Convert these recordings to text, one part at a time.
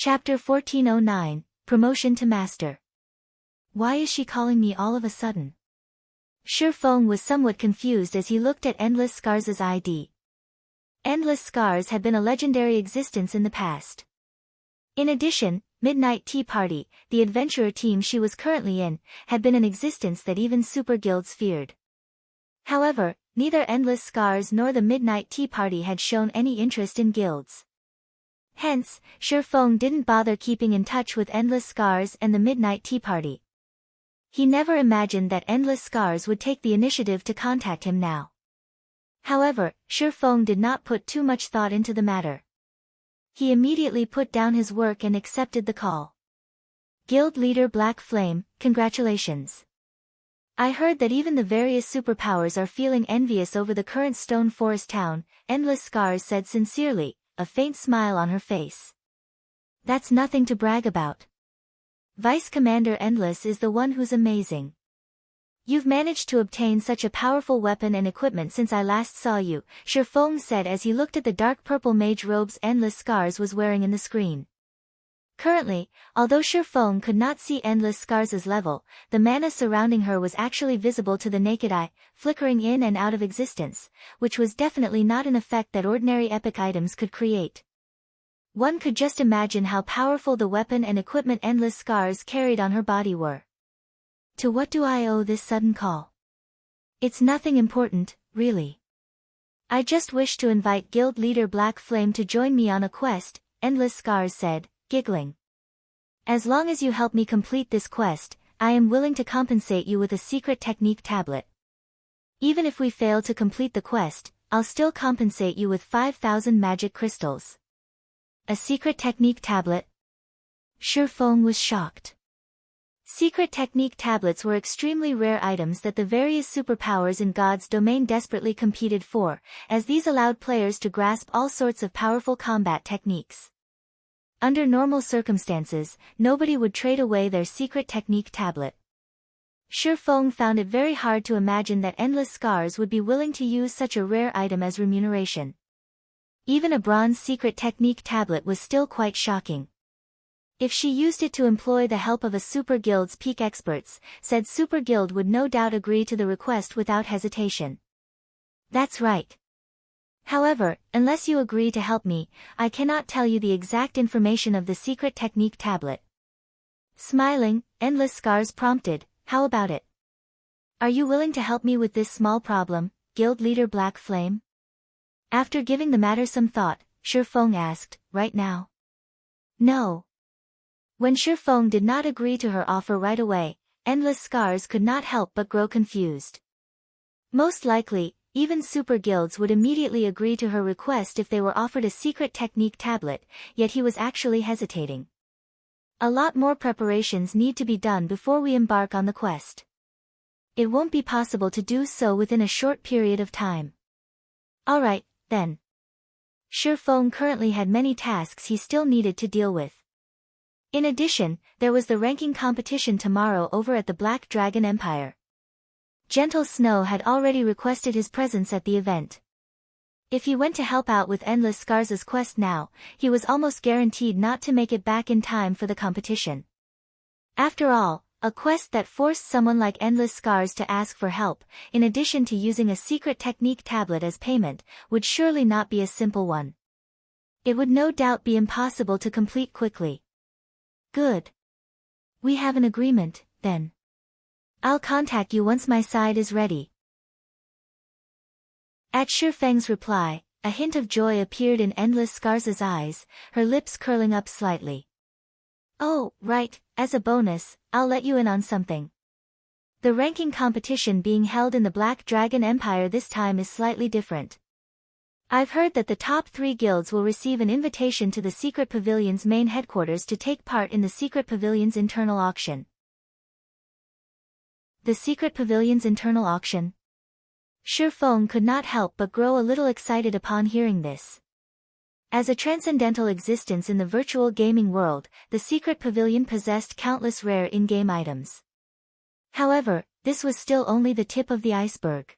Chapter 1409, Promotion to Master. Why is she calling me all of a sudden? Feng was somewhat confused as he looked at Endless Scars' ID. Endless Scars had been a legendary existence in the past. In addition, Midnight Tea Party, the adventurer team she was currently in, had been an existence that even super guilds feared. However, neither Endless Scars nor the Midnight Tea Party had shown any interest in guilds. Hence, Feng didn't bother keeping in touch with Endless Scars and the Midnight Tea Party. He never imagined that Endless Scars would take the initiative to contact him now. However, Feng did not put too much thought into the matter. He immediately put down his work and accepted the call. Guild Leader Black Flame, congratulations. I heard that even the various superpowers are feeling envious over the current Stone Forest town, Endless Scars said sincerely, a faint smile on her face. That's nothing to brag about. Vice Commander Endless is the one who's amazing. You've managed to obtain such a powerful weapon and equipment since I last saw you, Feng said as he looked at the dark purple mage robes Endless Scars was wearing in the screen. Currently, although Feng could not see Endless Scars' level, the mana surrounding her was actually visible to the naked eye, flickering in and out of existence, which was definitely not an effect that ordinary epic items could create. One could just imagine how powerful the weapon and equipment Endless Scars carried on her body were. To what do I owe this sudden call? It's nothing important, really. I just wish to invite Guild Leader Black Flame to join me on a quest, Endless Scars said, giggling. As long as you help me complete this quest, I am willing to compensate you with a secret technique tablet. Even if we fail to complete the quest, I'll still compensate you with 5,000 magic crystals. A secret technique tablet? Feng was shocked. Secret technique tablets were extremely rare items that the various superpowers in God's domain desperately competed for, as these allowed players to grasp all sorts of powerful combat techniques. Under normal circumstances, nobody would trade away their secret technique tablet. Feng found it very hard to imagine that Endless Scars would be willing to use such a rare item as remuneration. Even a bronze secret technique tablet was still quite shocking. If she used it to employ the help of a super guild's peak experts, said super guild would no doubt agree to the request without hesitation. That's right. However, unless you agree to help me, I cannot tell you the exact information of the secret technique tablet. Smiling, Endless Scars prompted, how about it? Are you willing to help me with this small problem, Guild Leader Black Flame? After giving the matter some thought, Feng asked, right now? No. When Feng did not agree to her offer right away, Endless Scars could not help but grow confused. Most likely, even super guilds would immediately agree to her request if they were offered a secret technique tablet, yet he was actually hesitating. A lot more preparations need to be done before we embark on the quest. It won't be possible to do so within a short period of time. Alright, then. Feng currently had many tasks he still needed to deal with. In addition, there was the ranking competition tomorrow over at the Black Dragon Empire. Gentle Snow had already requested his presence at the event. If he went to help out with Endless Scars' quest now, he was almost guaranteed not to make it back in time for the competition. After all, a quest that forced someone like Endless Scars to ask for help, in addition to using a secret technique tablet as payment, would surely not be a simple one. It would no doubt be impossible to complete quickly. Good. We have an agreement, then. I'll contact you once my side is ready. At Feng's reply, a hint of joy appeared in Endless Scars' eyes, her lips curling up slightly. Oh, right, as a bonus, I'll let you in on something. The ranking competition being held in the Black Dragon Empire this time is slightly different. I've heard that the top 3 guilds will receive an invitation to the Secret Pavilion's main headquarters to take part in the Secret Pavilion's internal auction. The Secret Pavilion's internal auction? Feng could not help but grow a little excited upon hearing this. As a transcendental existence in the virtual gaming world, the Secret Pavilion possessed countless rare in-game items. However, this was still only the tip of the iceberg.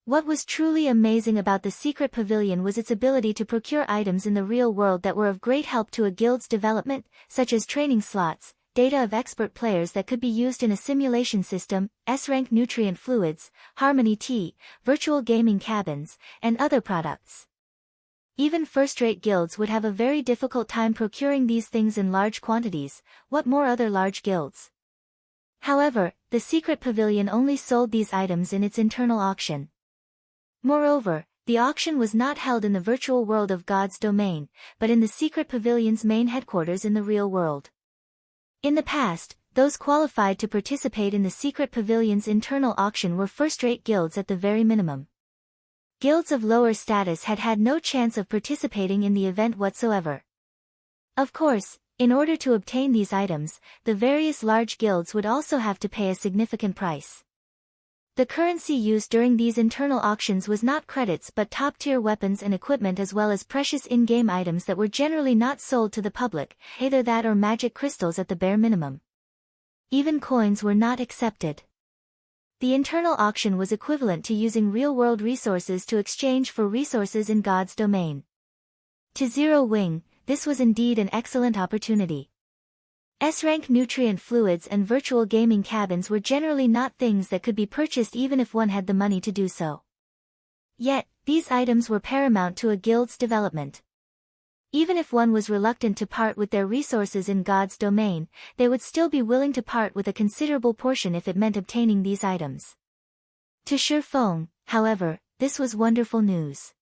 What was truly amazing about the secret pavilion was its ability to procure items in the real world that were of great help to a guild's development, such as training slots, data of expert players that could be used in a simulation system, S-rank nutrient fluids, harmony tea, virtual gaming cabins, and other products. Even first-rate guilds would have a very difficult time procuring these things in large quantities, what more other large guilds? However, the secret pavilion only sold these items in its internal auction. Moreover, the auction was not held in the virtual world of God's domain, but in the secret pavilion's main headquarters in the real world. In the past, those qualified to participate in the secret pavilion's internal auction were first-rate guilds at the very minimum. Guilds of lower status had had no chance of participating in the event whatsoever. Of course, in order to obtain these items, the various large guilds would also have to pay a significant price. The currency used during these internal auctions was not credits but top-tier weapons and equipment as well as precious in-game items that were generally not sold to the public, either that or magic crystals at the bare minimum. Even coins were not accepted. The internal auction was equivalent to using real-world resources to exchange for resources in God's domain. To Zero Wing, this was indeed an excellent opportunity. S-rank nutrient fluids and virtual gaming cabins were generally not things that could be purchased even if one had the money to do so. Yet, these items were paramount to a guild's development. Even if one was reluctant to part with their resources in God's domain, they would still be willing to part with a considerable portion if it meant obtaining these items. To Feng, however, this was wonderful news.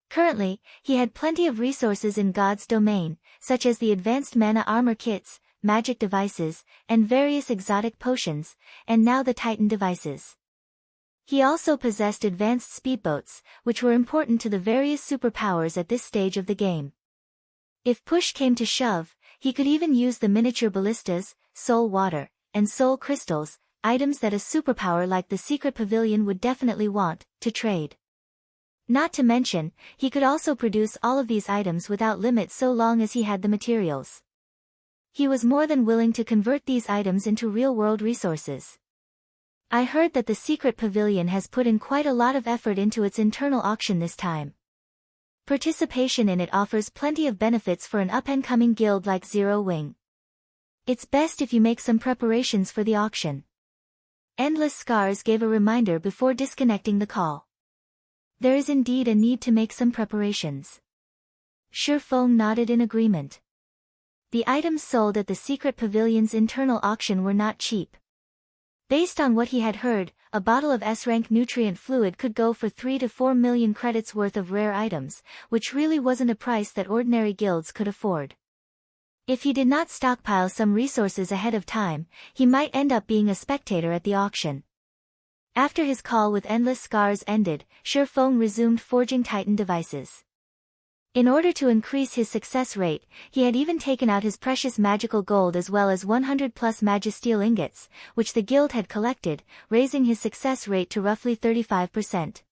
Currently, he had plenty of resources in God's domain, such as the advanced mana armor kits, magic devices, and various exotic potions, and now the Titan devices. He also possessed advanced speedboats, which were important to the various superpowers at this stage of the game. If push came to shove, he could even use the miniature ballistas, soul water, and soul crystals, items that a superpower like the secret pavilion would definitely want, to trade. Not to mention, he could also produce all of these items without limit so long as he had the materials. He was more than willing to convert these items into real-world resources. I heard that the secret pavilion has put in quite a lot of effort into its internal auction this time. Participation in it offers plenty of benefits for an up-and-coming guild like Zero Wing. It's best if you make some preparations for the auction. Endless Scars gave a reminder before disconnecting the call. There is indeed a need to make some preparations. Feng nodded in agreement. The items sold at the secret pavilion's internal auction were not cheap. Based on what he had heard, a bottle of S-rank nutrient fluid could go for 3 to 4 million credits worth of rare items, which really wasn't a price that ordinary guilds could afford. If he did not stockpile some resources ahead of time, he might end up being a spectator at the auction. After his call with Endless Scars ended, Feng resumed forging Titan devices. In order to increase his success rate, he had even taken out his precious magical gold as well as 100+ magisteel ingots, which the guild had collected, raising his success rate to roughly 35%.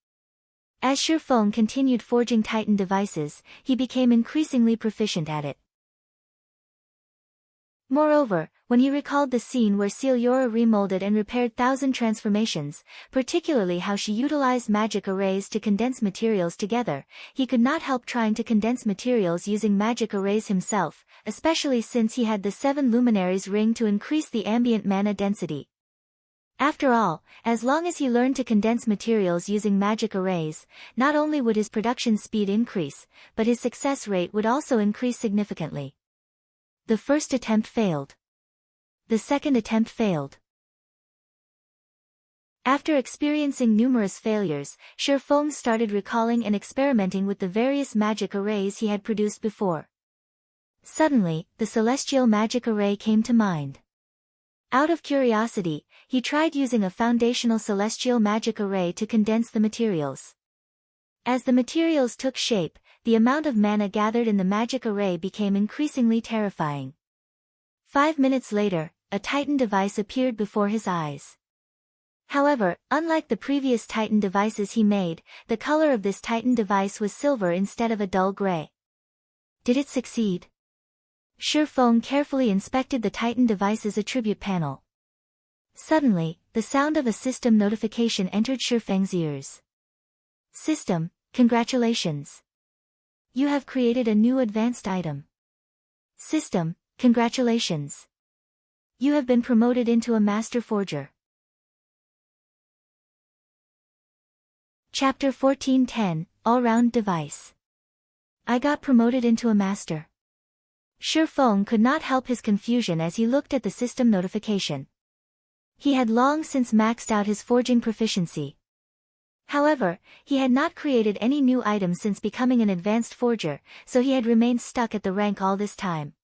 As Feng continued forging Titan devices, he became increasingly proficient at it. Moreover, when he recalled the scene where Celiora remolded and repaired 1,000 transformations, particularly how she utilized magic arrays to condense materials together, he could not help trying to condense materials using magic arrays himself, especially since he had the 7 luminaries ring to increase the ambient mana density. After all, as long as he learned to condense materials using magic arrays, not only would his production speed increase, but his success rate would also increase significantly. The first attempt failed. The second attempt failed. After experiencing numerous failures, Feng started recalling and experimenting with the various magic arrays he had produced before. Suddenly, the celestial magic array came to mind. Out of curiosity, he tried using a foundational celestial magic array to condense the materials. As the materials took shape, the amount of mana gathered in the magic array became increasingly terrifying. 5 minutes later, a Titan device appeared before his eyes. However, unlike the previous Titan devices he made, the color of this Titan device was silver instead of a dull gray. Did it succeed? Feng carefully inspected the Titan device's attribute panel. Suddenly, the sound of a system notification entered Feng's ears. System, congratulations. You have created a new advanced item. System, congratulations. You have been promoted into a Master Forger. Chapter 1410, All-Round Device. I got promoted into a Master. Feng could not help his confusion as he looked at the system notification. He had long since maxed out his forging proficiency. However, he had not created any new items since becoming an advanced forger, so he had remained stuck at the rank all this time.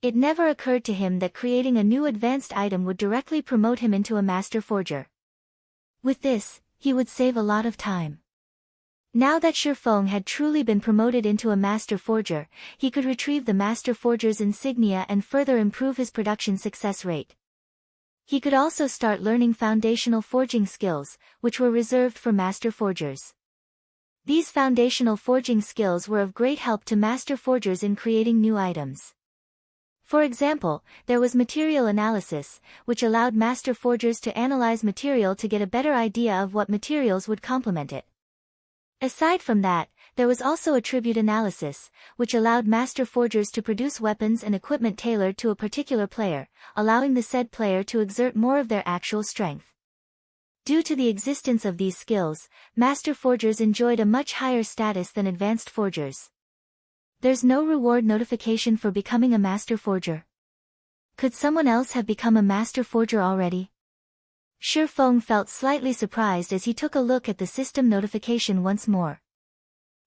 It never occurred to him that creating a new advanced item would directly promote him into a Master Forger. With this, he would save a lot of time. Now that Feng had truly been promoted into a Master Forger, he could retrieve the Master Forger's insignia and further improve his production success rate. He could also start learning foundational forging skills, which were reserved for Master Forgers. These foundational forging skills were of great help to Master Forgers in creating new items. For example, there was material analysis, which allowed Master Forgers to analyze material to get a better idea of what materials would complement it. Aside from that, there was also attribute analysis, which allowed Master Forgers to produce weapons and equipment tailored to a particular player, allowing the said player to exert more of their actual strength. Due to the existence of these skills, Master Forgers enjoyed a much higher status than advanced forgers. There's no reward notification for becoming a Master Forger. Could someone else have become a Master Forger already? Feng felt slightly surprised as he took a look at the system notification once more.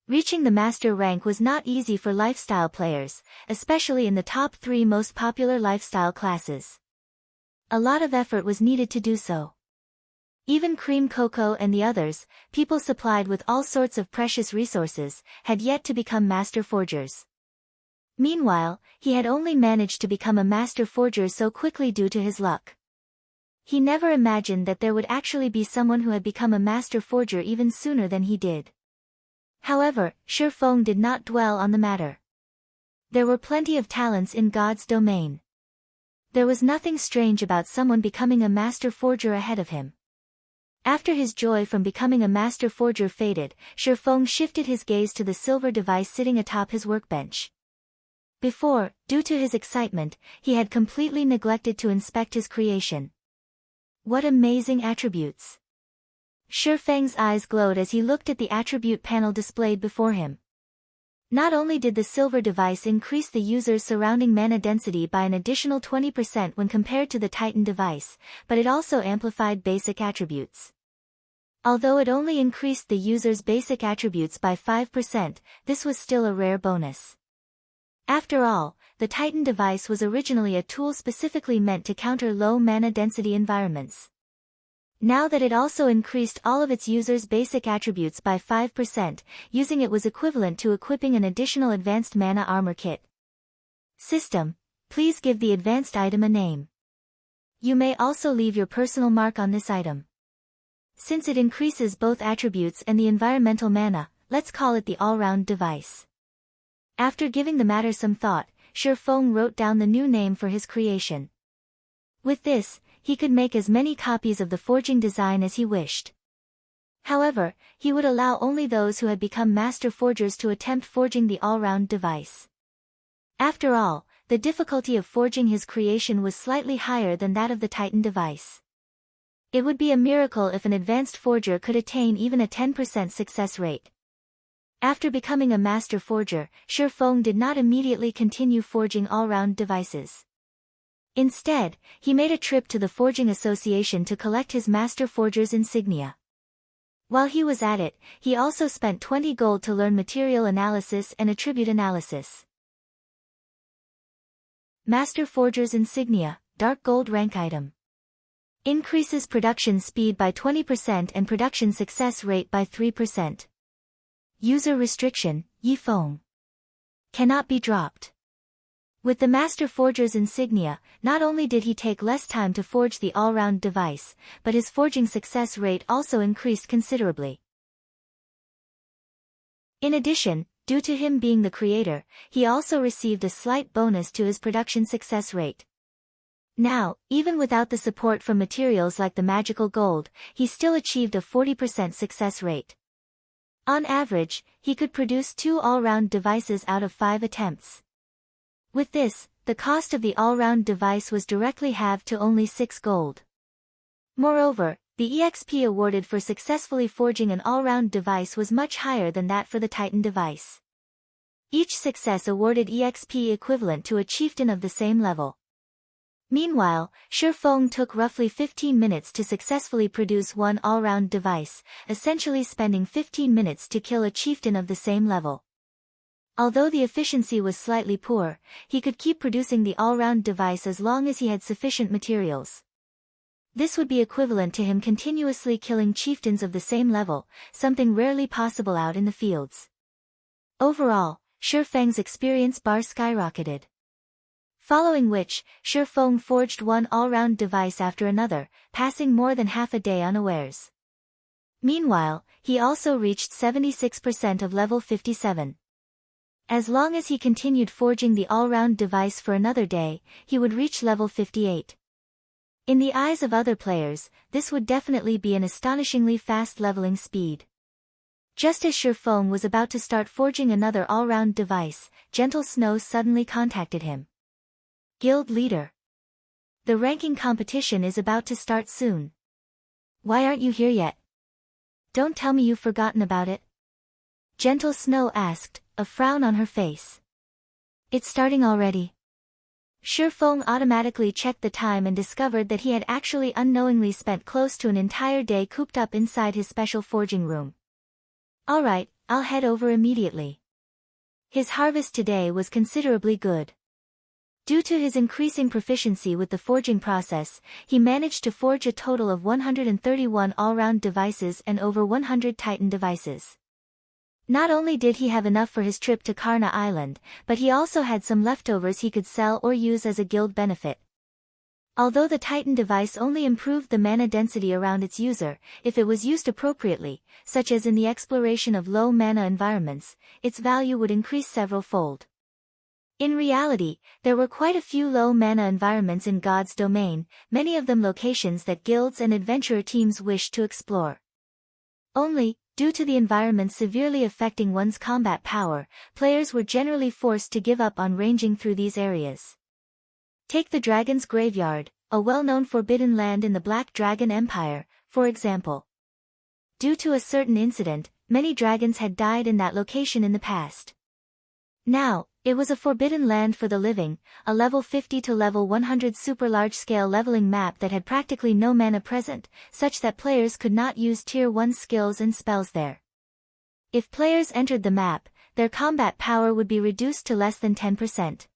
Reaching the Master rank was not easy for lifestyle players, especially in the top 3 most popular lifestyle classes. A lot of effort was needed to do so. Even Cream Cocoa and the others, people supplied with all sorts of precious resources, had yet to become Master Forgers. Meanwhile, he had only managed to become a Master Forger so quickly due to his luck. He never imagined that there would actually be someone who had become a Master Forger even sooner than he did. However, Feng did not dwell on the matter. There were plenty of talents in God's domain. There was nothing strange about someone becoming a Master Forger ahead of him. After his joy from becoming a Master Forger faded, Feng shifted his gaze to the silver device sitting atop his workbench. Before, due to his excitement, he had completely neglected to inspect his creation. What amazing attributes! Feng's eyes glowed as he looked at the attribute panel displayed before him. Not only did the silver device increase the user's surrounding mana density by an additional 20% when compared to the Titan device, but it also amplified basic attributes. Although it only increased the user's basic attributes by 5%, this was still a rare bonus. After all, the Titan device was originally a tool specifically meant to counter low mana density environments. Now that it also increased all of its users' basic attributes by 5%, using it was equivalent to equipping an additional advanced mana armor kit. System, please give the advanced item a name. You may also leave your personal mark on this item. Since it increases both attributes and the environmental mana, let's call it the all-round device. After giving the matter some thought, Feng wrote down the new name for his creation. With this, he could make as many copies of the forging design as he wished. However, he would allow only those who had become Master Forgers to attempt forging the all-round device. After all, the difficulty of forging his creation was slightly higher than that of the Titan device. It would be a miracle if an advanced forger could attain even a 10% success rate. After becoming a Master Forger, Feng did not immediately continue forging all-round devices. Instead, he made a trip to the Forging Association to collect his Master Forger's insignia. While he was at it, he also spent 20 gold to learn material analysis and attribute analysis. Master Forger's insignia, dark gold rank item. Increases production speed by 20% and production success rate by 3%. User restriction, Feng. Cannot be dropped. With the Master Forger's insignia, not only did he take less time to forge the all-round device, but his forging success rate also increased considerably. In addition, due to him being the creator, he also received a slight bonus to his production success rate. Now, even without the support from materials like the magical gold, he still achieved a 40% success rate. On average, he could produce 2 all-round devices out of 5 attempts. With this, the cost of the all-round device was directly halved to only 6 gold. Moreover, the EXP awarded for successfully forging an all-round device was much higher than that for the Titan device. Each success awarded EXP equivalent to a chieftain of the same level. Meanwhile, Feng took roughly 15 minutes to successfully produce one all-round device, essentially spending 15 minutes to kill a chieftain of the same level. Although the efficiency was slightly poor, he could keep producing the all-round device as long as he had sufficient materials. This would be equivalent to him continuously killing chieftains of the same level, something rarely possible out in the fields. Overall, Feng's experience bar skyrocketed. Following which, Feng forged one all-round device after another, passing more than half a day unawares. Meanwhile, he also reached 76% of level 57. As long as he continued forging the all-round device for another day, he would reach level 58. In the eyes of other players, this would definitely be an astonishingly fast leveling speed. Just as Feng was about to start forging another all-round device, Gentle Snow suddenly contacted him. Guild leader. The ranking competition is about to start soon. Why aren't you here yet? Don't tell me you've forgotten about it. Gentle Snow asked, a frown on her face. It's starting already. Feng automatically checked the time and discovered that he had actually unknowingly spent close to an entire day cooped up inside his special forging room. Alright, I'll head over immediately. His harvest today was considerably good. Due to his increasing proficiency with the forging process, he managed to forge a total of 131 all-round devices and over 100 Titan devices. Not only did he have enough for his trip to Karna Island, but he also had some leftovers he could sell or use as a guild benefit. Although the Titan device only improved the mana density around its user, if it was used appropriately, such as in the exploration of low mana environments, its value would increase several-fold. In reality, there were quite a few low mana environments in God's domain, many of them locations that guilds and adventurer teams wished to explore. Only, due to the environment severely affecting one's combat power, players were generally forced to give up on ranging through these areas. Take the Dragon's Graveyard, a well-known forbidden land in the Black Dragon Empire, for example. Due to a certain incident, many dragons had died in that location in the past. Now, it was a forbidden land for the living, a level 50 to level 100 super large-scale leveling map that had practically no mana present, such that players could not use tier 1 skills and spells there. If players entered the map, their combat power would be reduced to less than 10%.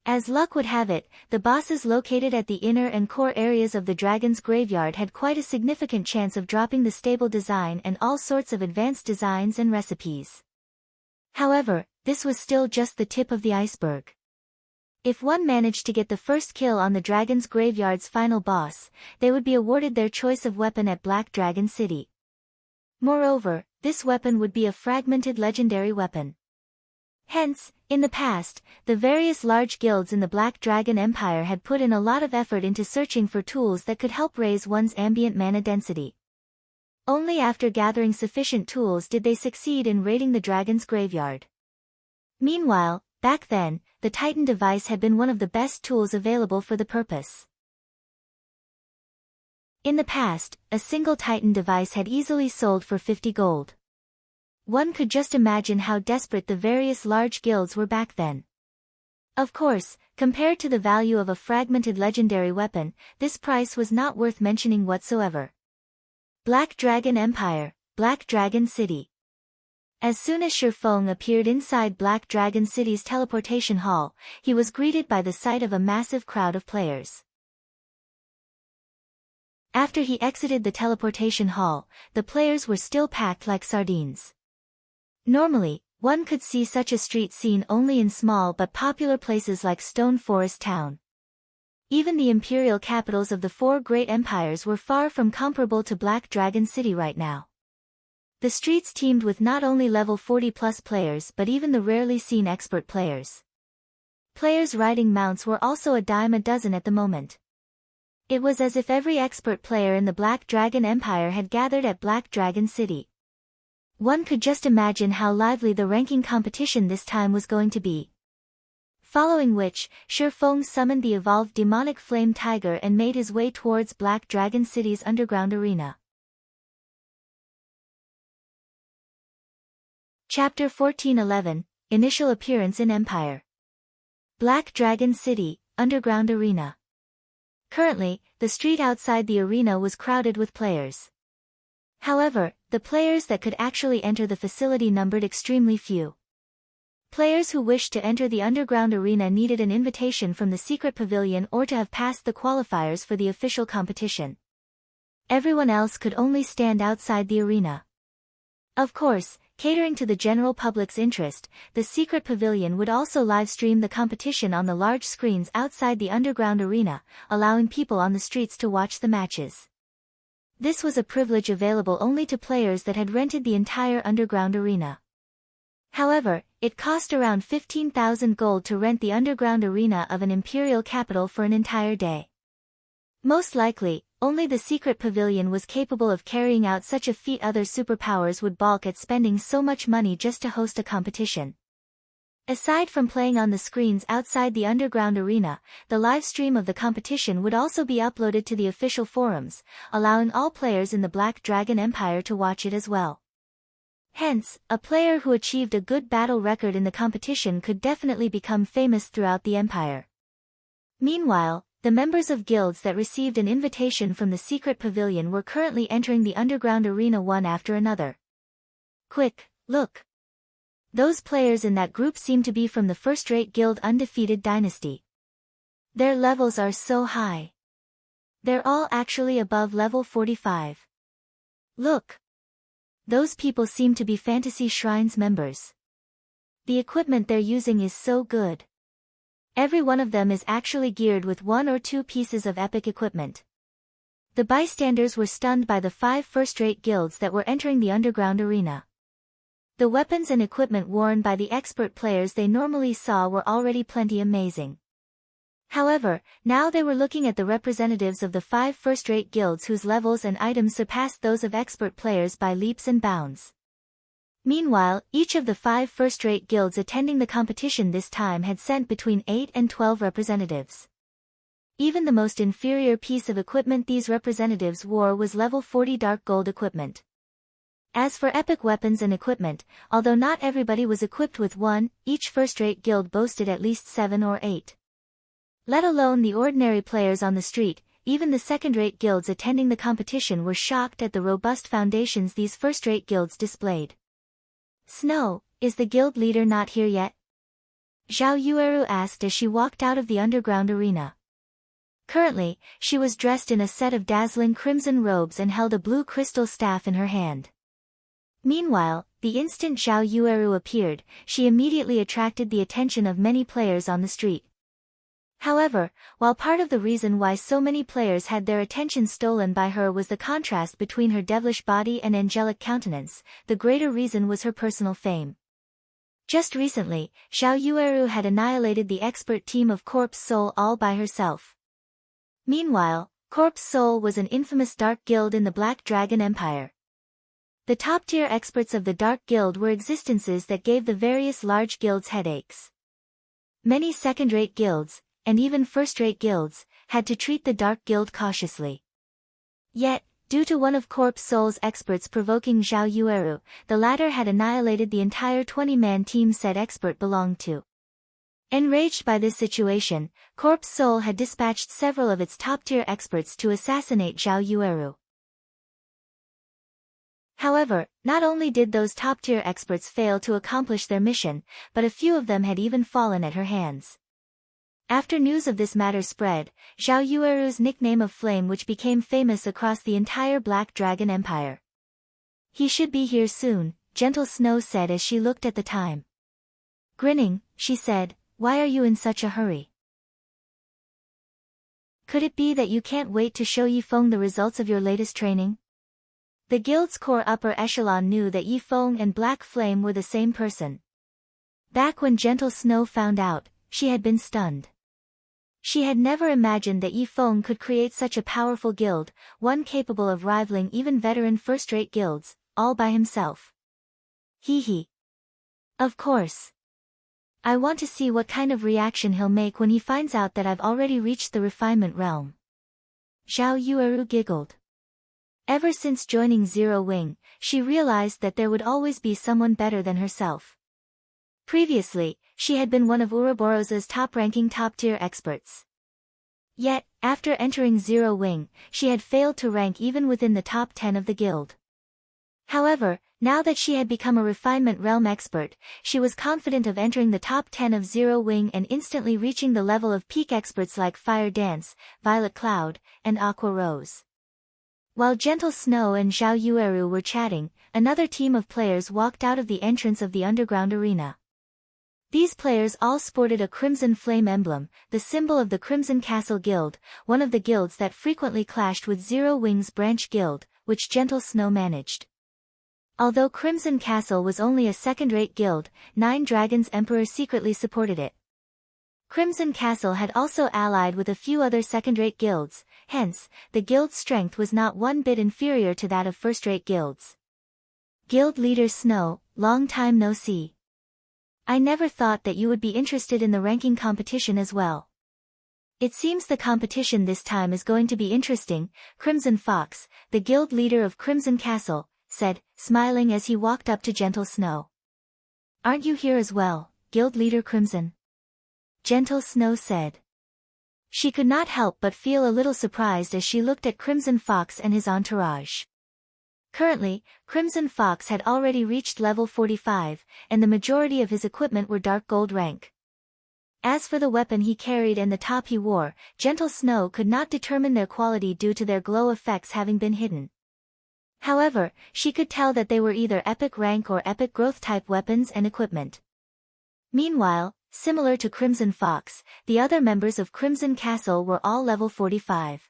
As luck would have it, the bosses located at the inner and core areas of the Dragon's Graveyard had quite a significant chance of dropping the stable design and all sorts of advanced designs and recipes. However, this was still just the tip of the iceberg. If one managed to get the first kill on the Dragon's Graveyard's final boss, they would be awarded their choice of weapon at Black Dragon City. Moreover, this weapon would be a fragmented legendary weapon. Hence, in the past, the various large guilds in the Black Dragon Empire had put in a lot of effort into searching for tools that could help raise one's ambient mana density. Only after gathering sufficient tools did they succeed in raiding the Dragon's Graveyard. Meanwhile, back then, the Titan device had been one of the best tools available for the purpose. In the past, a single Titan device had easily sold for 50 gold. One could just imagine how desperate the various large guilds were back then. Of course, compared to the value of a fragmented legendary weapon, this price was not worth mentioning whatsoever. Black Dragon Empire, Black Dragon City. As soon as Feng appeared inside Black Dragon City's teleportation hall, he was greeted by the sight of a massive crowd of players. After he exited the teleportation hall, the players were still packed like sardines. Normally, one could see such a street scene only in small but popular places like Stone Forest Town. Even the imperial capitals of the 4 great empires were far from comparable to Black Dragon City right now. The streets teemed with not only level 40+ players but even the rarely seen expert players. Players riding mounts were also a dime a dozen at the moment. It was as if every expert player in the Black Dragon Empire had gathered at Black Dragon City. One could just imagine how lively the ranking competition this time was going to be. Following which, Feng summoned the evolved demonic flame tiger and made his way towards Black Dragon City's underground arena. Chapter 1411, Initial Appearance in Empire. Black Dragon City, Underground Arena. Currently, the street outside the arena was crowded with players. However, the players that could actually enter the facility numbered extremely few. Players who wished to enter the underground arena needed an invitation from the secret pavilion or to have passed the qualifiers for the official competition. Everyone else could only stand outside the arena. Of course, catering to the general public's interest, the secret pavilion would also live-stream the competition on the large screens outside the underground arena, allowing people on the streets to watch the matches. This was a privilege available only to players that had rented the entire underground arena. However, it cost around 15,000 gold to rent the underground arena of an imperial capital for an entire day. Most likely, only the secret pavilion was capable of carrying out such a feat. Other superpowers would balk at spending so much money just to host a competition. Aside from playing on the screens outside the underground arena, the live stream of the competition would also be uploaded to the official forums, allowing all players in the Black Dragon Empire to watch it as well. Hence, a player who achieved a good battle record in the competition could definitely become famous throughout the empire. Meanwhile, the members of guilds that received an invitation from the secret pavilion were currently entering the underground arena one after another. Quick, look! Those players in that group seem to be from the first-rate guild Undefeated Dynasty. Their levels are so high. They're all actually above level 45. Look! Those people seem to be Fantasy Shrines members. The equipment they're using is so good. Every one of them is actually geared with 1 or 2 pieces of epic equipment. The bystanders were stunned by the 5 first-rate guilds that were entering the underground arena. The weapons and equipment worn by the expert players they normally saw were already plenty amazing. However, now they were looking at the representatives of the 5 first-rate guilds whose levels and items surpassed those of expert players by leaps and bounds. Meanwhile, each of the 5 first-rate guilds attending the competition this time had sent between 8 and 12 representatives. Even the most inferior piece of equipment these representatives wore was level 40 dark gold equipment. As for epic weapons and equipment, although not everybody was equipped with one, each first-rate guild boasted at least 7 or 8. Let alone the ordinary players on the street, even the second-rate guilds attending the competition were shocked at the robust foundations these first-rate guilds displayed. Snow, is the guild leader not here yet? Zhao Yueru asked as she walked out of the underground arena. Currently, she was dressed in a set of dazzling crimson robes and held a blue crystal staff in her hand. Meanwhile, the instant Zhao Yueru appeared, she immediately attracted the attention of many players on the street. However, while part of the reason why so many players had their attention stolen by her was the contrast between her devilish body and angelic countenance, the greater reason was her personal fame. Just recently, Zhao Yueru had annihilated the expert team of Corpse Soul all by herself. Meanwhile, Corpse Soul was an infamous dark guild in the Black Dragon Empire. The top-tier experts of the Dark Guild were existences that gave the various large guilds headaches. Many second-rate guilds, and even first-rate guilds, had to treat the Dark Guild cautiously. Yet, due to one of Corpse Soul's experts provoking Zhao Yueru, the latter had annihilated the entire 20-man team said expert belonged to. Enraged by this situation, Corpse Soul had dispatched several of its top-tier experts to assassinate Zhao Yueru. However, not only did those top-tier experts fail to accomplish their mission, but a few of them had even fallen at her hands. After news of this matter spread, Zhao Yueru's nickname of Flame which became famous across the entire Black Dragon Empire. He should be here soon, Gentle Snow said as she looked at the time. Grinning, she said, "Why are you in such a hurry? Could it be that you can't wait to show Yi Feng the results of your latest training?" The guild's core upper echelon knew that Yi Feng and Black Flame were the same person. Back when Gentle Snow found out, she had been stunned. She had never imagined that Yi Feng could create such a powerful guild, one capable of rivaling even veteran first-rate guilds, all by himself. Hee hee. Of course. I want to see what kind of reaction he'll make when he finds out that I've already reached the refinement realm. Zhao Yueru giggled. Ever since joining Zero Wing, she realized that there would always be someone better than herself. Previously, she had been one of Ouroboros's top-ranking top-tier experts. Yet, after entering Zero Wing, she had failed to rank even within the top 10 of the guild. However, now that she had become a refinement realm expert, she was confident of entering the top 10 of Zero Wing and instantly reaching the level of peak experts like Fire Dance, Violet Cloud, and Aqua Rose. While Gentle Snow and Zhao Yueru were chatting, another team of players walked out of the entrance of the underground arena. These players all sported a crimson flame emblem, the symbol of the Crimson Castle Guild, one of the guilds that frequently clashed with Zero Wing's branch guild, which Gentle Snow managed. Although Crimson Castle was only a second-rate guild, Nine Dragons Emperor secretly supported it. Crimson Castle had also allied with a few other second-rate guilds, hence, the guild's strength was not one bit inferior to that of first-rate guilds. Guild Leader Snow, long time no see. I never thought that you would be interested in the ranking competition as well. It seems the competition this time is going to be interesting, Crimson Fox, the guild leader of Crimson Castle, said, smiling as he walked up to Gentle Snow. Aren't you here as well, Guild Leader Crimson? Gentle Snow said. She could not help but feel a little surprised as she looked at Crimson Fox and his entourage. Currently, Crimson Fox had already reached level 45, and the majority of his equipment were dark gold rank. As for the weapon he carried and the top he wore, Gentle Snow could not determine their quality due to their glow effects having been hidden. However, she could tell that they were either epic rank or epic growth type weapons and equipment. Meanwhile, similar to Crimson Fox, the other members of Crimson Castle were all level 45.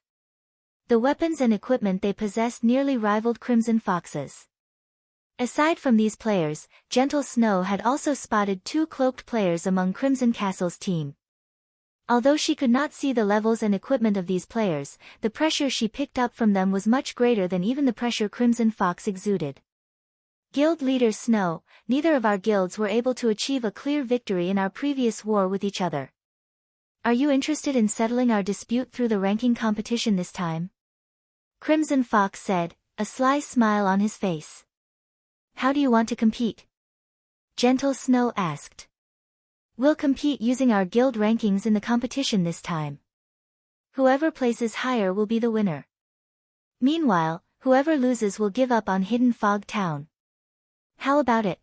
The weapons and equipment they possessed nearly rivaled Crimson Fox's. Aside from these players, Gentle Snow had also spotted two cloaked players among Crimson Castle's team. Although she could not see the levels and equipment of these players, the pressure she picked up from them was much greater than even the pressure Crimson Fox exuded. Guild Leader Snow, neither of our guilds were able to achieve a clear victory in our previous war with each other. Are you interested in settling our dispute through the ranking competition this time? Crimson Fox said, a sly smile on his face. How do you want to compete? Gentle Snow asked. We'll compete using our guild rankings in the competition this time. Whoever places higher will be the winner. Meanwhile, whoever loses will give up on Hidden Fog Town. How about it?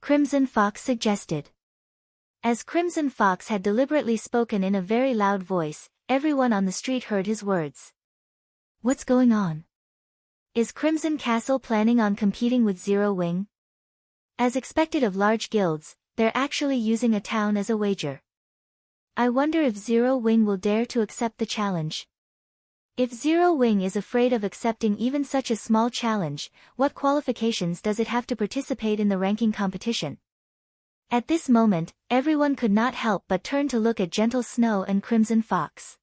Crimson Fox suggested. As Crimson Fox had deliberately spoken in a very loud voice, everyone on the street heard his words. What's going on? Is Crimson Castle planning on competing with Zero Wing? As expected of large guilds, they're actually using a town as a wager. I wonder if Zero Wing will dare to accept the challenge. If Zero Wing is afraid of accepting even such a small challenge, what qualifications does it have to participate in the ranking competition? At this moment, everyone could not help but turn to look at Gentle Snow and Crimson Fox.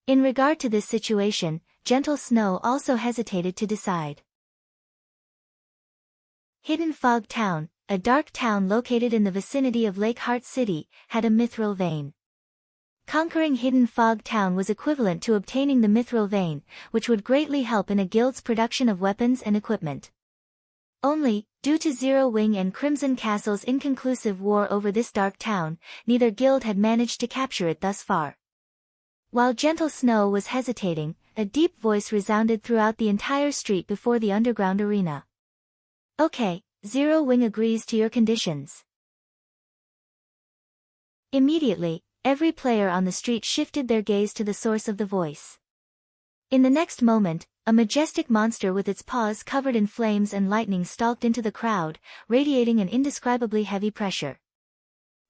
In regard to this situation, Gentle Snow also hesitated to decide. Hidden Fog Town, a dark town located in the vicinity of Lake Heart City, had a mithril vein. Conquering Hidden Fog Town was equivalent to obtaining the mithril vein, which would greatly help in a guild's production of weapons and equipment. Only, due to Zero Wing and Crimson Castle's inconclusive war over this dark town, neither guild had managed to capture it thus far. While Gentle Snow was hesitating, a deep voice resounded throughout the entire street before the underground arena. Okay, Zero Wing agrees to your conditions. Immediately, every player on the street shifted their gaze to the source of the voice. In the next moment, a majestic monster with its paws covered in flames and lightning stalked into the crowd, radiating an indescribably heavy pressure.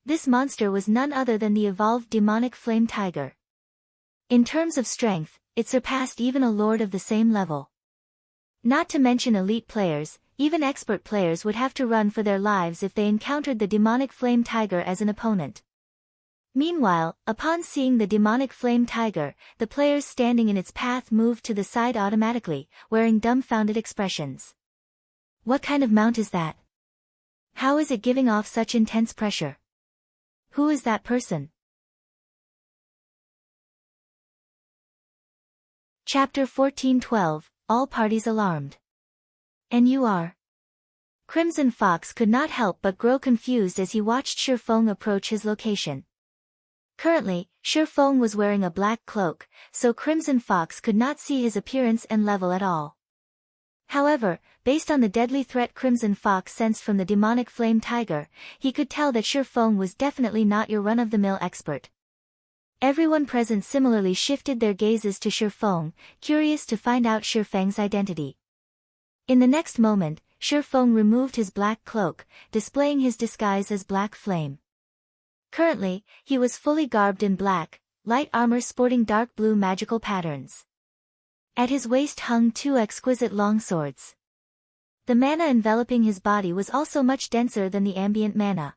This monster was none other than the evolved demonic flame tiger. In terms of strength, it surpassed even a lord of the same level. Not to mention elite players, even expert players would have to run for their lives if they encountered the demonic flame tiger as an opponent. Meanwhile, upon seeing the demonic flame tiger, the players standing in its path moved to the side automatically, wearing dumbfounded expressions. What kind of mount is that? How is it giving off such intense pressure? Who is that person? Chapter 14:12, All Parties Alarmed. And you are? Crimson Fox could not help but grow confused as he watched Feng approach his location. Currently, Feng was wearing a black cloak, so Crimson Fox could not see his appearance and level at all. However, based on the deadly threat Crimson Fox sensed from the demonic flame tiger, he could tell that Feng was definitely not your run-of-the-mill expert. Everyone present similarly shifted their gazes to Feng, curious to find out Feng's identity. In the next moment, Feng removed his black cloak, displaying his disguise as Black Flame. Currently, he was fully garbed in black, light armor sporting dark blue magical patterns. At his waist hung two exquisite longswords. The mana enveloping his body was also much denser than the ambient mana.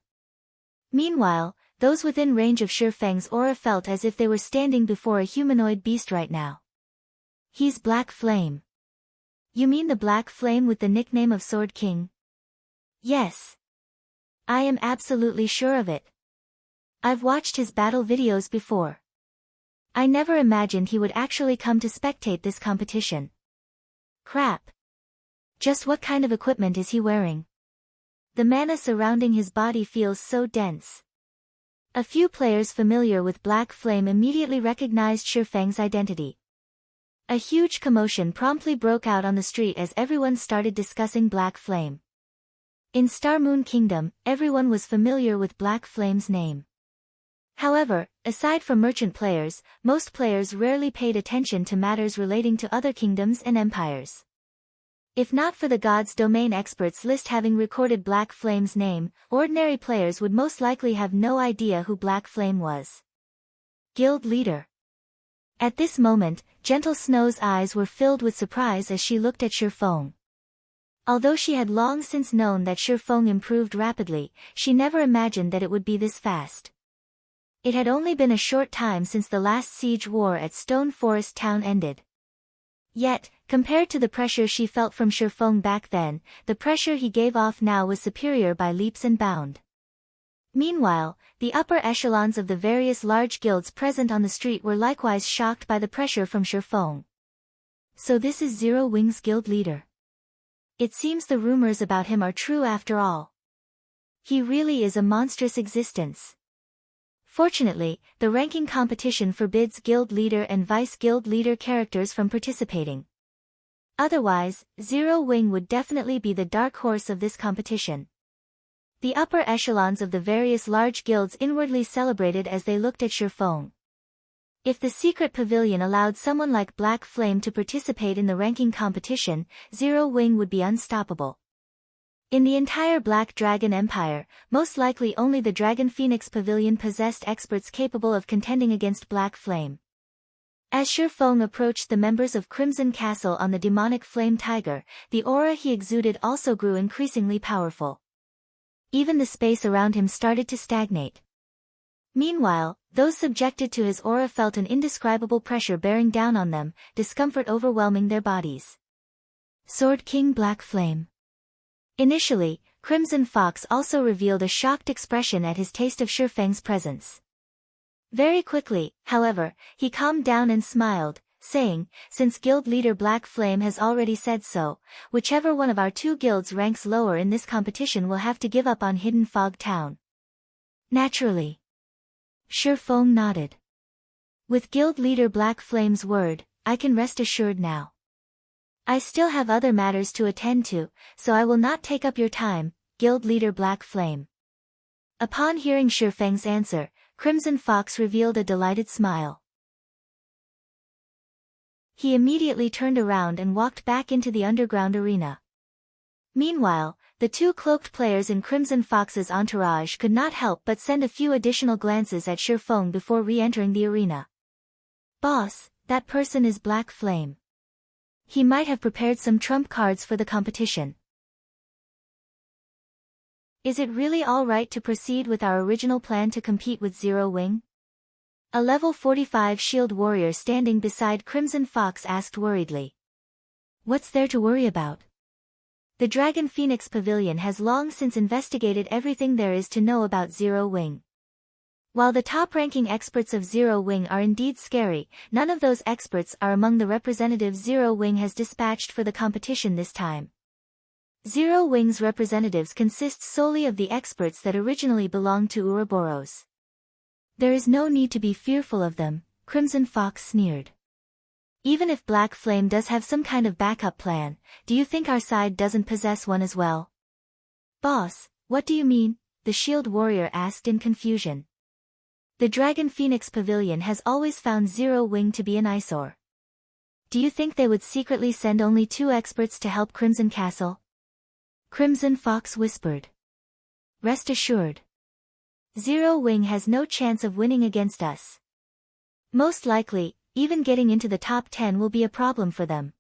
Meanwhile, those within range of Feng's aura felt as if they were standing before a humanoid beast right now. He's Black Flame. You mean the Black Flame with the nickname of Sword King? Yes. I am absolutely sure of it. I've watched his battle videos before. I never imagined he would actually come to spectate this competition. Crap. Just what kind of equipment is he wearing? The mana surrounding his body feels so dense. A few players familiar with Black Flame immediately recognized Feng's identity. A huge commotion promptly broke out on the street as everyone started discussing Black Flame. In Star Moon Kingdom, everyone was familiar with Black Flame's name. However, aside from merchant players, most players rarely paid attention to matters relating to other kingdoms and empires. If not for the God's Domain experts list having recorded Black Flame's name, ordinary players would most likely have no idea who Black Flame was. Guild Leader. At this moment, Gentle Snow's eyes were filled with surprise as she looked at Feng. Although she had long since known that Feng improved rapidly, she never imagined that it would be this fast. It had only been a short time since the last siege war at Stone Forest Town ended. Yet, compared to the pressure she felt from Feng back then, the pressure he gave off now was superior by leaps and bounds. Meanwhile, the upper echelons of the various large guilds present on the street were likewise shocked by the pressure from Feng. So this is Zero Wing's guild leader. It seems the rumors about him are true after all. He really is a monstrous existence. Fortunately, the ranking competition forbids guild leader and vice guild leader characters from participating. Otherwise, Zero Wing would definitely be the dark horse of this competition. The upper echelons of the various large guilds inwardly celebrated as they looked at Feng. If the secret pavilion allowed someone like Black Flame to participate in the ranking competition, Zero Wing would be unstoppable. In the entire Black Dragon Empire, most likely only the Dragon Phoenix Pavilion possessed experts capable of contending against Black Flame. As Feng approached the members of Crimson Castle on the demonic flame tiger, the aura he exuded also grew increasingly powerful. Even the space around him started to stagnate. Meanwhile, those subjected to his aura felt an indescribable pressure bearing down on them, discomfort overwhelming their bodies. Sword King Black Flame. Initially, Crimson Fox also revealed a shocked expression at his taste of Feng's presence. Very quickly, however, he calmed down and smiled, saying, since guild leader Black Flame has already said so, whichever one of our two guilds ranks lower in this competition will have to give up on Hidden Fog Town. Naturally. Feng nodded. With guild leader Black Flame's word, I can rest assured now. I still have other matters to attend to, so I will not take up your time, guild leader Black Flame. Upon hearing Feng's answer, Crimson Fox revealed a delighted smile. He immediately turned around and walked back into the underground arena. Meanwhile, the two cloaked players in Crimson Fox's entourage could not help but send a few additional glances at Feng before re-entering the arena. Boss, that person is Black Flame. He might have prepared some trump cards for the competition. Is it really all right to proceed with our original plan to compete with Zero Wing? A level 45 shield warrior standing beside Crimson Fox asked worriedly. What's there to worry about? The Dragon Phoenix Pavilion has long since investigated everything there is to know about Zero Wing. While the top-ranking experts of Zero Wing are indeed scary, none of those experts are among the representatives Zero Wing has dispatched for the competition this time. Zero Wing's representatives consist solely of the experts that originally belonged to Ouroboros. There is no need to be fearful of them, Crimson Fox sneered. Even if Black Flame does have some kind of backup plan, do you think our side doesn't possess one as well? Boss, what do you mean? The Shield Warrior asked in confusion. The Dragon Phoenix Pavilion has always found Zero Wing to be an eyesore. Do you think they would secretly send only 2 experts to help Crimson Castle? Crimson Fox whispered. Rest assured. Zero Wing has no chance of winning against us. Most likely, even getting into the top 10 will be a problem for them.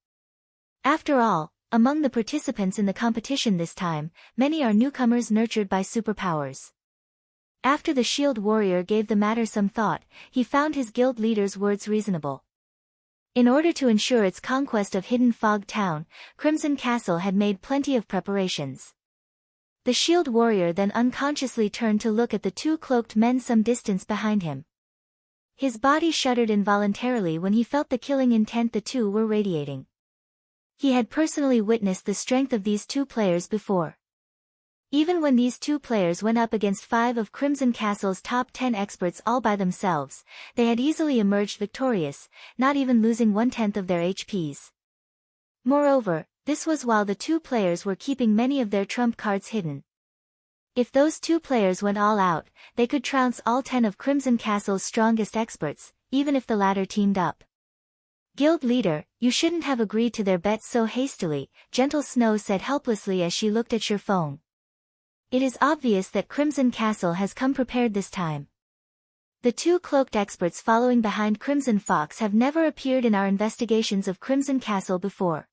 After all, among the participants in the competition this time, many are newcomers nurtured by superpowers. After the Shield Warrior gave the matter some thought, he found his guild leader's words reasonable. In order to ensure its conquest of Hidden Fog Town, Crimson Castle had made plenty of preparations. The Shield Warrior then unconsciously turned to look at the 2 cloaked men some distance behind him. His body shuddered involuntarily when he felt the killing intent the 2 were radiating. He had personally witnessed the strength of these 2 players before. Even when these 2 players went up against 5 of Crimson Castle's top 10 experts all by themselves, they had easily emerged victorious, not even losing 1/10 of their HPs. Moreover, this was while the 2 players were keeping many of their trump cards hidden. If those 2 players went all out, they could trounce all 10 of Crimson Castle's strongest experts, even if the latter teamed up. Guild leader, you shouldn't have agreed to their bet so hastily, Gentle Snow said helplessly as she looked at Feng. It is obvious that Crimson Castle has come prepared this time. The 2 cloaked experts following behind Crimson Fox have never appeared in our investigations of Crimson Castle before.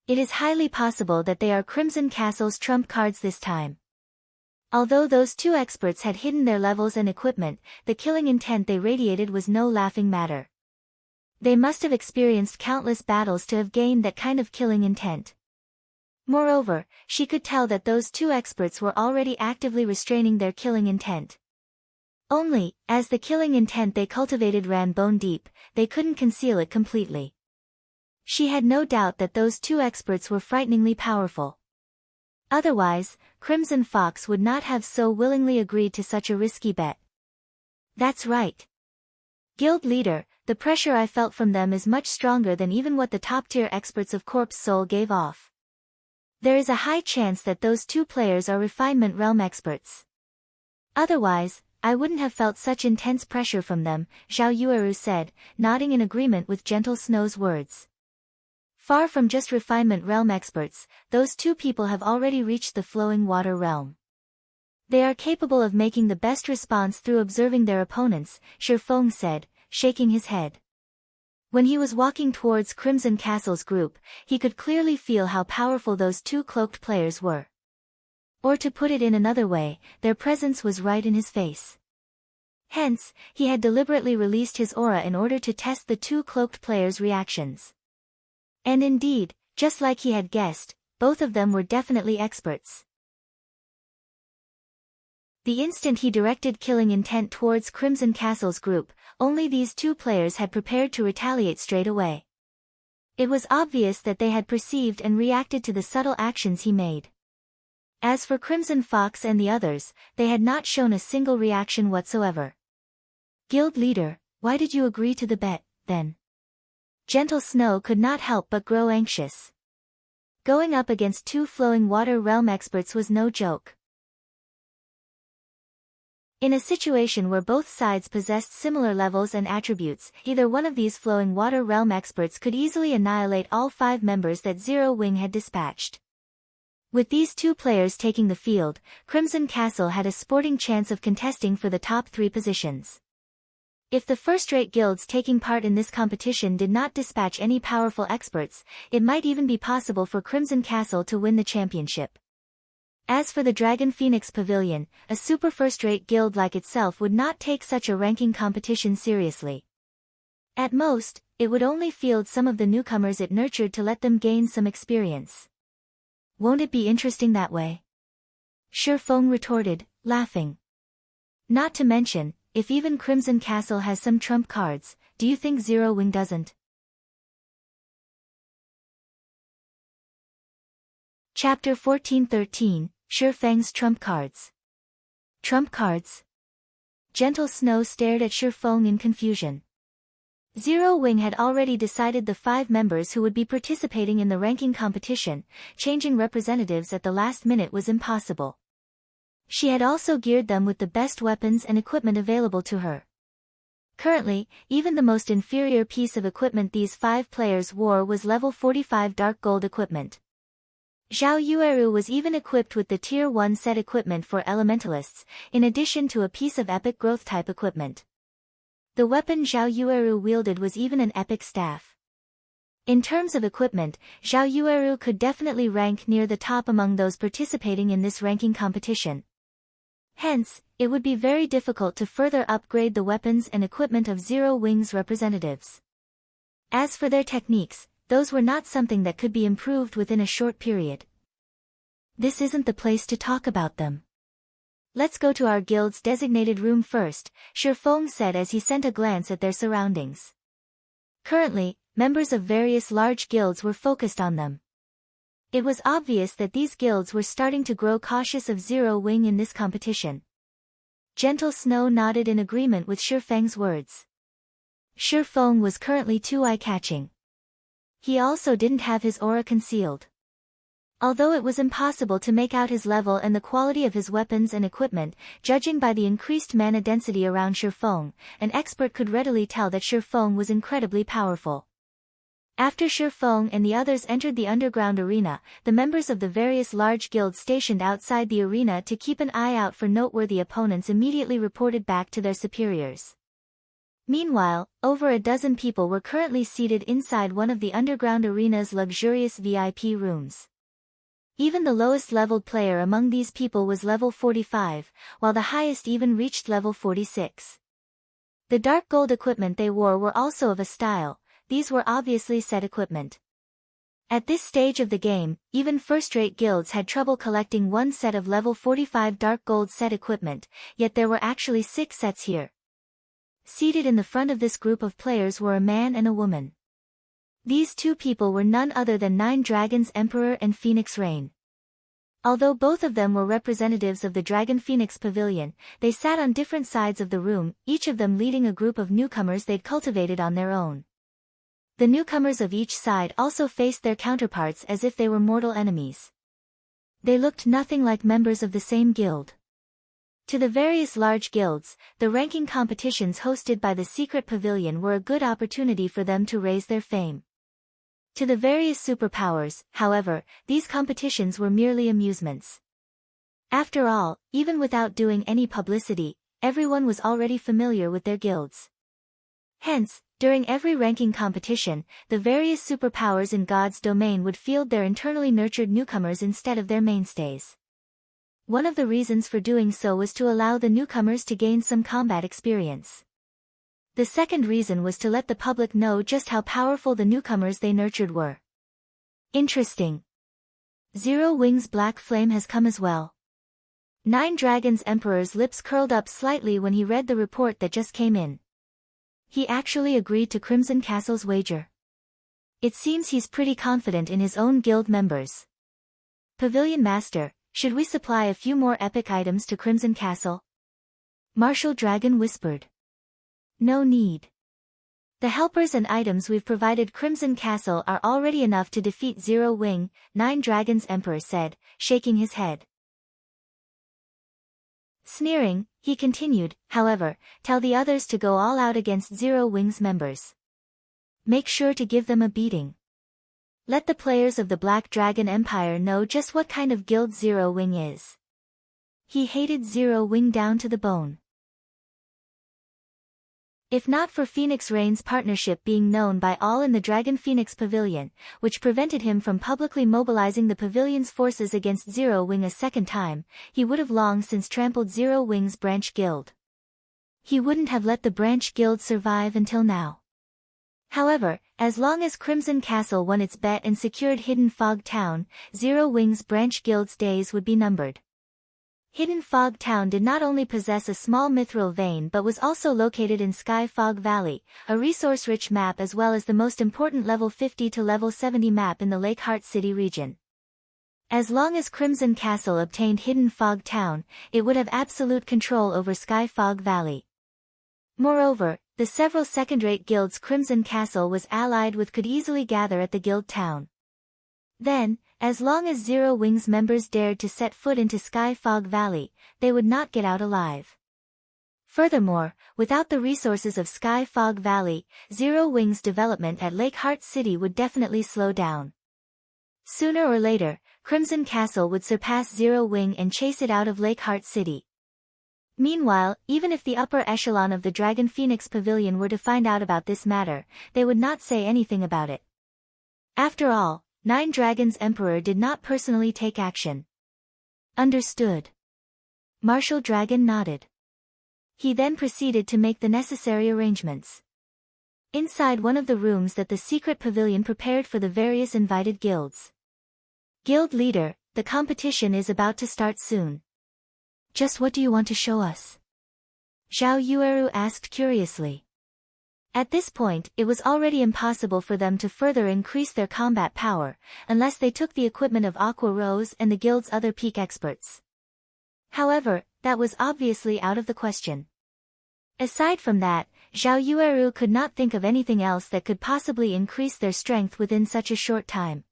It is highly possible that they are Crimson Castle's trump cards this time. Although those 2 experts had hidden their levels and equipment, the killing intent they radiated was no laughing matter. They must have experienced countless battles to have gained that kind of killing intent. Moreover, she could tell that those 2 experts were already actively restraining their killing intent. Only, as the killing intent they cultivated ran bone deep, they couldn't conceal it completely. She had no doubt that those 2 experts were frighteningly powerful. Otherwise, Crimson Fox would not have so willingly agreed to such a risky bet. That's right. Guild leader, the pressure I felt from them is much stronger than even what the top-tier experts of Corpse Soul gave off. There is a high chance that those 2 players are Refinement Realm experts. Otherwise, I wouldn't have felt such intense pressure from them, Zhao Yueru said, nodding in agreement with Gentle Snow's words. Far from just Refinement Realm experts, those 2 people have already reached the Flowing Water Realm. They are capable of making the best response through observing their opponents, Feng said, shaking his head. When he was walking towards Crimson Castle's group, he could clearly feel how powerful those 2 cloaked players were. Or to put it in another way, their presence was right in his face. Hence, he had deliberately released his aura in order to test the 2 cloaked players' reactions. And indeed, just like he had guessed, both of them were definitely experts. The instant he directed killing intent towards Crimson Castle's group, only these 2 players had prepared to retaliate straight away. It was obvious that they had perceived and reacted to the subtle actions he made. As for Crimson Fox and the others, they had not shown a single reaction whatsoever. Guild leader, why did you agree to the bet, then? Gentle Snow could not help but grow anxious. Going up against 2 Flowing Water Realm experts was no joke. In a situation where both sides possessed similar levels and attributes, either one of these Flowing Water Realm experts could easily annihilate all 5 members that Zero Wing had dispatched. With these 2 players taking the field, Crimson Castle had a sporting chance of contesting for the top 3 positions. If the first-rate guilds taking part in this competition did not dispatch any powerful experts, it might even be possible for Crimson Castle to win the championship. As for the Dragon Phoenix Pavilion, a super first-rate guild like itself would not take such a ranking competition seriously. At most, it would only field some of the newcomers it nurtured to let them gain some experience. Won't it be interesting that way? Feng retorted, laughing. Not to mention, if even Crimson Castle has some trump cards, do you think Zero Wing doesn't? Chapter 1413, Feng's Trump Cards. Trump cards? Gentle Snow stared at Feng in confusion. Zero Wing had already decided the 5 members who would be participating in the ranking competition. Changing representatives at the last minute was impossible. She had also geared them with the best weapons and equipment available to her. Currently, even the most inferior piece of equipment these 5 players wore was level 45 dark gold equipment. Zhao Yueru was even equipped with the Tier 1 set equipment for Elementalists, in addition to a piece of epic growth type equipment. The weapon Zhao Yueru wielded was even an epic staff. In terms of equipment, Zhao Yueru could definitely rank near the top among those participating in this ranking competition. Hence, it would be very difficult to further upgrade the weapons and equipment of Zero Wing's representatives. As for their techniques, those were not something that could be improved within a short period. This isn't the place to talk about them. Let's go to our guild's designated room first, Feng said as he sent a glance at their surroundings. Currently, members of various large guilds were focused on them. It was obvious that these guilds were starting to grow cautious of Zero Wing in this competition. Gentle Snow nodded in agreement with Feng's words. Feng was currently too eye-catching. He also didn't have his aura concealed. Although it was impossible to make out his level and the quality of his weapons and equipment, judging by the increased mana density around Feng, an expert could readily tell that Feng was incredibly powerful. After Feng and the others entered the underground arena, the members of the various large guilds stationed outside the arena to keep an eye out for noteworthy opponents immediately reported back to their superiors. Meanwhile, over a dozen people were currently seated inside one of the underground arena's luxurious VIP rooms. Even the lowest leveled player among these people was level 45, while the highest even reached level 46. The dark gold equipment they wore were also of a style. These were obviously set equipment. At this stage of the game, even first-rate guilds had trouble collecting one set of level 45 dark gold set equipment, yet there were actually 6 sets here. Seated in the front of this group of players were a man and a woman. These 2 people were none other than 9 Dragons Emperor and Phoenix Rain. Although both of them were representatives of the Dragon Phoenix Pavilion, they sat on different sides of the room, each of them leading a group of newcomers they'd cultivated on their own. The newcomers of each side also faced their counterparts as if they were mortal enemies. They looked nothing like members of the same guild. To the various large guilds, the ranking competitions hosted by the secret pavilion were a good opportunity for them to raise their fame. To the various superpowers, however, these competitions were merely amusements. After all, even without doing any publicity, everyone was already familiar with their guilds. Hence, during every ranking competition, the various superpowers in God's domain would field their internally nurtured newcomers instead of their mainstays. One of the reasons for doing so was to allow the newcomers to gain some combat experience. The second reason was to let the public know just how powerful the newcomers they nurtured were. Interesting. Zero Wing's black flame has come as well. 9 Dragons Emperor's lips curled up slightly when he read the report that just came in. He actually agreed to Crimson Castle's wager. It seems he's pretty confident in his own guild members. Pavilion Master, should we supply a few more epic items to Crimson Castle? Martial Dragon whispered. No need. The helpers and items we've provided Crimson Castle are already enough to defeat Zero Wing, 9 Dragons Emperor said, shaking his head. Sneering, he continued, however, tell the others to go all out against Zero Wing's members. Make sure to give them a beating. Let the players of the Black Dragon Empire know just what kind of guild Zero Wing is. He hated Zero Wing down to the bone. If not for Phoenix Rain's partnership being known by all in the Dragon Phoenix Pavilion, which prevented him from publicly mobilizing the pavilion's forces against Zero Wing a second time, he would have long since trampled Zero Wing's branch guild. He wouldn't have let the branch guild survive until now. However, as long as Crimson Castle won its bet and secured Hidden Fog Town, Zero Wings Branch Guild's days would be numbered. Hidden Fog Town did not only possess a small mithril vein but was also located in Sky Fog Valley, a resource-rich map as well as the most important level 50 to level 70 map in the Lakeheart City region. As long as Crimson Castle obtained Hidden Fog Town, it would have absolute control over Sky Fog Valley. Moreover, the several second-rate guilds Crimson Castle was allied with could easily gather at the guild town. Then, as long as Zero Wings members dared to set foot into Sky Fog Valley, they would not get out alive. Furthermore, without the resources of Sky Fog Valley, Zero Wings' development at Lakeheart City would definitely slow down. Sooner or later, Crimson Castle would surpass Zero Wing and chase it out of Lakeheart City. Meanwhile, even if the upper echelon of the Dragon Phoenix Pavilion were to find out about this matter, they would not say anything about it. After all, Nine Dragons Emperor did not personally take action. Understood. Marshal Dragon nodded. He then proceeded to make the necessary arrangements. Inside one of the rooms that the secret pavilion prepared for the various invited guilds. Guild leader, the competition is about to start soon. Just what do you want to show us? Zhao Yueru asked curiously. At this point, it was already impossible for them to further increase their combat power, unless they took the equipment of Aqua Rose and the guild's other peak experts. However, that was obviously out of the question. Aside from that, Zhao Yueru could not think of anything else that could possibly increase their strength within such a short time.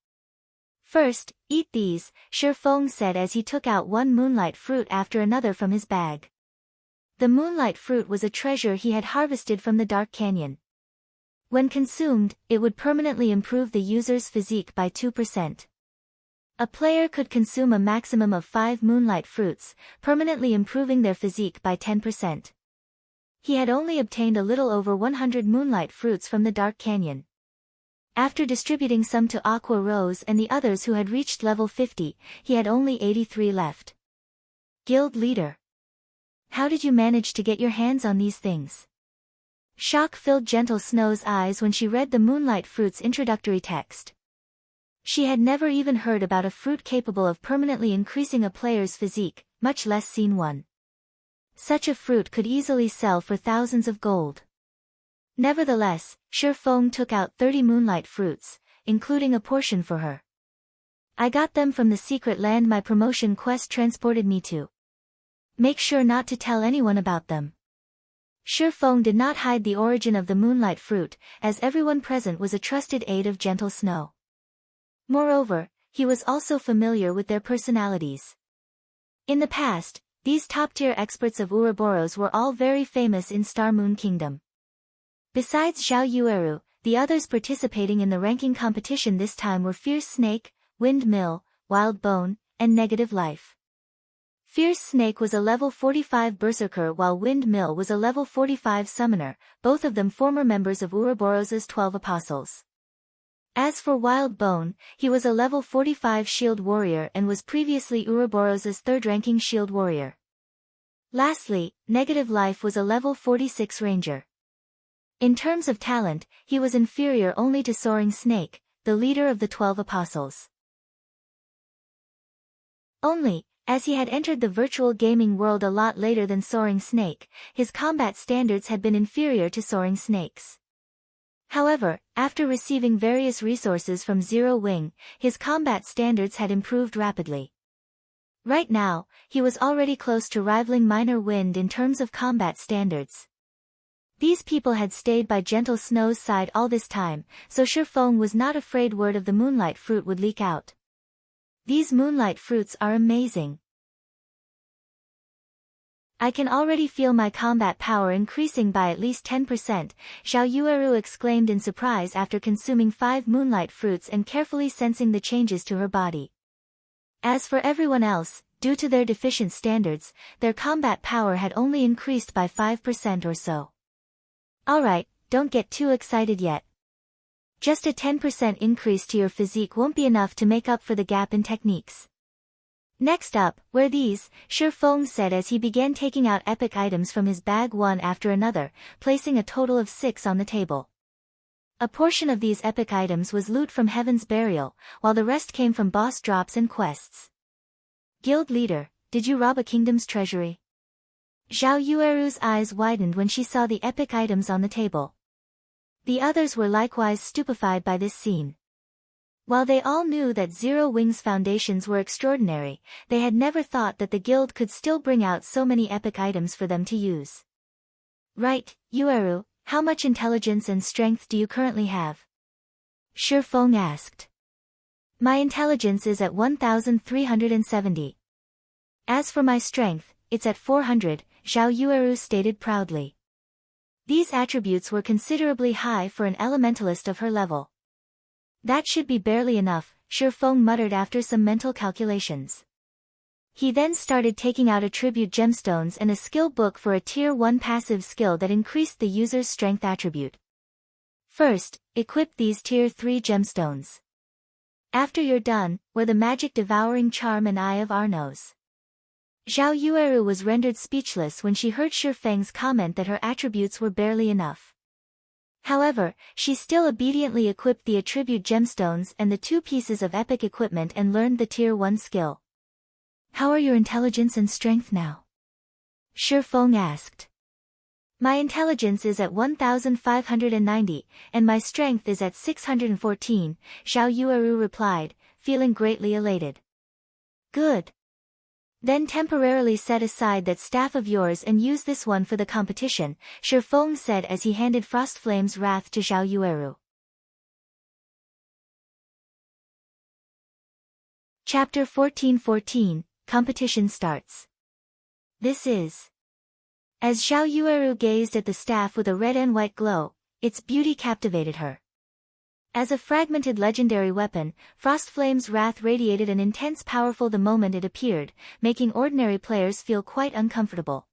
First, eat these, Feng said as he took out one moonlight fruit after another from his bag. The moonlight fruit was a treasure he had harvested from the Dark Canyon. When consumed, it would permanently improve the user's physique by 2%. A player could consume a maximum of 5 moonlight fruits, permanently improving their physique by 10%. He had only obtained a little over 100 moonlight fruits from the Dark Canyon. After distributing some to Aqua Rose and the others who had reached level 50, he had only 83 left. Guild leader. How did you manage to get your hands on these things? Shock filled Gentle Snow's eyes when she read the Moonlight Fruit's introductory text. She had never even heard about a fruit capable of permanently increasing a player's physique, much less seen one. Such a fruit could easily sell for thousands of gold. Nevertheless, Feng took out 30 Moonlight Fruits, including a portion for her. I got them from the secret land my promotion quest transported me to. Make sure not to tell anyone about them. Feng did not hide the origin of the moonlight fruit, as everyone present was a trusted aide of Gentle Snow. Moreover, he was also familiar with their personalities. In the past, these top-tier experts of Ouroboros were all very famous in Star Moon Kingdom. Besides Zhao Yueru, the others participating in the ranking competition this time were Fierce Snake, Wind Mill, Wild Bone, and Negative Life. Fierce Snake was a level 45 Berserker while Wind Mill was a level 45 Summoner, both of them former members of Ouroboros' 12 Apostles. As for Wild Bone, he was a level 45 Shield Warrior and was previously Ouroboros' third-ranking Shield Warrior. Lastly, Negative Life was a level 46 Ranger. In terms of talent, he was inferior only to Soaring Snake, the leader of the 12 Apostles. Only, as he had entered the virtual gaming world a lot later than Soaring Snake, his combat standards had been inferior to Soaring Snake's. However, after receiving various resources from Zero Wing, his combat standards had improved rapidly. Right now, he was already close to rivaling Minor Wind in terms of combat standards. These people had stayed by Gentle Snow's side all this time, so Feng was not afraid word of the Moonlight Fruit would leak out. These Moonlight Fruits are amazing. I can already feel my combat power increasing by at least 10%, Zhao Yueru exclaimed in surprise after consuming 5 Moonlight Fruits and carefully sensing the changes to her body. As for everyone else, due to their deficient standards, their combat power had only increased by 5% or so. Alright, don't get too excited yet. Just a 10% increase to your physique won't be enough to make up for the gap in techniques. Next up, wear these, Feng said as he began taking out epic items from his bag one after another, placing a total of 6 on the table. A portion of these epic items was loot from Heaven's Burial, while the rest came from boss drops and quests. Guild leader, did you rob a kingdom's treasury? Zhao Yueru's eyes widened when she saw the epic items on the table. The others were likewise stupefied by this scene. While they all knew that Zero Wings foundations were extraordinary, they had never thought that the guild could still bring out so many epic items for them to use. Right, Yueru, how much intelligence and strength do you currently have? Feng asked. My intelligence is at 1,370. As for my strength, it's at 400, Zhao Yueru stated proudly. These attributes were considerably high for an elementalist of her level. That should be barely enough, Feng muttered after some mental calculations. He then started taking out attribute gemstones and a skill book for a tier 1 passive skill that increased the user's strength attribute. First, equip these tier 3 gemstones. After you're done, wear the magic devouring charm and Eye of Arnos. Zhao Yueru was rendered speechless when she heard Feng's comment that her attributes were barely enough. However, she still obediently equipped the attribute gemstones and the 2 pieces of epic equipment and learned the tier 1 skill. How are your intelligence and strength now? Feng asked. My intelligence is at 1,590, and my strength is at 614, Zhao Yueru replied, feeling greatly elated. Good. Then temporarily set aside that staff of yours and use this one for the competition, Feng said as he handed Frostflame's Wrath to Zhao Yueru. Chapter 14:14, Competition starts. This is. As Zhao Yueru gazed at the staff with a red and white glow, its beauty captivated her. As a fragmented legendary weapon, Frostflame's Wrath radiated an intense powerful the moment it appeared, making ordinary players feel quite uncomfortable.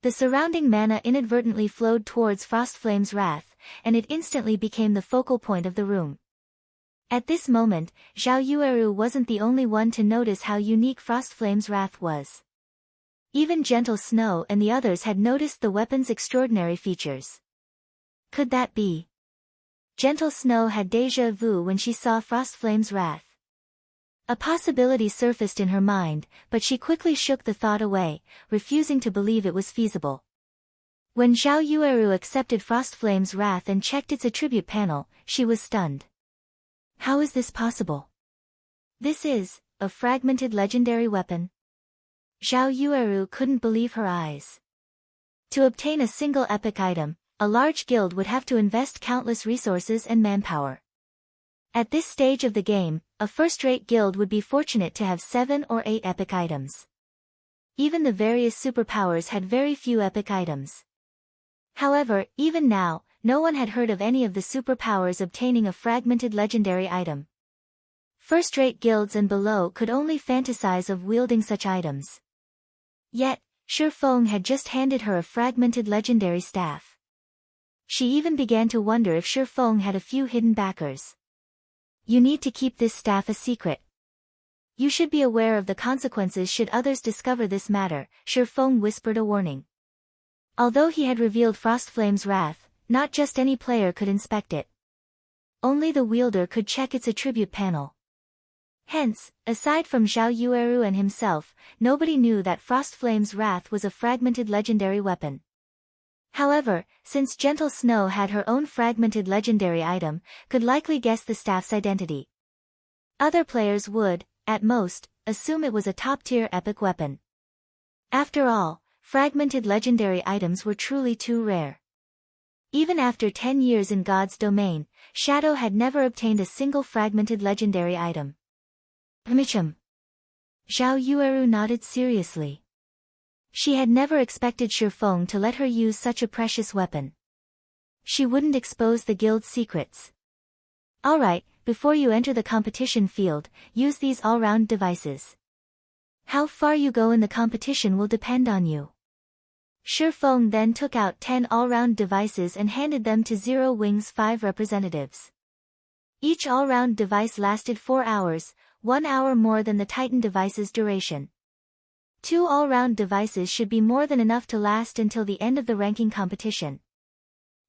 The surrounding mana inadvertently flowed towards Frostflame's Wrath, and it instantly became the focal point of the room. At this moment, Zhao Yueru wasn't the only one to notice how unique Frostflame's Wrath was. Even Gentle Snow and the others had noticed the weapon's extraordinary features. Could that be? Gentle Snow had déjà vu when she saw Frostflame's Wrath. A possibility surfaced in her mind, but she quickly shook the thought away, refusing to believe it was feasible. When Zhao Yueru accepted Frostflame's Wrath and checked its attribute panel, she was stunned. How is this possible? This is a fragmented legendary weapon. Zhao Yueru couldn't believe her eyes. To obtain a single epic item, a large guild would have to invest countless resources and manpower. At this stage of the game, a first-rate guild would be fortunate to have 7 or 8 epic items. Even the various superpowers had very few epic items. However, even now, no one had heard of any of the superpowers obtaining a fragmented legendary item. First-rate guilds and below could only fantasize of wielding such items. Yet, Feng had just handed her a fragmented legendary staff. She even began to wonder if Feng had a few hidden backers. You need to keep this staff a secret. You should be aware of the consequences should others discover this matter, Feng whispered a warning. Although he had revealed Frostflame's Wrath, not just any player could inspect it. Only the wielder could check its attribute panel. Hence, aside from Zhao Yueru and himself, nobody knew that Frostflame's Wrath was a fragmented legendary weapon. However, since Gentle Snow had her own fragmented legendary item, could likely guess the staff's identity. Other players would, at most, assume it was a top-tier epic weapon. After all, fragmented legendary items were truly too rare. Even after 10 years in God's domain, Shadow had never obtained a single fragmented legendary item. Zhao Yueru nodded seriously. She had never expected Feng to let her use such a precious weapon. She wouldn't expose the guild's secrets. Alright, before you enter the competition field, use these all-round devices. How far you go in the competition will depend on you. Feng then took out 10 all-round devices and handed them to Zero Wing's 5 representatives. Each all-round device lasted 4 hours, 1 hour more than the Titan device's duration. 2 all-round devices should be more than enough to last until the end of the ranking competition.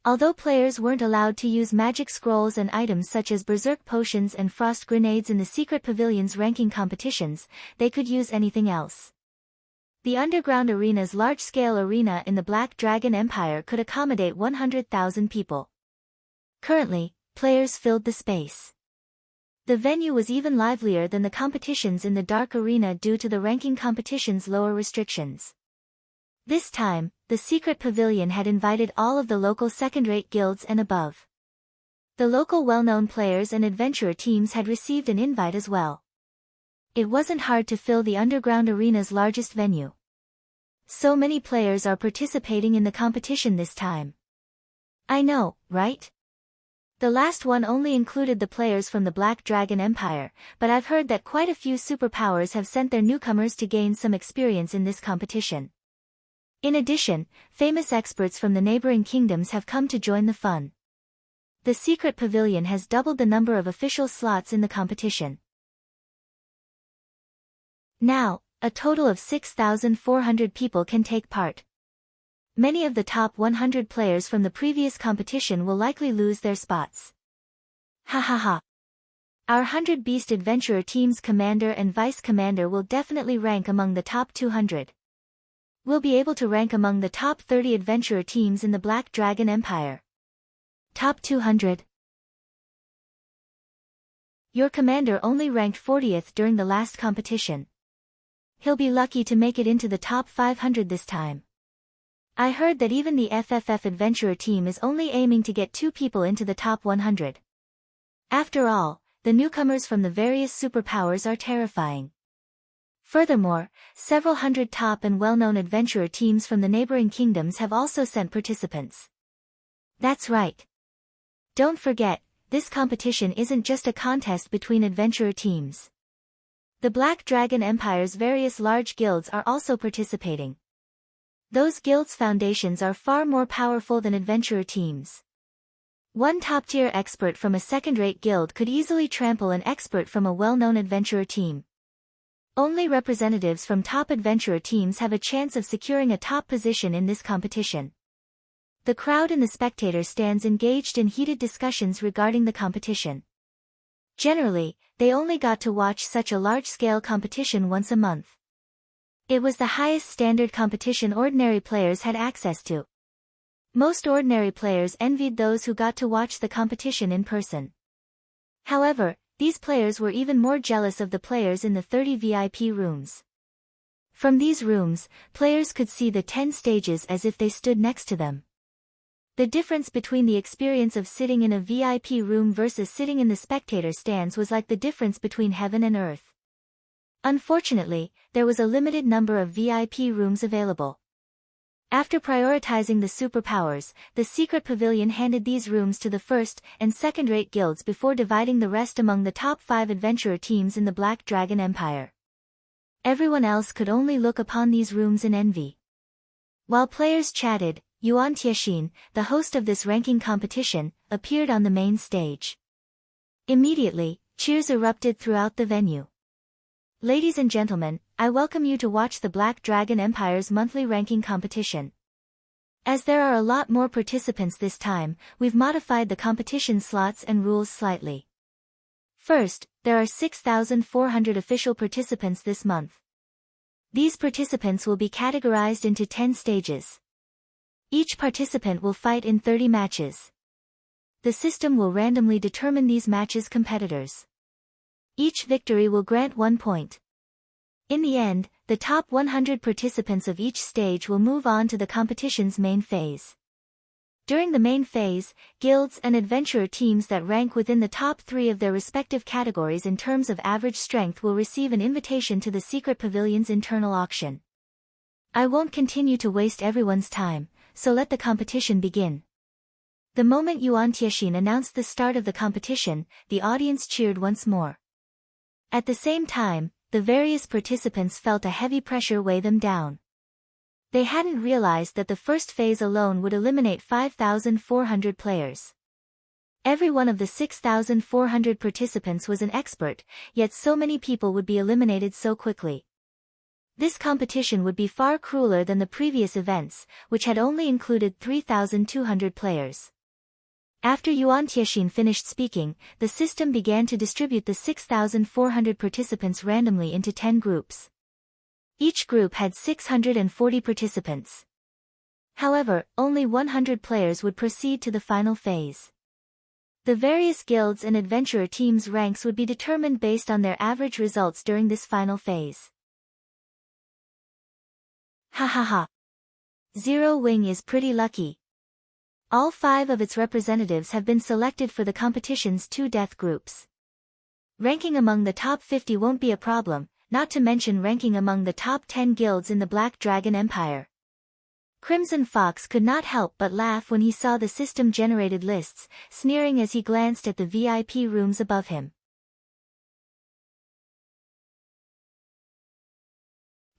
Although players weren't allowed to use magic scrolls and items such as berserk potions and frost grenades in the secret pavilion's ranking competitions, they could use anything else. The underground arena's large-scale arena in the Black Dragon Empire could accommodate 100,000 people. Currently, players filled the space. The venue was even livelier than the competitions in the Dark Arena due to the ranking competition's lower restrictions. This time, the secret pavilion had invited all of the local second-rate guilds and above. The local well-known players and adventurer teams had received an invite as well. It wasn't hard to fill the underground arena's largest venue. So many players are participating in the competition this time. I know, right? The last one only included the players from the Black Dragon Empire, but I've heard that quite a few superpowers have sent their newcomers to gain some experience in this competition. In addition, famous experts from the neighboring kingdoms have come to join the fun. The secret pavilion has doubled the number of official slots in the competition. Now, a total of 6,400 people can take part. Many of the top 100 players from the previous competition will likely lose their spots. Ha ha ha. Our 100 Beast Adventurer team's commander and vice commander will definitely rank among the top 200. We'll be able to rank among the top 30 adventurer teams in the Black Dragon Empire. Top 200. Your commander only ranked 40th during the last competition. He'll be lucky to make it into the top 500 this time. I heard that even the FFF adventurer team is only aiming to get 2 people into the top 100. After all, the newcomers from the various superpowers are terrifying. Furthermore, several hundred top and well-known adventurer teams from the neighboring kingdoms have also sent participants. That's right. Don't forget, this competition isn't just a contest between adventurer teams. The Black Dragon Empire's various large guilds are also participating. Those guilds' foundations are far more powerful than adventurer teams. One top-tier expert from a second-rate guild could easily trample an expert from a well-known adventurer team. Only representatives from top adventurer teams have a chance of securing a top position in this competition. The crowd in the spectator stands engaged in heated discussions regarding the competition. Generally, they only got to watch such a large-scale competition once a month. It was the highest standard competition ordinary players had access to. Most ordinary players envied those who got to watch the competition in person. However, these players were even more jealous of the players in the 30 VIP rooms. From these rooms, players could see the 10 stages as if they stood next to them. The difference between the experience of sitting in a VIP room versus sitting in the spectator stands was like the difference between heaven and earth. Unfortunately, there was a limited number of VIP rooms available. After prioritizing the superpowers, the secret pavilion handed these rooms to the first and second-rate guilds before dividing the rest among the top 5 adventurer teams in the Black Dragon Empire. Everyone else could only look upon these rooms in envy. While players chatted, Yuan Tiexin, the host of this ranking competition, appeared on the main stage. Immediately, cheers erupted throughout the venue. Ladies and gentlemen, I welcome you to watch the Black Dragon Empire's monthly ranking competition. As there are a lot more participants this time, we've modified the competition slots and rules slightly. First, there are 6,400 official participants this month. These participants will be categorized into 10 stages. Each participant will fight in 30 matches. The system will randomly determine these matches' competitors. Each victory will grant 1 point. In the end, the top 100 participants of each stage will move on to the competition's main phase. During the main phase, guilds and adventurer teams that rank within the top 3 of their respective categories in terms of average strength will receive an invitation to the secret pavilion's internal auction. I won't continue to waste everyone's time, so let the competition begin. The moment Yuan Tiexin announced the start of the competition, the audience cheered once more. At the same time, the various participants felt a heavy pressure weigh them down. They hadn't realized that the first phase alone would eliminate 5,400 players. Every one of the 6,400 participants was an expert, yet so many people would be eliminated so quickly. This competition would be far crueler than the previous events, which had only included 3,200 players. After Yuan Tiexin finished speaking, the system began to distribute the 6,400 participants randomly into 10 groups. Each group had 640 participants. However, only 100 players would proceed to the final phase. The various guilds and adventurer teams' ranks would be determined based on their average results during this final phase. Ha ha ha. Zero Wing is pretty lucky. All 5 of its representatives have been selected for the competition's 2 death groups. Ranking among the top 50 won't be a problem, not to mention ranking among the top 10 guilds in the Black Dragon Empire. Crimson Fox could not help but laugh when he saw the system-generated lists, sneering as he glanced at the VIP rooms above him.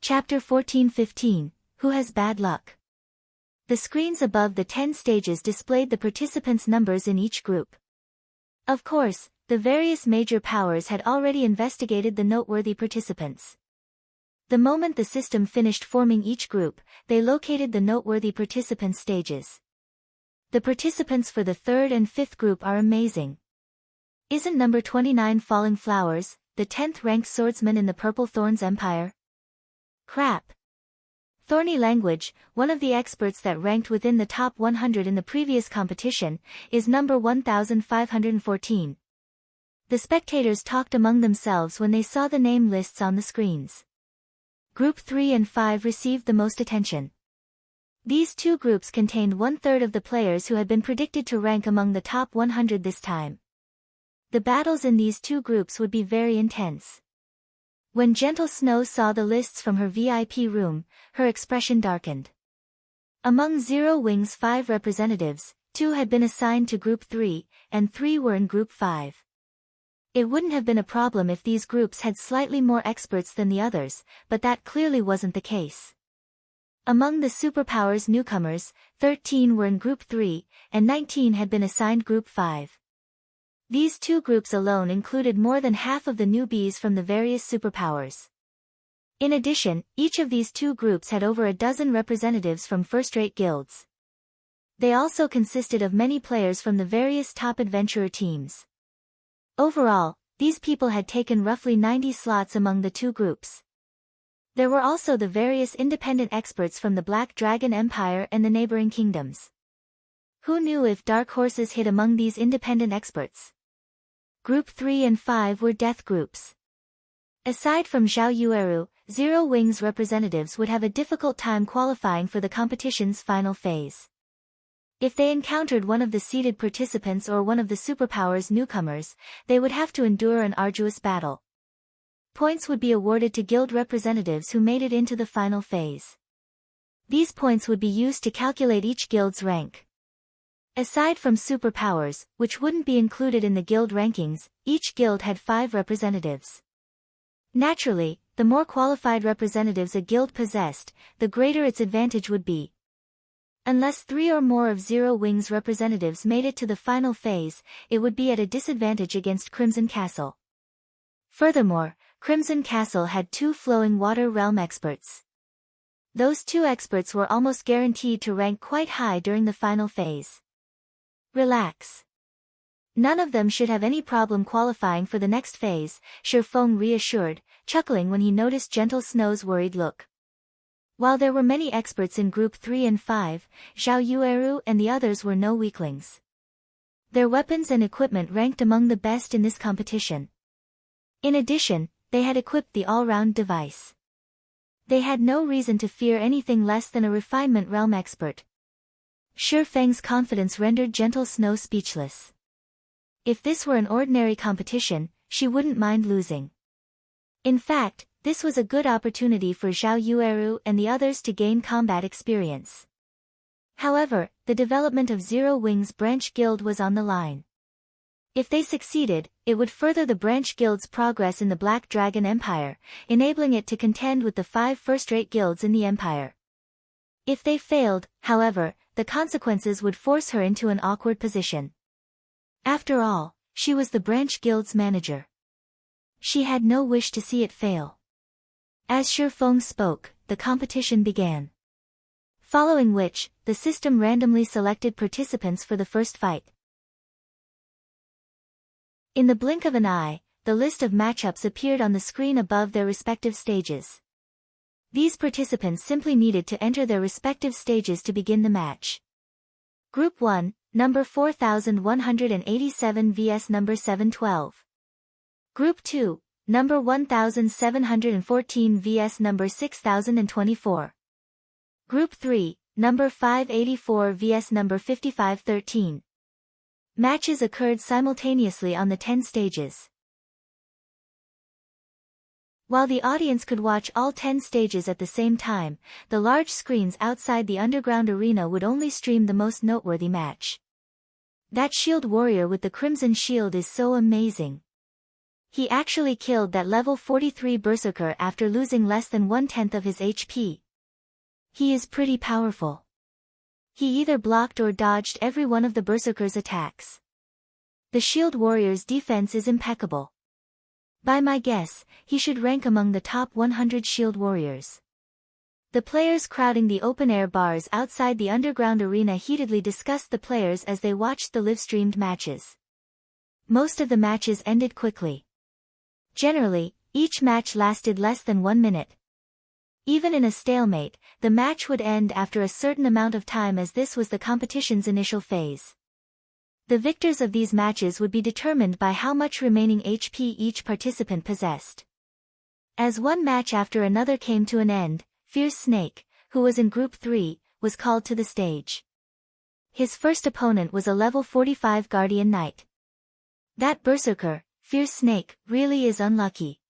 Chapter 14-15, Who Has Bad Luck? The screens above the 10 stages displayed the participants' numbers in each group. Of course, the various major powers had already investigated the noteworthy participants. The moment the system finished forming each group, they located the noteworthy participants' stages. The participants for the 3rd and 5th group are amazing. Isn't number 29 Falling Flowers, the 10th ranked swordsman in the Purple Thorns Empire? Crap. Thorny Language, one of the experts that ranked within the top 100 in the previous competition, is number 1514. The spectators talked among themselves when they saw the name lists on the screens. Group 3 and 5 received the most attention. These 2 groups contained 1/3 of the players who had been predicted to rank among the top 100 this time. The battles in these 2 groups would be very intense. When Gentle Snow saw the lists from her VIP room, her expression darkened. Among Zero Wing's 5 representatives, 2 had been assigned to Group 3, and 3 were in Group 5. It wouldn't have been a problem if these groups had slightly more experts than the others, but that clearly wasn't the case. Among the Superpowers newcomers, 13 were in Group 3, and 19 had been assigned Group 5. These 2 groups alone included more than half of the newbies from the various superpowers. In addition, each of these 2 groups had over a dozen representatives from first-rate guilds. They also consisted of many players from the various top adventurer teams. Overall, these people had taken roughly 90 slots among the 2 groups. There were also the various independent experts from the Black Dragon Empire and the neighboring kingdoms. Who knew if dark horses hid among these independent experts? Group 3 and 5 were death groups. Aside from Zhao Yueru, Zero Wing's representatives would have a difficult time qualifying for the competition's final phase. If they encountered one of the seeded participants or one of the superpowers newcomers, they would have to endure an arduous battle. Points would be awarded to guild representatives who made it into the final phase. These points would be used to calculate each guild's rank. Aside from superpowers, which wouldn't be included in the guild rankings, each guild had 5 representatives. Naturally, the more qualified representatives a guild possessed, the greater its advantage would be. Unless 3 or more of Zero Wing's representatives made it to the final phase, it would be at a disadvantage against Crimson Castle. Furthermore, Crimson Castle had 2 Flowing Water Realm experts. Those 2 experts were almost guaranteed to rank quite high during the final phase. Relax. None of them should have any problem qualifying for the next phase, Feng reassured, chuckling when he noticed Gentle Snow's worried look. While there were many experts in Group 3 and 5, Zhao Yueru and the others were no weaklings. Their weapons and equipment ranked among the best in this competition. In addition, they had equipped the all-round device. They had no reason to fear anything less than a refinement realm expert. Feng's confidence rendered Gentle Snow speechless. If this were an ordinary competition, she wouldn't mind losing. In fact, this was a good opportunity for Zhao Yueru and the others to gain combat experience. However, the development of Zero Wing's branch guild was on the line. If they succeeded, it would further the branch guild's progress in the Black Dragon Empire, enabling it to contend with the 5 first-rate guilds in the empire. If they failed, however, the consequences would force her into an awkward position. After all, she was the branch guild's manager. She had no wish to see it fail. As Feng spoke, the competition began. Following which, the system randomly selected participants for the first fight. In the blink of an eye, the list of matchups appeared on the screen above their respective stages. These participants simply needed to enter their respective stages to begin the match. Group 1, number 4187 vs number 712. Group 2, number 1714 vs number 6024. Group 3, number 584 vs number 5513. Matches occurred simultaneously on the 10 stages. While the audience could watch all 10 stages at the same time, the large screens outside the underground arena would only stream the most noteworthy match. That shield warrior with the crimson shield is so amazing. He actually killed that level 43 berserker after losing less than 1/10 of his HP. He is pretty powerful. He either blocked or dodged every one of the berserker's attacks. The shield warrior's defense is impeccable. By my guess, he should rank among the top 100 shield warriors. The players crowding the open-air bars outside the underground arena heatedly discussed the players as they watched the live-streamed matches. Most of the matches ended quickly. Generally, each match lasted less than 1 minute. Even in a stalemate, the match would end after a certain amount of time as this was the competition's initial phase. The victors of these matches would be determined by how much remaining HP each participant possessed. As one match after another came to an end, Fierce Snake, who was in Group 3, was called to the stage. His first opponent was a level 45 Guardian Knight. That berserker, Fierce Snake, really is unlucky.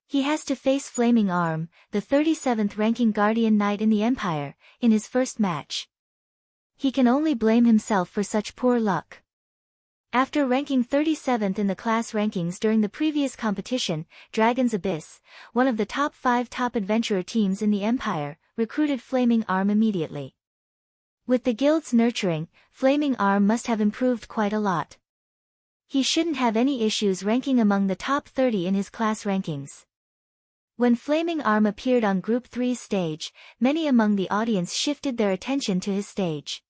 He has to face Flaming Arm, the 37th ranking Guardian Knight in the Empire, in his first match. He can only blame himself for such poor luck. After ranking 37th in the class rankings during the previous competition, Dragon's Abyss, one of the top 5 top adventurer teams in the Empire, recruited Flaming Arm immediately. With the guild's nurturing, Flaming Arm must have improved quite a lot. He shouldn't have any issues ranking among the top 30 in his class rankings. When Flaming Arm appeared on Group 3's stage, many among the audience shifted their attention to his stage.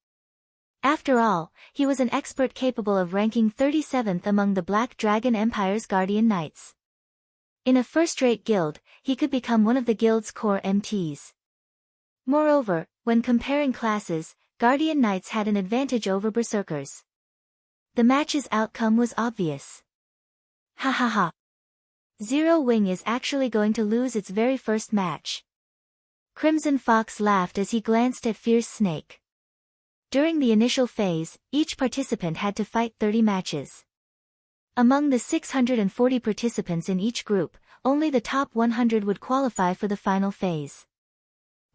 After all, he was an expert capable of ranking 37th among the Black Dragon Empire's Guardian Knights. In a first-rate guild, he could become one of the guild's core MTs. Moreover, when comparing classes, Guardian Knights had an advantage over Berserkers. The match's outcome was obvious. Ha ha ha. Zero Wing is actually going to lose its very first match. Crimson Fox laughed as he glanced at Fierce Snake. During the initial phase, each participant had to fight 30 matches. Among the 640 participants in each group, only the top 100 would qualify for the final phase.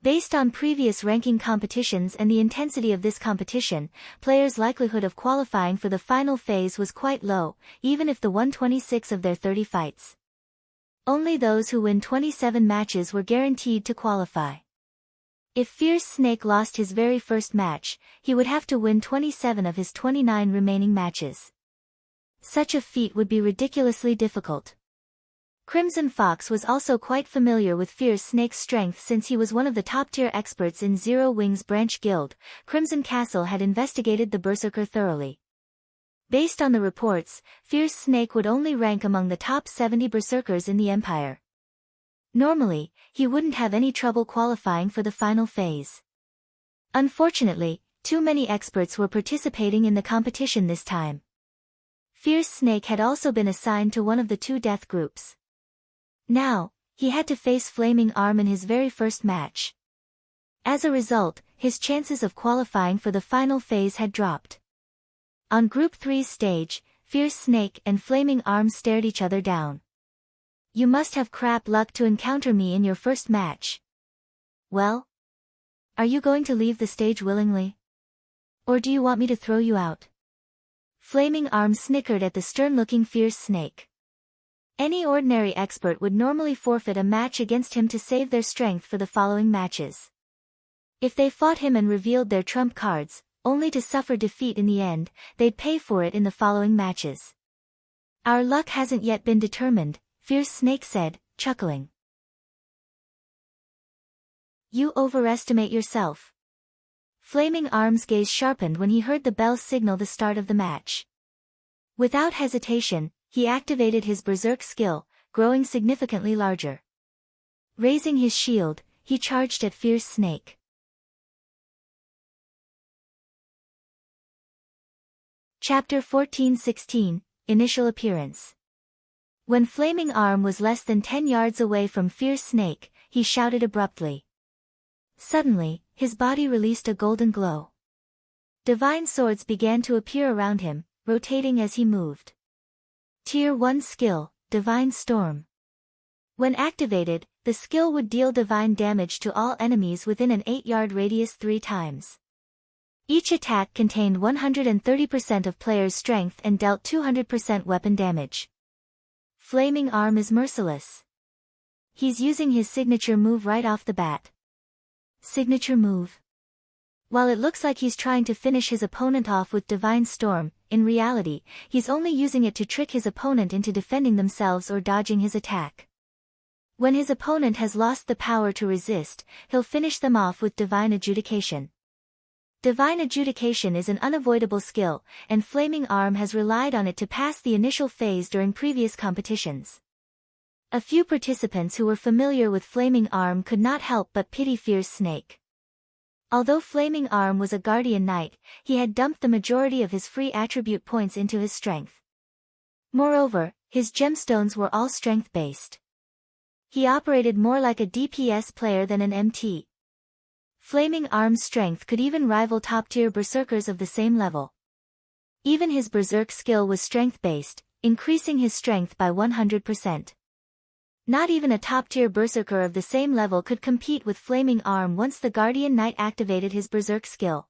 Based on previous ranking competitions and the intensity of this competition, players' likelihood of qualifying for the final phase was quite low, even if the 126 of their 30 fights. Only those who win 27 matches were guaranteed to qualify. If Fierce Snake lost his very first match, he would have to win 27 of his 29 remaining matches. Such a feat would be ridiculously difficult. Crimson Fox was also quite familiar with Fierce Snake's strength since he was one of the top-tier experts in Zero Wing's branch guild. Crimson Castle had investigated the berserker thoroughly. Based on the reports, Fierce Snake would only rank among the top 70 berserkers in the Empire. Normally, he wouldn't have any trouble qualifying for the final phase. Unfortunately, too many experts were participating in the competition this time. Fierce Snake had also been assigned to one of the 2 death groups. Now, he had to face Flaming Arm in his very first match. As a result, his chances of qualifying for the final phase had dropped. On Group 3's stage, Fierce Snake and Flaming Arm stared each other down. You must have crap luck to encounter me in your first match. Well? Are you going to leave the stage willingly? Or do you want me to throw you out? Flaming Arm snickered at the stern-looking Fierce Snake. Any ordinary expert would normally forfeit a match against him to save their strength for the following matches. If they fought him and revealed their trump cards, only to suffer defeat in the end, they'd pay for it in the following matches. Our luck hasn't yet been determined, Fierce Snake said, chuckling. You overestimate yourself. Flaming Arm's gaze sharpened when he heard the bell signal the start of the match. Without hesitation, He activated his berserk skill, growing significantly larger. Raising his shield, he charged at Fierce Snake. Chapter 14-16, Initial Appearance. When Flaming Arm was less than 10 yards away from Fierce Snake, he shouted abruptly. Suddenly, his body released a golden glow. Divine swords began to appear around him, rotating as he moved. Tier 1 skill, Divine Storm. When activated, the skill would deal divine damage to all enemies within an 8-yard radius 3 times. Each attack contained 130% of player's strength and dealt 200% weapon damage. Flaming Arm is merciless. He's using his signature move right off the bat. Signature move. While it looks like he's trying to finish his opponent off with Divine Storm, in reality, he's only using it to trick his opponent into defending themselves or dodging his attack. When his opponent has lost the power to resist, he'll finish them off with Divine Adjudication. Divine Adjudication is an unavoidable skill, and Flaming Arm has relied on it to pass the initial phase during previous competitions. A few participants who were familiar with Flaming Arm could not help but pity Fierce Snake. Although Flaming Arm was a Guardian Knight, he had dumped the majority of his free attribute points into his strength. Moreover, his gemstones were all strength-based. He operated more like a DPS player than an MT. Flaming Arm's strength could even rival top-tier berserkers of the same level. Even his berserk skill was strength-based, increasing his strength by 100%. Not even a top-tier berserker of the same level could compete with Flaming Arm once the Guardian Knight activated his berserk skill.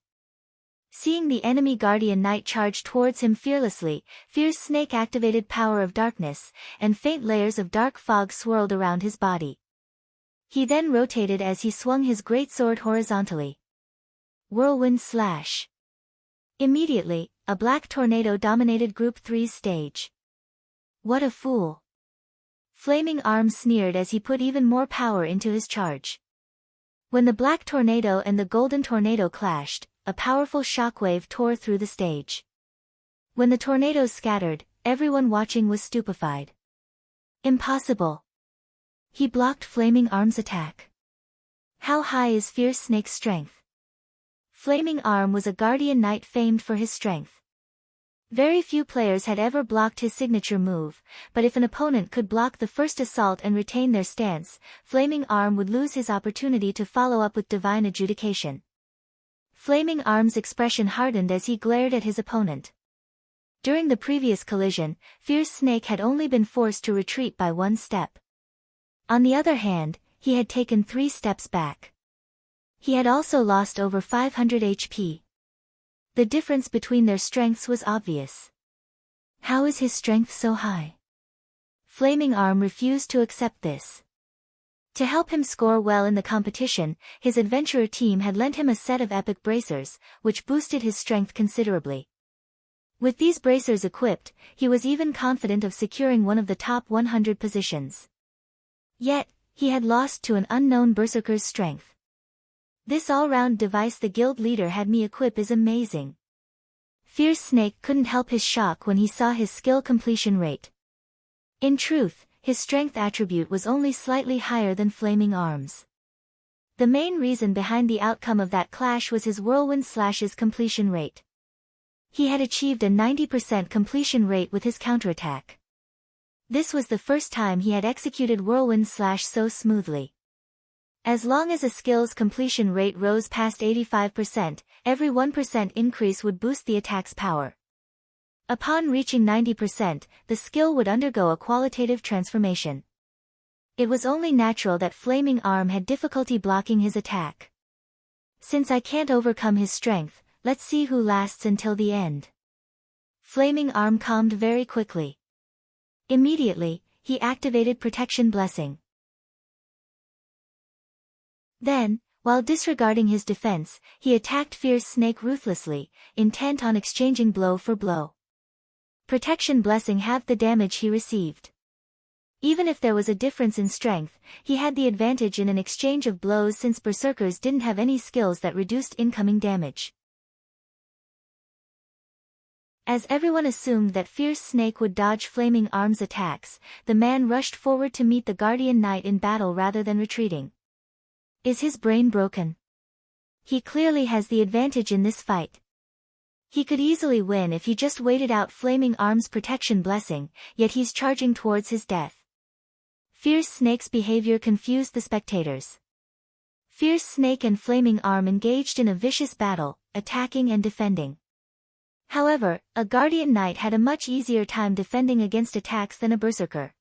Seeing the enemy Guardian Knight charge towards him fearlessly, Fierce Snake activated Power of Darkness, and faint layers of dark fog swirled around his body. He then rotated as he swung his greatsword horizontally. Whirlwind Slash. Immediately, a black tornado dominated Group 3's stage. What a fool. Flaming Arm sneered as he put even more power into his charge. When the black tornado and the golden tornado clashed, a powerful shockwave tore through the stage. When the tornadoes scattered, everyone watching was stupefied. Impossible. He blocked Flaming Arm's attack. How high is Fierce Snake's strength? Flaming Arm was a Guardian Knight famed for his strength. Very few players had ever blocked his signature move, but if an opponent could block the first assault and retain their stance, Flaming Arm would lose his opportunity to follow up with Divine Adjudication. Flaming Arm's expression hardened as he glared at his opponent. During the previous collision, Fierce Snake had only been forced to retreat by 1 step. On the other hand, he had taken 3 steps back. He had also lost over 500 HP. The difference between their strengths was obvious. How is his strength so high? Flaming Arm refused to accept this. To help him score well in the competition, his adventurer team had lent him a set of epic bracers, which boosted his strength considerably. With these bracers equipped, he was even confident of securing one of the top 100 positions. Yet, he had lost to an unknown berserker's strength. This all-round device the guild leader had me equip is amazing. Fierce Snake couldn't help his shock when he saw his skill completion rate. In truth, his strength attribute was only slightly higher than Flaming Arm's. The main reason behind the outcome of that clash was his Whirlwind Slash's completion rate. He had achieved a 90% completion rate with his counterattack. This was the first time he had executed Whirlwind Slash so smoothly. As long as a skill's completion rate rose past 85%, every 1% increase would boost the attack's power. Upon reaching 90%, the skill would undergo a qualitative transformation. It was only natural that Flaming Arm had difficulty blocking his attack. Since I can't overcome his strength, let's see who lasts until the end. Flaming Arm calmed very quickly. Immediately, he activated Protection Blessing. Then, while disregarding his defense, he attacked Fierce Snake ruthlessly, intent on exchanging blow for blow. Protection Blessing halved the damage he received. Even if there was a difference in strength, he had the advantage in an exchange of blows since berserkers didn't have any skills that reduced incoming damage. As everyone assumed that Fierce Snake would dodge Flaming Arm's attacks, the man rushed forward to meet the Guardian Knight in battle rather than retreating. Is his brain broken? He clearly has the advantage in this fight. He could easily win if he just waited out Flaming Arm's protection blessing, yet he's charging towards his death. Fierce Snake's behavior confused the spectators. Fierce Snake and Flaming Arm engaged in a vicious battle, attacking and defending. However, a Guardian Knight had a much easier time defending against attacks than a Berserker.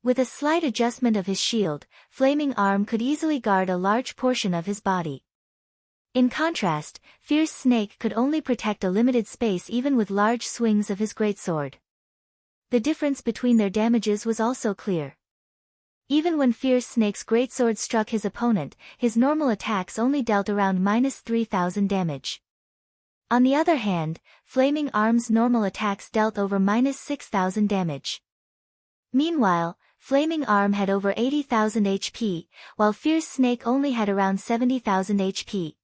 With a slight adjustment of his shield, Flaming Arm could easily guard a large portion of his body. In contrast, Fierce Snake could only protect a limited space even with large swings of his greatsword. The difference between their damages was also clear. Even when Fierce Snake's greatsword struck his opponent, his normal attacks only dealt around -3,000 damage. On the other hand, Flaming Arm's normal attacks dealt over -6,000 damage. Meanwhile, Flaming Arm had over 80,000 HP, while Fierce Snake only had around 70,000 HP.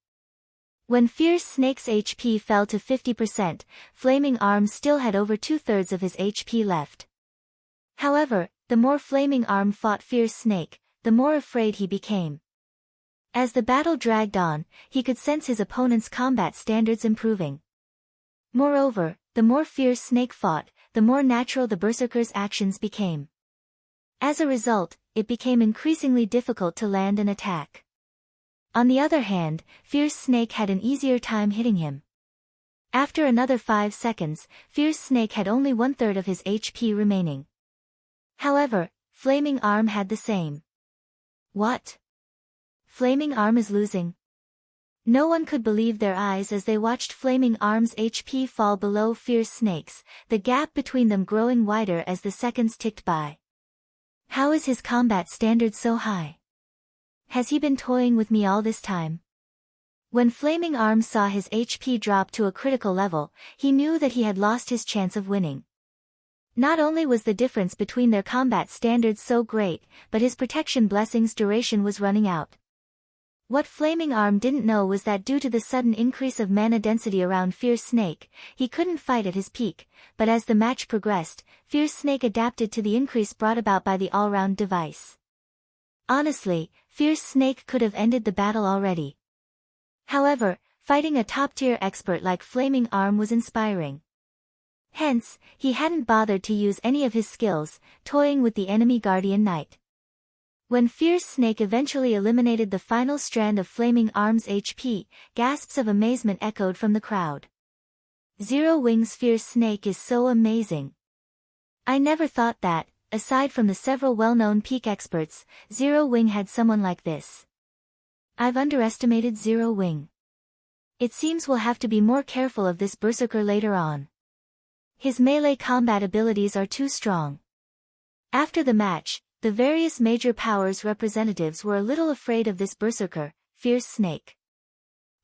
When Fierce Snake's HP fell to 50%, Flaming Arm still had over 2/3 of his HP left. However, the more Flaming Arm fought Fierce Snake, the more afraid he became. As the battle dragged on, he could sense his opponent's combat standards improving. Moreover, the more Fierce Snake fought, the more natural the Berserker's actions became. As a result, it became increasingly difficult to land an attack. On the other hand, Fierce Snake had an easier time hitting him. After another 5 seconds, Fierce Snake had only 1/3 of his HP remaining. However, Flaming Arm had the same. What? Flaming Arm is losing? No one could believe their eyes as they watched Flaming Arm's HP fall below Fierce Snake's, the gap between them growing wider as the seconds ticked by. How is his combat standard so high? Has he been toying with me all this time? When Flaming Arm saw his HP drop to a critical level, he knew that he had lost his chance of winning. Not only was the difference between their combat standards so great, but his protection blessing's duration was running out. What Flaming Arm didn't know was that due to the sudden increase of mana density around Fierce Snake, he couldn't fight at his peak, but as the match progressed, Fierce Snake adapted to the increase brought about by the all-round device. Honestly, Fierce Snake could have ended the battle already. However, fighting a top-tier expert like Flaming Arm was inspiring. Hence, he hadn't bothered to use any of his skills, toying with the enemy Guardian Knight. When Fierce Snake eventually eliminated the final strand of Flaming Arm's HP, gasps of amazement echoed from the crowd. Zero Wing's Fierce Snake is so amazing. I never thought that, aside from the several well-known peak experts, Zero Wing had someone like this. I've underestimated Zero Wing. It seems we'll have to be more careful of this Berserker later on. His melee combat abilities are too strong. After the match, the various major powers representatives were a little afraid of this Berserker, Fierce Snake.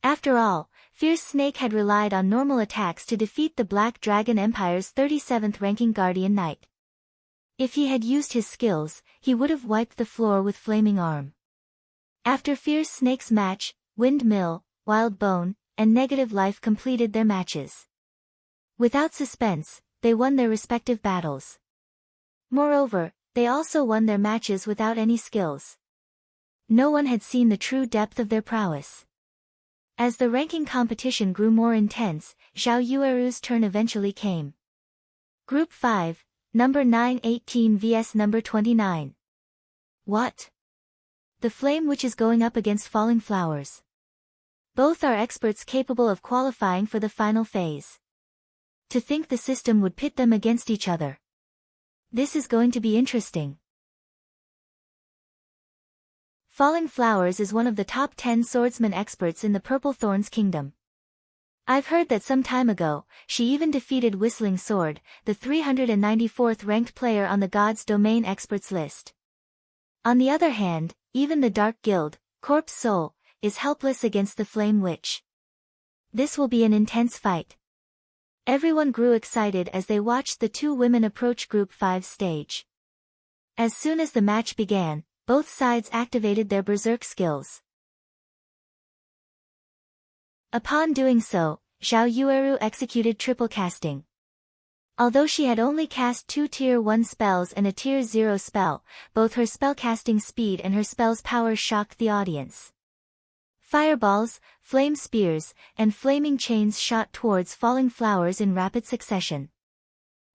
After all, Fierce Snake had relied on normal attacks to defeat the Black Dragon Empire's 37th ranking Guardian Knight. If he had used his skills, he would have wiped the floor with Flaming Arm. After Fierce Snake's match, Windmill, Wild Bone, and Negative Life completed their matches. Without suspense, they won their respective battles. Moreover, they also won their matches without any skills. No one had seen the true depth of their prowess. As the ranking competition grew more intense, Zhao Yueru's turn eventually came. Group 5, number 918 vs number 29. What? The Flame Witch is going up against Falling Flowers. Both are experts capable of qualifying for the final phase. To think the system would pit them against each other. This is going to be interesting. Falling Flowers is one of the top 10 swordsman experts in the Purple Thorns Kingdom. I've heard that some time ago, she even defeated Whistling Sword, the 394th ranked player on the God's Domain experts list. On the other hand, even the Dark Guild, Corpse Soul, is helpless against the Flame Witch. This will be an intense fight. Everyone grew excited as they watched the two women approach Group 5 stage. As soon as the match began, both sides activated their berserk skills. Upon doing so, Zhao Yueru executed triple casting. Although she had only cast 2 Tier 1 spells and a Tier 0 spell, both her spellcasting speed and her spell's power shocked the audience. Fireballs, flame spears, and flaming chains shot towards falling flowers in rapid succession.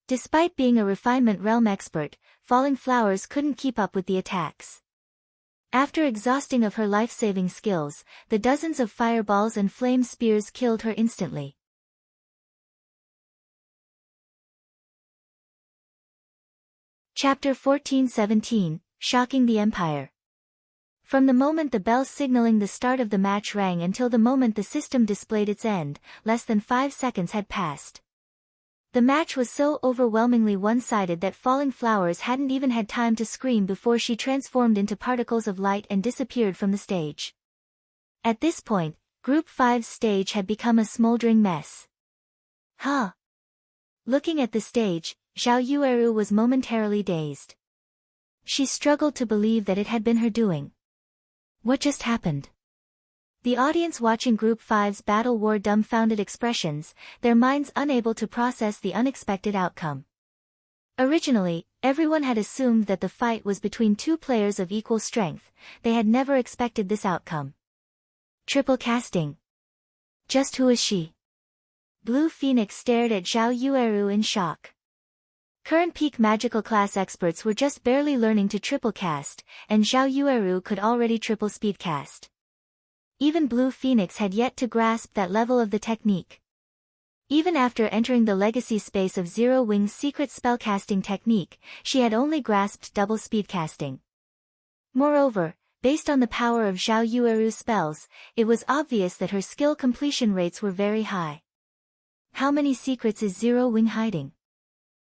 Despite being a refinement realm expert, falling flowers couldn't keep up with the attacks. After exhausting of her life-saving skills, the dozens of fireballs and flame spears killed her instantly. Chapter 14-17, Shocking the Empire. From the moment the bell signaling the start of the match rang until the moment the system displayed its end, less than 5 seconds had passed. The match was so overwhelmingly one-sided that falling flowers hadn't even had time to scream before she transformed into particles of light and disappeared from the stage. At this point, Group 5's stage had become a smoldering mess. Huh? Looking at the stage, Zhao Yueru was momentarily dazed. She struggled to believe that it had been her doing. What just happened? The audience watching Group 5's battle wore dumbfounded expressions, their minds unable to process the unexpected outcome. Originally, everyone had assumed that the fight was between 2 players of equal strength. They had never expected this outcome. Triple casting. Just who is she? Blue Phoenix stared at Zhao Yueru in shock. Current peak magical class experts were just barely learning to triple cast, and Zhao Yueru could already triple speed cast. Even Blue Phoenix had yet to grasp that level of the technique. Even after entering the legacy space of Zero Wing's secret spellcasting technique, she had only grasped double speed casting. Moreover, based on the power of Zhao Yueru's spells, it was obvious that her skill completion rates were very high. How many secrets is Zero Wing hiding?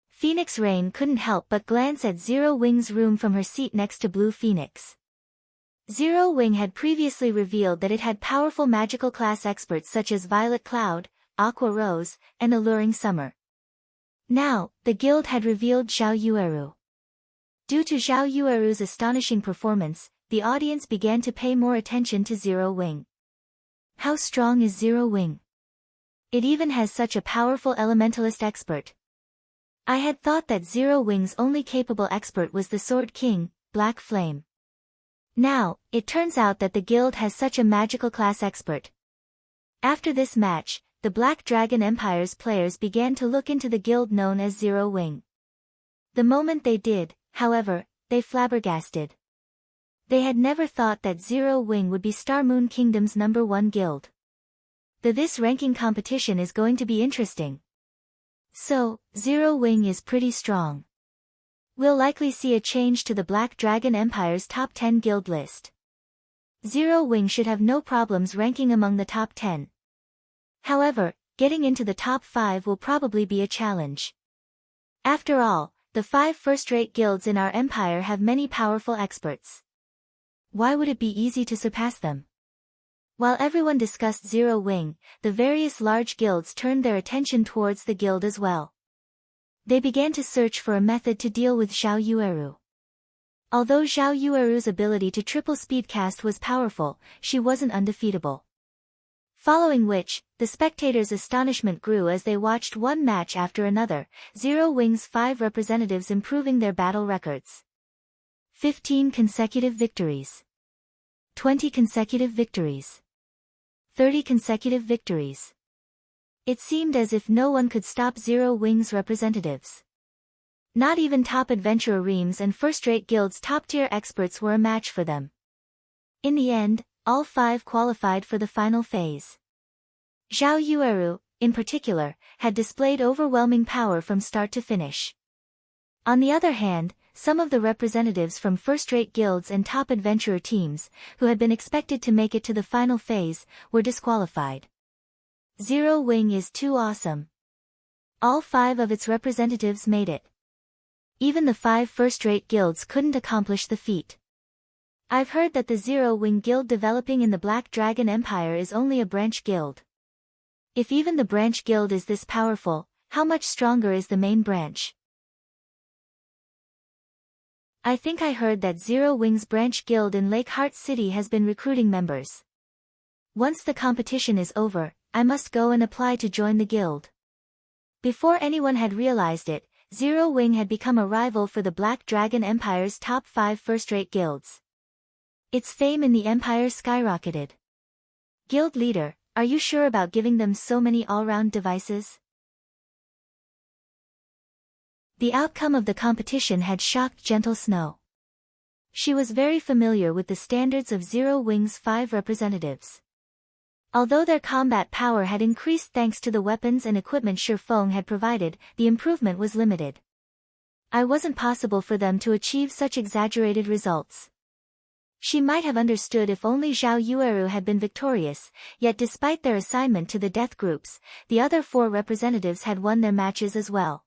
Phoenix Rain couldn't help but glance at Zero Wing's room from her seat next to Blue Phoenix. Zero Wing had previously revealed that it had powerful magical class experts such as Violet Cloud, Aqua Rose, and Alluring Summer. Now, the guild had revealed Zhao Yueru. Due to Zhao Yueru's astonishing performance, the audience began to pay more attention to Zero Wing. How strong is Zero Wing? It even has such a powerful Elementalist expert. I had thought that Zero Wing's only capable expert was the Sword King, Black Flame. Now, it turns out that the guild has such a magical class expert. After this match, the Black Dragon Empire's players began to look into the guild known as Zero Wing. The moment they did, however, they flabbergasted. They had never thought that Zero Wing would be Star Moon Kingdom's #1 guild. This ranking competition is going to be interesting. So, Zero Wing is pretty strong. We'll likely see a change to the Black Dragon Empire's top 10 guild list. Zero Wing should have no problems ranking among the top 10. However, getting into the top 5 will probably be a challenge. After all, the 5 first-rate guilds in our empire have many powerful experts. Why would it be easy to surpass them? While everyone discussed Zero Wing, the various large guilds turned their attention towards the guild as well. They began to search for a method to deal with Zhao Yueru. Although Zhao Yueru's ability to triple speedcast was powerful, she wasn't undefeatable. Following which, the spectators' astonishment grew as they watched one match after another, Zero Wing's 5 representatives improving their battle records. 15 consecutive victories. 20 consecutive victories. 30 consecutive victories. It seemed as if no one could stop Zero Wing's representatives. Not even top adventurer reams and first-rate guilds' top-tier experts were a match for them. In the end, all 5 qualified for the final phase. Zhao Yueru, in particular, had displayed overwhelming power from start to finish. On the other hand, some of the representatives from first-rate guilds and top adventurer teams, who had been expected to make it to the final phase, were disqualified. Zero Wing is too awesome. All 5 of its representatives made it. Even the 5 first-rate guilds couldn't accomplish the feat. I've heard that the Zero Wing guild developing in the Black Dragon Empire is only a branch guild. If even the branch guild is this powerful, how much stronger is the main branch? I think I heard that Zero Wing's branch guild in Lake Heart City has been recruiting members. Once the competition is over, I must go and apply to join the guild. Before anyone had realized it, Zero Wing had become a rival for the Black Dragon Empire's top 5 first-rate guilds. Its fame in the Empire skyrocketed. Guild leader, are you sure about giving them so many all-round devices? The outcome of the competition had shocked Gentle Snow. She was very familiar with the standards of Zero Wing's 5 representatives. Although their combat power had increased thanks to the weapons and equipment Feng had provided, the improvement was limited. It wasn't possible for them to achieve such exaggerated results. She might have understood if only Zhao Yueru had been victorious, yet despite their assignment to the death groups, the other 4 representatives had won their matches as well.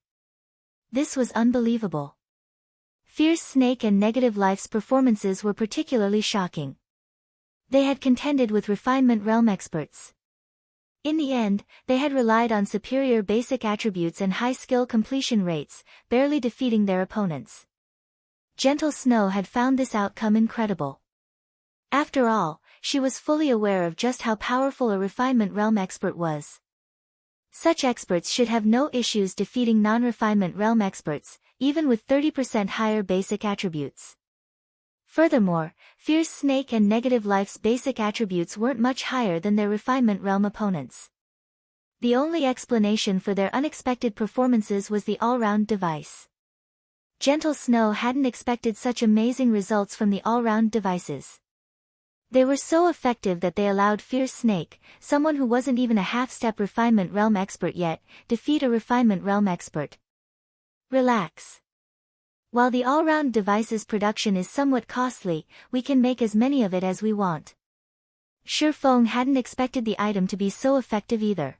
This was unbelievable. Fierce Snake and Negative Life's performances were particularly shocking. They had contended with Refinement Realm experts. In the end, they had relied on superior basic attributes and high skill completion rates, barely defeating their opponents. Gentle Snow had found this outcome incredible. After all, she was fully aware of just how powerful a Refinement Realm expert was. Such experts should have no issues defeating non-Refinement Realm experts, even with 30% higher basic attributes. Furthermore, Fierce Snake and Negative Life's basic attributes weren't much higher than their Refinement Realm opponents. The only explanation for their unexpected performances was the all-round device. Gentle Snow hadn't expected such amazing results from the all-round devices. They were so effective that they allowed Fierce Snake, someone who wasn't even a half-step Refinement Realm expert yet, defeat a Refinement Realm expert. Relax. While the all-round device's production is somewhat costly, we can make as many of it as we want. Feng hadn't expected the item to be so effective either.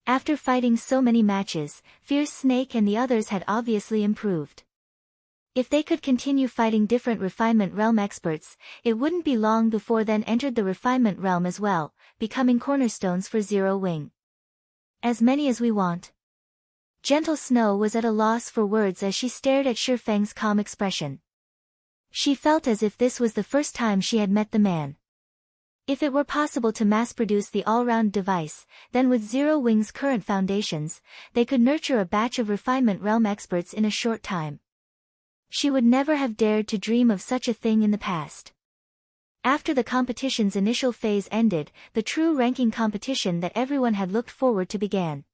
After fighting so many matches, Fierce Snake and the others had obviously improved. If they could continue fighting different Refinement Realm experts, it wouldn't be long before then entered the Refinement Realm as well, becoming cornerstones for Zero Wing. As many as we want. Gentle Snow was at a loss for words as she stared at Feng's calm expression. She felt as if this was the first time she had met the man. If it were possible to mass-produce the all-round device, then with Zero Wing's current foundations, they could nurture a batch of Refinement Realm experts in a short time. She would never have dared to dream of such a thing in the past. After the competition's initial phase ended, the true ranking competition that everyone had looked forward to began.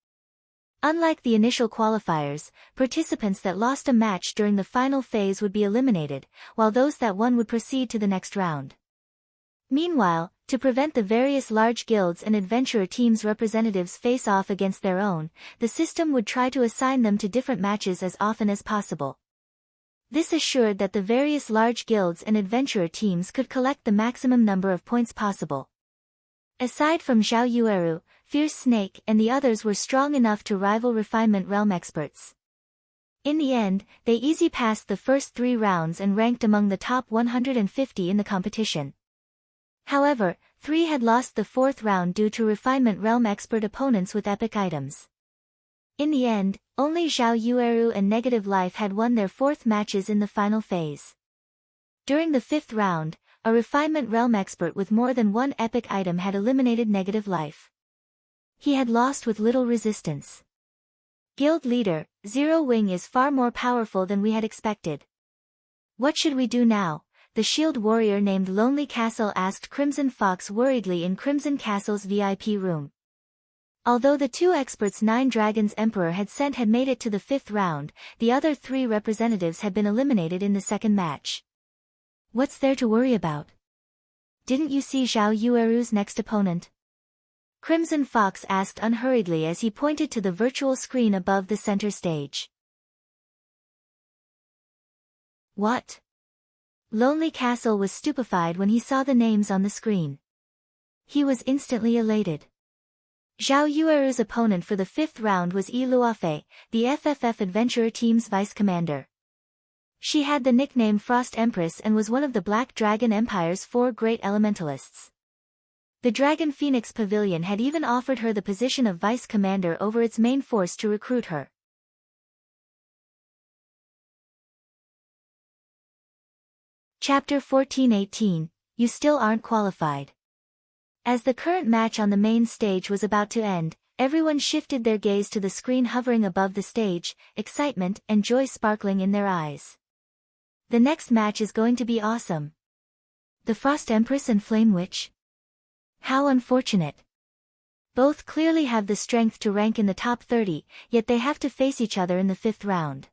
Unlike the initial qualifiers, participants that lost a match during the final phase would be eliminated, while those that won would proceed to the next round. Meanwhile, to prevent the various large guilds and adventurer teams' representatives face off against their own, the system would try to assign them to different matches as often as possible. This assured that the various large guilds and adventurer teams could collect the maximum number of points possible. Aside from Zhao Yueru, Fierce Snake and the others were strong enough to rival Refinement Realm experts. In the end, they easy passed the first 3 rounds and ranked among the top 150 in the competition. However, 3 had lost the 4th round due to Refinement Realm expert opponents with epic items. In the end, only Zhao Yueru and Negative Life had won their 4th matches in the final phase. During the 5th round, a Refinement Realm expert with more than 1 epic item had eliminated Negative Life. He had lost with little resistance. Guild leader, Zero Wing is far more powerful than we had expected. What should we do now? The shield warrior named Lonely Castle asked Crimson Fox worriedly in Crimson Castle's VIP room. Although the 2 experts Nine Dragons Emperor had sent had made it to the 5th round, the other 3 representatives had been eliminated in the 2nd match. What's there to worry about? Didn't you see Zhao Yueru's next opponent? Crimson Fox asked unhurriedly as he pointed to the virtual screen above the center stage. What? Lonely Castle was stupefied when he saw the names on the screen. He was instantly elated. Zhao Yueru's opponent for the 5th round was Yi Luofei, the FFF Adventurer Team's vice commander. She had the nickname Frost Empress and was one of the Black Dragon Empire's 4 great elementalists. The Dragon Phoenix Pavilion had even offered her the position of vice commander over its main force to recruit her. Chapter 14:18, You Still Aren't Qualified. As the current match on the main stage was about to end, Everyone shifted their gaze to the screen hovering above the stage, excitement and joy sparkling in their eyes. The next match is going to be awesome. The Frost Empress and Flame Witch? How unfortunate. Both clearly have the strength to rank in the top 30, yet they have to face each other in the 5th round.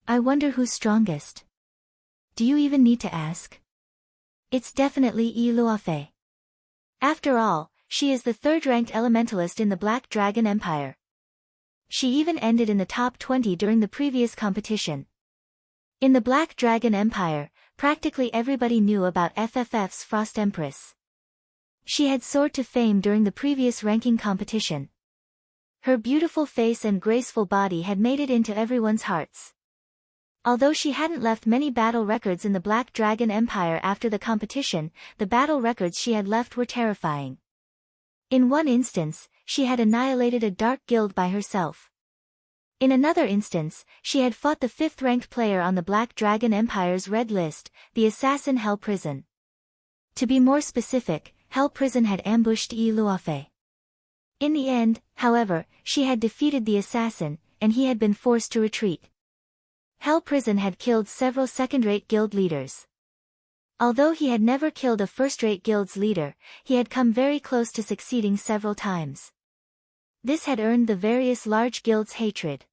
I wonder who's strongest. Do you even need to ask? It's definitely Yi Luofei. After all, she is the 3rd-ranked Elementalist in the Black Dragon Empire. She even ended in the top 20 during the previous competition. In the Black Dragon Empire, practically everybody knew about FFF's Frost Empress. She had soared to fame during the previous ranking competition. Her beautiful face and graceful body had made it into everyone's hearts. Although she hadn't left many battle records in the Black Dragon Empire after the competition, the battle records she had left were terrifying. In one instance, she had annihilated a dark guild by herself. In another instance, she had fought the 5th-ranked player on the Black Dragon Empire's red list, the assassin Hell Prison. To be more specific, Hell Prison had ambushed Yi Luofei. In the end, however, she had defeated the assassin, and he had been forced to retreat. Hell Prison had killed several second-rate guild leaders. Although he had never killed a first-rate guild's leader, he had come very close to succeeding several times. This had earned the various large guilds' hatred.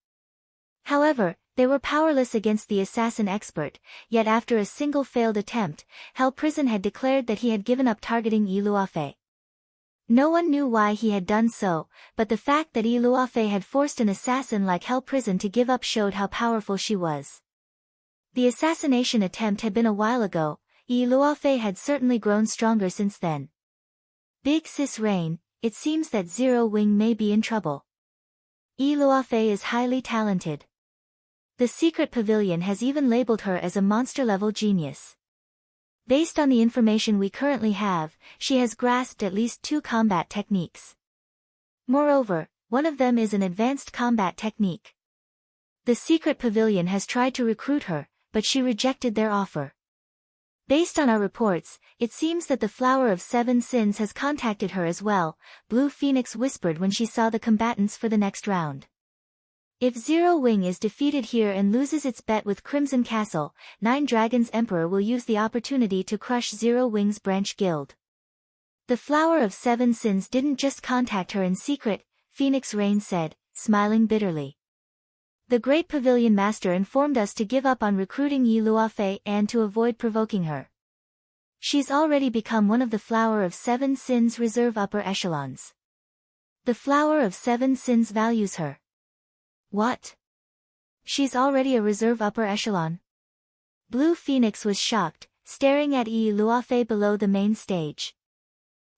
However, they were powerless against the assassin expert, yet after a single failed attempt, Hell Prison had declared that he had given up targeting Yi Luofei. No one knew why he had done so, but the fact that Yi Luofei had forced an assassin like Hell Prison to give up showed how powerful she was. The assassination attempt had been a while ago. Yi Luofei had certainly grown stronger since then. Big Sis Rain, it seems that Zero Wing may be in trouble. Yi Luofei is highly talented. The Secret Pavilion has even labeled her as a monster-level genius. Based on the information we currently have, she has grasped at least 2 combat techniques. Moreover, one of them is an advanced combat technique. The Secret Pavilion has tried to recruit her, but she rejected their offer. Based on our reports, it seems that the Flower of 7 Sins has contacted her as well, Blue Phoenix whispered when she saw the combatants for the next round. If Zero Wing is defeated here and loses its bet with Crimson Castle, 9 Dragons Emperor will use the opportunity to crush Zero Wing's branch guild. The Flower of 7 Sins didn't just contact her in secret, Phoenix Rain said, smiling bitterly. The Great Pavilion Master informed us to give up on recruiting Yi Luofei and to avoid provoking her. She's already become one of the Flower of 7 Sins reserve upper echelons. The Flower of 7 Sins values her. What? She's already a reserve upper echelon? Blue Phoenix was shocked, staring at Yi Luofei below the main stage.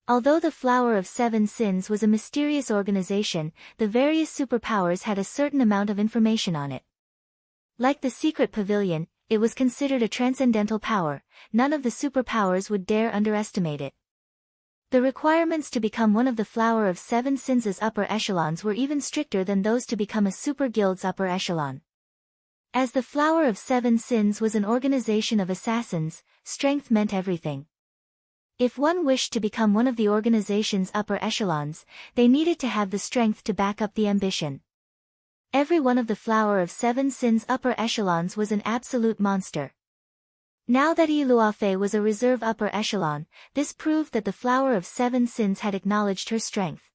Although the Flower of 7 Sins was a mysterious organization, the various superpowers had a certain amount of information on it. Like the Secret Pavilion, it was considered a transcendental power. None of the superpowers would dare underestimate it. The requirements to become one of the Flower of 7 Sins' upper echelons were even stricter than those to become a super guild's upper echelon. As the Flower of 7 Sins was an organization of assassins, strength meant everything. If one wished to become one of the organization's upper echelons, they needed to have the strength to back up the ambition. Every one of the Flower of 7 Sins' upper echelons was an absolute monster. Now that Yi Luofei was a reserve upper echelon, this proved that the Flower of 7 Sins had acknowledged her strength.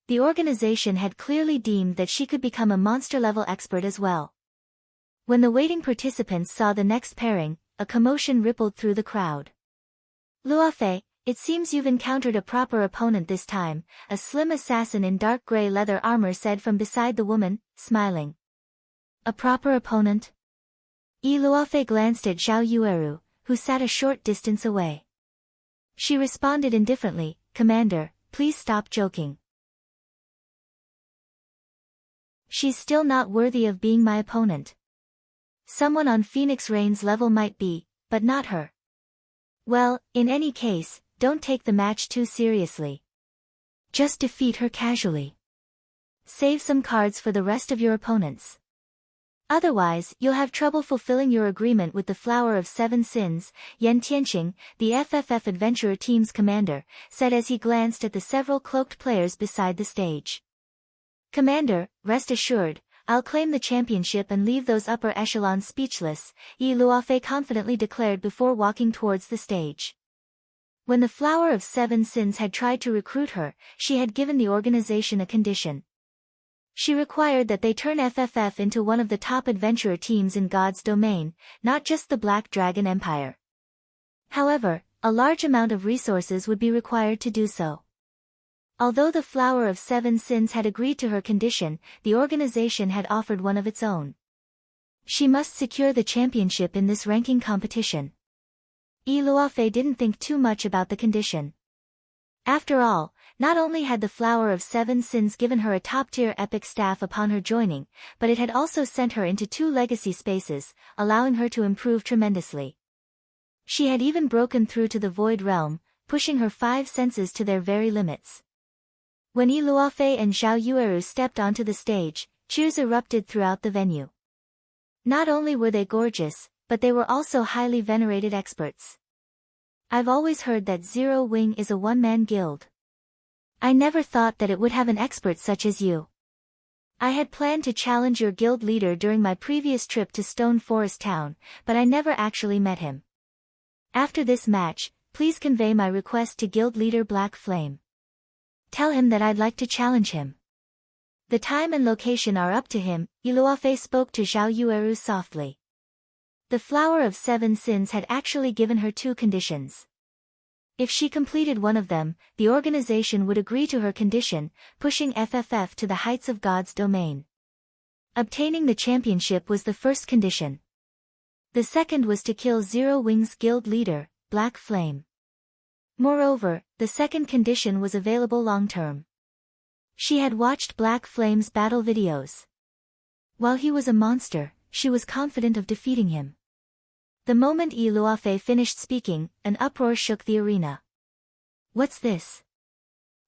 The organization had clearly deemed that she could become a monster-level expert as well. When the waiting participants saw the next pairing, a commotion rippled through the crowd. Luofei, it seems you've encountered a proper opponent this time, a slim assassin in dark gray leather armor said from beside the woman, smiling. A proper opponent? Yi Luofei glanced at Zhao Yueru, who sat a short distance away. She responded indifferently, Commander, please stop joking. She's still not worthy of being my opponent. Someone on Phoenix Rain's level might be, but not her. Well, in any case, don't take the match too seriously. Just defeat her casually. Save some cards for the rest of your opponents. Otherwise, you'll have trouble fulfilling your agreement with the Flower of Seven Sins, Yan Tianqing, the FFF Adventurer Team's commander, said as he glanced at the several cloaked players beside the stage. Commander, rest assured, I'll claim the championship and leave those upper echelons speechless, Yi Luofei confidently declared before walking towards the stage. When the Flower of Seven Sins had tried to recruit her, she had given the organization a condition. She required that they turn FFF into one of the top adventurer teams in God's domain, not just the Black Dragon Empire. However, a large amount of resources would be required to do so. Although the Flower of Seven Sins had agreed to her condition, the organization had offered one of its own. She must secure the championship in this ranking competition. Yi Luofei didn't think too much about the condition. After all, not only had the Flower of Seven Sins given her a top-tier epic staff upon her joining, but it had also sent her into 2 legacy spaces, allowing her to improve tremendously. She had even broken through to the Void Realm, pushing her 5 senses to their very limits. When Yi Luofei and Zhao Yueru stepped onto the stage, cheers erupted throughout the venue. Not only were they gorgeous, but they were also highly venerated experts. I've always heard that Zero Wing is a one-man guild. I never thought that it would have an expert such as you. I had planned to challenge your guild leader during my previous trip to Stone Forest Town, but I never actually met him. After this match, please convey my request to guild leader Black Flame. Tell him that I'd like to challenge him. The time and location are up to him, Yi Luofei spoke to Zhao Yueru softly. The Flower of Seven Sins had actually given her 2 conditions. If she completed one of them, the organization would agree to her condition, pushing FFF to the heights of God's domain. Obtaining the championship was the first condition. The second was to kill Zero Wing's guild leader, Black Flame. Moreover, the second condition was available long-term. She had watched Black Flame's battle videos. While he was a monster, she was confident of defeating him. The moment Yi Luofei finished speaking, an uproar shook the arena. What's this?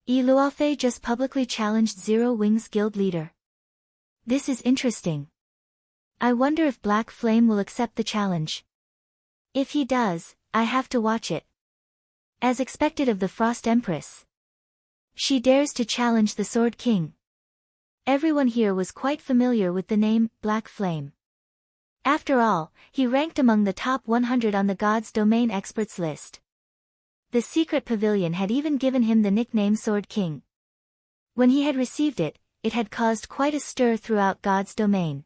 Yi Luofei just publicly challenged Zero Wing's guild leader. This is interesting. I wonder if Black Flame will accept the challenge. If he does, I have to watch it. As expected of the Frost Empress. She dares to challenge the Sword King. Everyone here was quite familiar with the name, Black Flame. After all, he ranked among the top 100 on the God's Domain experts list. The secret pavilion had even given him the nickname Sword King. When he had received it, it had caused quite a stir throughout God's Domain.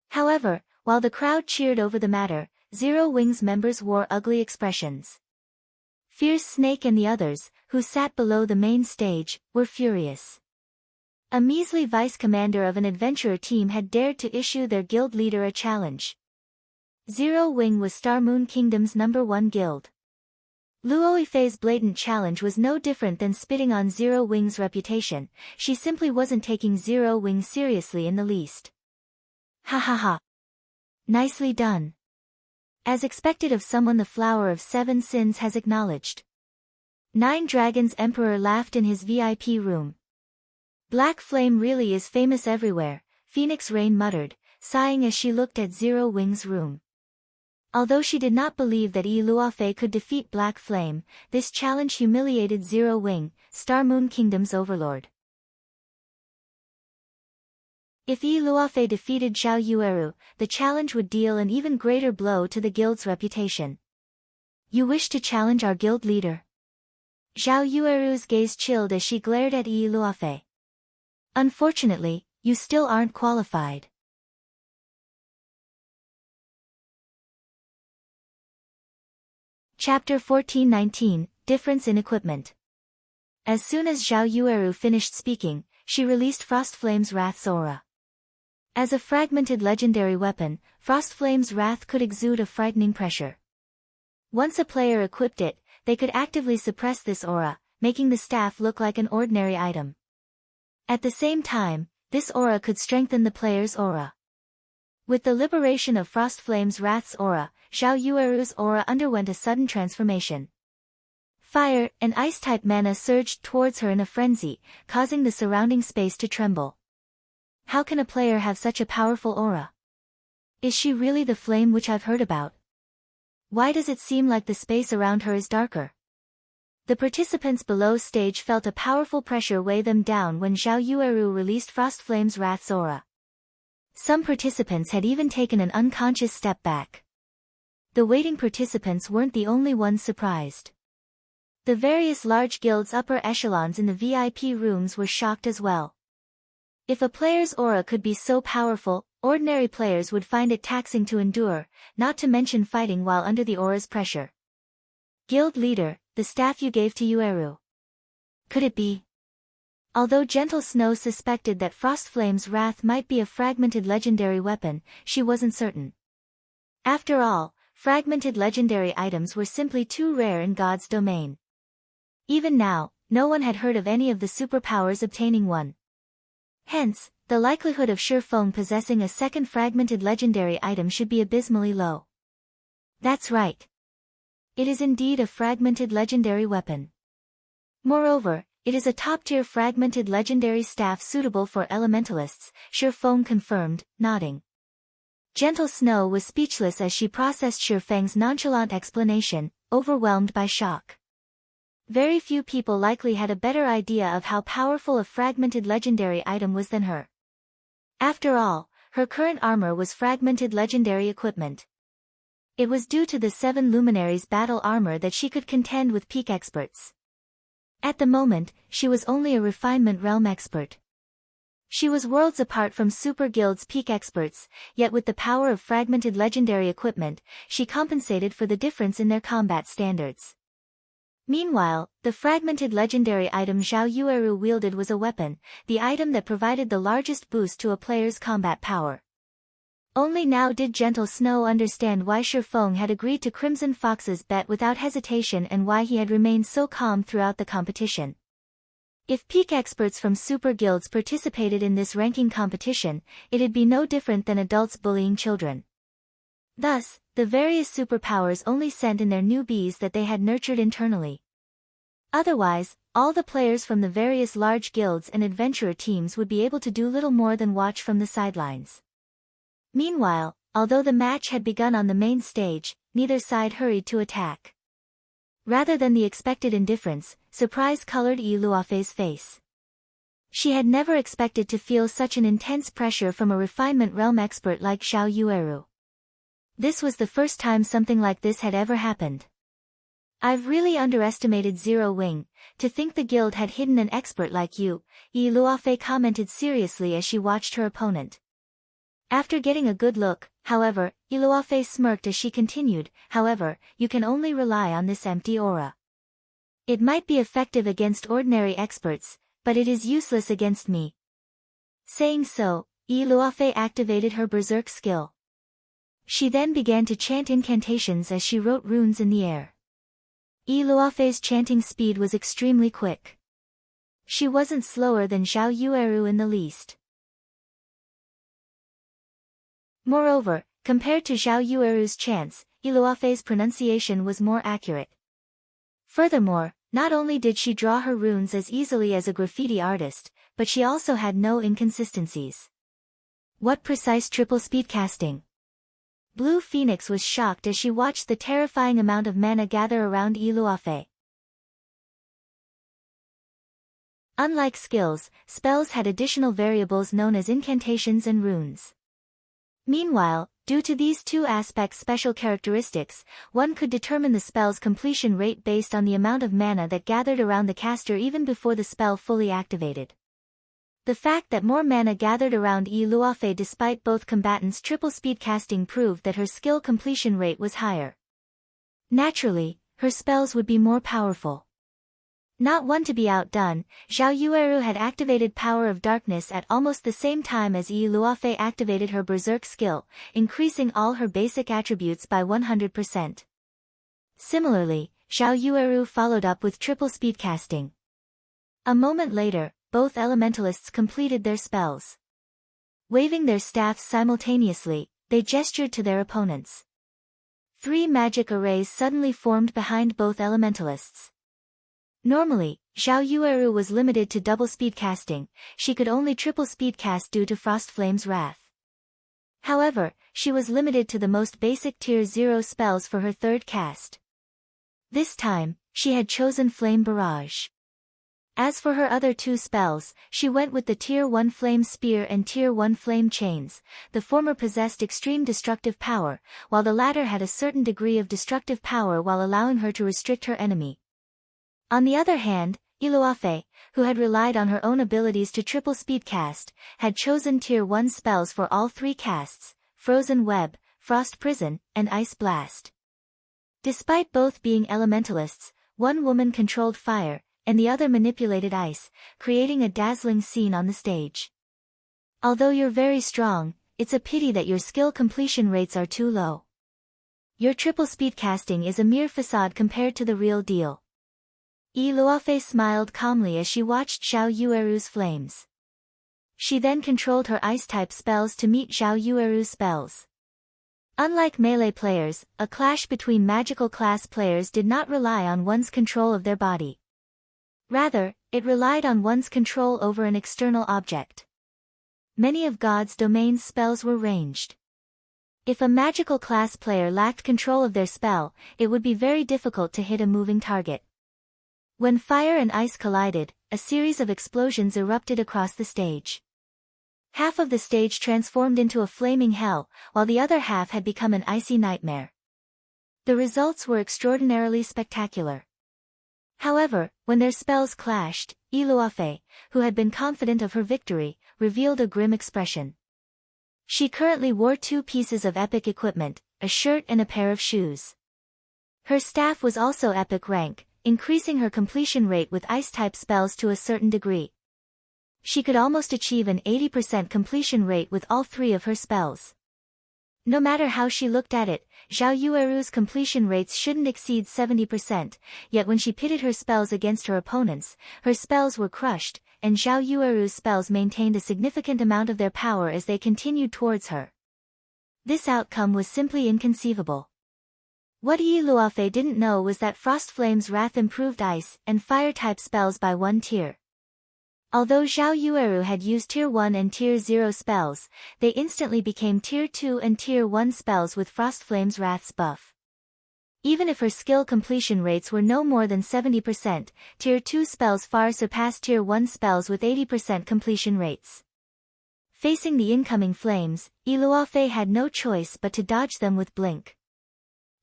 However, while the crowd cheered over the matter, Zero Wing's members wore ugly expressions. Fierce Snake and the others, who sat below the main stage, were furious. A measly vice-commander of an adventurer team had dared to issue their guild leader a challenge. Zero Wing was Star Moon Kingdom's #1 guild. Luoyifei's blatant challenge was no different than spitting on Zero Wing's reputation. She simply wasn't taking Zero Wing seriously in the least. Ha ha ha. Nicely done. As expected of someone the Flower of Seven Sins has acknowledged. 9 Dragons Emperor laughed in his VIP room. Black Flame really is famous everywhere, Phoenix Rain muttered, sighing as she looked at Zero Wing's room. Although she did not believe that Yi Luofei could defeat Black Flame, this challenge humiliated Zero Wing, Star Moon Kingdom's overlord. If Yi Luofei defeated Zhao Yueru, the challenge would deal an even greater blow to the guild's reputation. You wish to challenge our guild leader? Zhao Yueru's gaze chilled as she glared at Yi Luofei. Unfortunately, you still aren't qualified. Chapter 1419, Difference in Equipment. As soon as Zhao Yueru finished speaking, she released Frostflame's Wrath's aura. As a fragmented legendary weapon, Frostflame's Wrath could exude a frightening pressure. Once a player equipped it, they could actively suppress this aura, making the staff look like an ordinary item. At the same time, this aura could strengthen the player's aura. With the liberation of Frostflame's Wrath's aura, Zhao Yueru's aura underwent a sudden transformation. Fire and Ice-type mana surged towards her in a frenzy, causing the surrounding space to tremble. How can a player have such a powerful aura? Is she really the flame which I've heard about? Why does it seem like the space around her is darker? The participants below stage felt a powerful pressure weigh them down when Zhao Yueru released Frostflame's Wrath's aura. Some participants had even taken an unconscious step back. The waiting participants weren't the only ones surprised. The various large guilds' upper echelons in the VIP rooms were shocked as well. If a player's aura could be so powerful, ordinary players would find it taxing to endure, not to mention fighting while under the aura's pressure. Guild leader, the staff you gave to Yueru. Could it be? Although Gentle Snow suspected that Frostflame's Wrath might be a fragmented legendary weapon, she wasn't certain. After all, fragmented legendary items were simply too rare in God's domain. Even now, no one had heard of any of the superpowers obtaining one. Hence, the likelihood of Feng possessing a second fragmented legendary item should be abysmally low. That's right. It is indeed a fragmented legendary weapon. Moreover, it is a top-tier fragmented legendary staff suitable for elementalists, Feng confirmed, nodding. Gentle Snow was speechless as she processed Feng's nonchalant explanation, overwhelmed by shock. Very few people likely had a better idea of how powerful a fragmented legendary item was than her. After all, her current armor was fragmented legendary equipment. It was due to the 7 luminaries' battle armor that she could contend with peak experts. At the moment, she was only a refinement realm expert. She was worlds apart from Super Guild's peak experts, yet with the power of fragmented legendary equipment, she compensated for the difference in their combat standards. Meanwhile, the fragmented legendary item Zhao Yueru wielded was a weapon, the item that provided the largest boost to a player's combat power. Only now did Gentle Snow understand why Feng had agreed to Crimson Fox's bet without hesitation and why he had remained so calm throughout the competition. If peak experts from super guilds participated in this ranking competition, it'd be no different than adults bullying children. Thus, the various superpowers only sent in their newbies that they had nurtured internally. Otherwise, all the players from the various large guilds and adventurer teams would be able to do little more than watch from the sidelines. Meanwhile, although the match had begun on the main stage, neither side hurried to attack. Rather than the expected indifference, surprise colored Yi Luofei's face. She had never expected to feel such an intense pressure from a refinement realm expert like Zhao Yueru. This was the first time something like this had ever happened. I've really underestimated Zero Wing, to think the guild had hidden an expert like you, Yi Luofei commented seriously as she watched her opponent. After getting a good look, however, Yi Luofei smirked as she continued, however, you can only rely on this empty aura. It might be effective against ordinary experts, but it is useless against me. Saying so, Yi Luofei activated her berserk skill. She then began to chant incantations as she wrote runes in the air. Yi Luofei's chanting speed was extremely quick. She wasn't slower than Zhao Yueru in the least. Moreover, compared to Zhao Yueru's chants, Yi Luofei's pronunciation was more accurate. Furthermore, not only did she draw her runes as easily as a graffiti artist, but she also had no inconsistencies. What precise triple speed casting! Blue Phoenix was shocked as she watched the terrifying amount of mana gather around Yi Luofei. Unlike skills, spells had additional variables known as incantations and runes. Meanwhile, due to these two aspects' special characteristics, one could determine the spell's completion rate based on the amount of mana that gathered around the caster even before the spell fully activated. The fact that more mana gathered around Yi Luofei despite both combatants' triple speed casting proved that her skill completion rate was higher. Naturally, her spells would be more powerful. Not one to be outdone, Zhao Yueru had activated Power of Darkness at almost the same time as Yi Luofei activated her berserk skill, increasing all her basic attributes by 100%. Similarly, Zhao Yueru followed up with triple speed casting. A moment later, both elementalists completed their spells. Waving their staffs simultaneously, they gestured to their opponents. 3 magic arrays suddenly formed behind both elementalists. Normally, Zhao Yueru was limited to double speed casting, she could only triple speed cast due to Frostflame's Wrath. However, she was limited to the most basic Tier 0 spells for her third cast. This time, she had chosen Flame Barrage. As for her other two spells, she went with the Tier 1 Flame Spear and Tier 1 Flame Chains. The former possessed extreme destructive power, while the latter had a certain degree of destructive power while allowing her to restrict her enemy. On the other hand, Iluafe, who had relied on her own abilities to triple speedcast, had chosen Tier 1 spells for all three casts: Frozen Web, Frost Prison, and Ice Blast. Despite both being elementalists, one woman controlled fire, and the other manipulated ice, creating a dazzling scene on the stage. Although you're very strong, it's a pity that your skill completion rates are too low. Your triple speedcasting is a mere facade compared to the real deal. Iluafe smiled calmly as she watched Xiao Yueru's flames. She then controlled her ice-type spells to meet Xiao Yueru's spells. Unlike melee players, a clash between magical class players did not rely on one's control of their body. Rather, it relied on one's control over an external object. Many of God's domain's spells were ranged. If a magical class player lacked control of their spell, it would be very difficult to hit a moving target. When fire and ice collided, a series of explosions erupted across the stage. Half of the stage transformed into a flaming hell, while the other half had become an icy nightmare. The results were extraordinarily spectacular. However, when their spells clashed, Iluafe, who had been confident of her victory, revealed a grim expression. She currently wore two pieces of epic equipment, a shirt and a pair of shoes. Her staff was also epic rank, increasing her completion rate with ice-type spells to a certain degree. She could almost achieve an 80% completion rate with all three of her spells. No matter how she looked at it, Xiao Yueru's completion rates shouldn't exceed 70%, yet when she pitted her spells against her opponents, her spells were crushed, and Xiao Yueru's spells maintained a significant amount of their power as they continued towards her. This outcome was simply inconceivable. What Iluafe didn't know was that Frost Flame's Wrath improved ice and fire-type spells by one tier. Although Xiao Yueru had used Tier 1 and Tier 0 spells, they instantly became Tier 2 and Tier 1 spells with Frost Flame's Wrath's buff. Even if her skill completion rates were no more than 70%, Tier 2 spells far surpassed Tier 1 spells with 80% completion rates. Facing the incoming flames, Iluafe had no choice but to dodge them with Blink.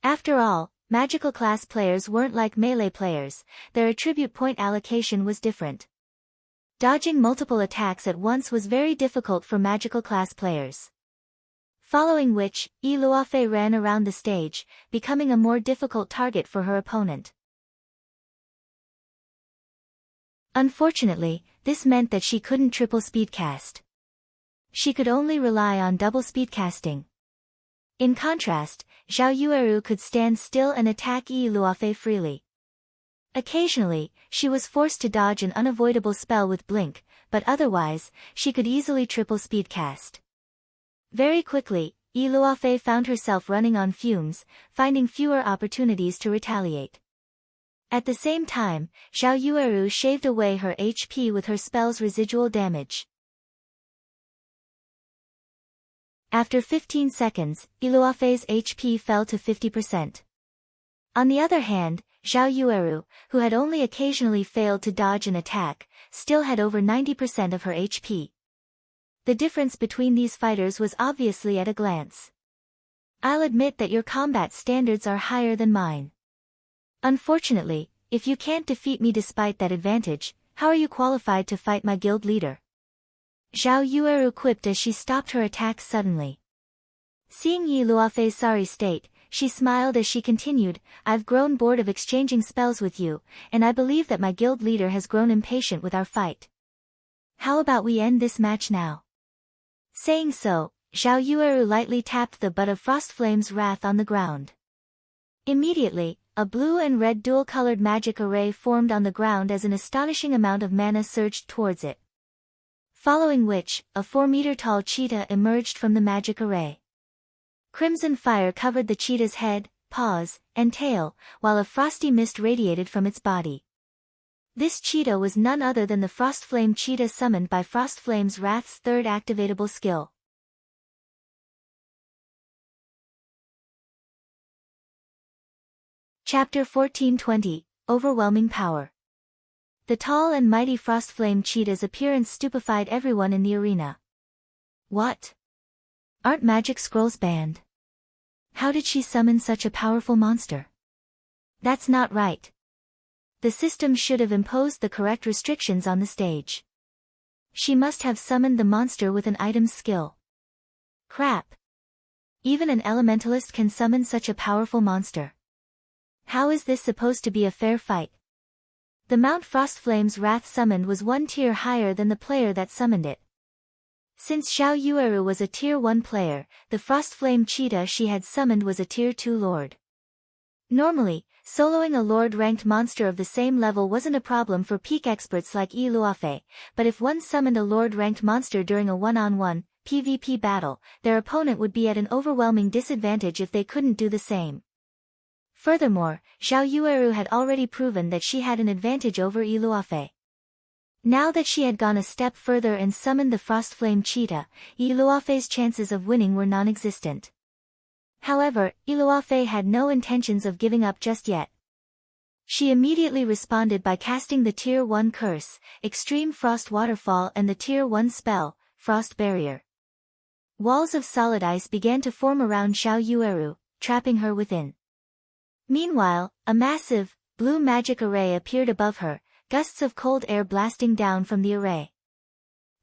After all, magical class players weren't like melee players, their attribute point allocation was different. Dodging multiple attacks at once was very difficult for magical class players. Following which, Iluafe ran around the stage, becoming a more difficult target for her opponent. Unfortunately, this meant that she couldn't triple speedcast. She could only rely on double speedcasting. In contrast, Xiao Yueru could stand still and attack Iluafe freely. Occasionally, she was forced to dodge an unavoidable spell with Blink, but otherwise, she could easily triple speedcast. Very quickly, Iluafe found herself running on fumes, finding fewer opportunities to retaliate. At the same time, Xiao Yueru shaved away her HP with her spell's residual damage. After 15 seconds, Iluafe's HP fell to 50%. On the other hand, Xiao Yueru, who had only occasionally failed to dodge an attack, still had over 90% of her HP. The difference between these fighters was obviously at a glance. I'll admit that your combat standards are higher than mine. Unfortunately, if you can't defeat me despite that advantage, how are you qualified to fight my guild leader? Xiao Yueru quipped as she stopped her attacks suddenly. Seeing Iluafe's sorry state, she smiled as she continued, I've grown bored of exchanging spells with you, and I believe that my guild leader has grown impatient with our fight. How about we end this match now? Saying so, Xiao Yueru lightly tapped the butt of Frostflame's Wrath on the ground. Immediately, a blue and red dual-colored magic array formed on the ground as an astonishing amount of mana surged towards it. Following which, a 4-meter-tall cheetah emerged from the magic array. Crimson fire covered the cheetah's head, paws, and tail, while a frosty mist radiated from its body. This cheetah was none other than the Frostflame cheetah summoned by Frostflame's Wrath's third activatable skill. Chapter 1420, Overwhelming Power. The tall and mighty Frostflame cheetah's appearance stupefied everyone in the arena. What? Aren't magic scrolls banned? How did she summon such a powerful monster? That's not right. The system should have imposed the correct restrictions on the stage. She must have summoned the monster with an item's skill. Crap. Even an elementalist can summon such a powerful monster. How is this supposed to be a fair fight? The Mount Frostflame's wrath summoned was one tier higher than the player that summoned it. Since Xiao Yueru was a tier 1 player, the Frostflame cheetah she had summoned was a tier 2 lord. Normally, soloing a lord-ranked monster of the same level wasn't a problem for peak experts like Yi Luofei, but if one summoned a lord-ranked monster during a one-on-one PvP battle, their opponent would be at an overwhelming disadvantage if they couldn't do the same. Furthermore, Xiao Yueru had already proven that she had an advantage over Yi Luofei. Now that she had gone a step further and summoned the Frostflame cheetah, Yi Luofei's chances of winning were non-existent. However, Yi Luofei had no intentions of giving up just yet. She immediately responded by casting the Tier 1 curse, Extreme Frost Waterfall, and the Tier 1 spell, Frost Barrier. Walls of solid ice began to form around Xiao Yueru, trapping her within. Meanwhile, a massive, blue magic array appeared above her, gusts of cold air blasting down from the array.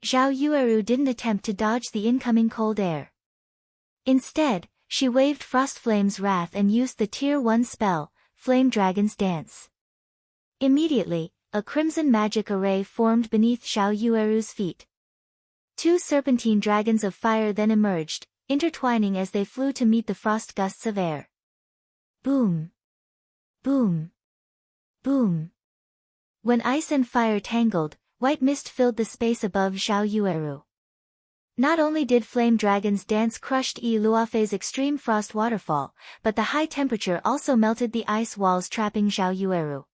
Xiao Yueru didn't attempt to dodge the incoming cold air. Instead, she waved Frostflame's wrath and used the Tier 1 spell, Flame Dragon's Dance. Immediately, a crimson magic array formed beneath Xiao Yueru's feet. Two serpentine dragons of fire then emerged, intertwining as they flew to meet the frost gusts of air. Boom! Boom! Boom! When ice and fire tangled, white mist filled the space above Xiao Yueru. Not only did Flame Dragon's Dance crushed Yi Luofei's extreme frost waterfall, but the high temperature also melted the ice walls trapping Xiao Yueru.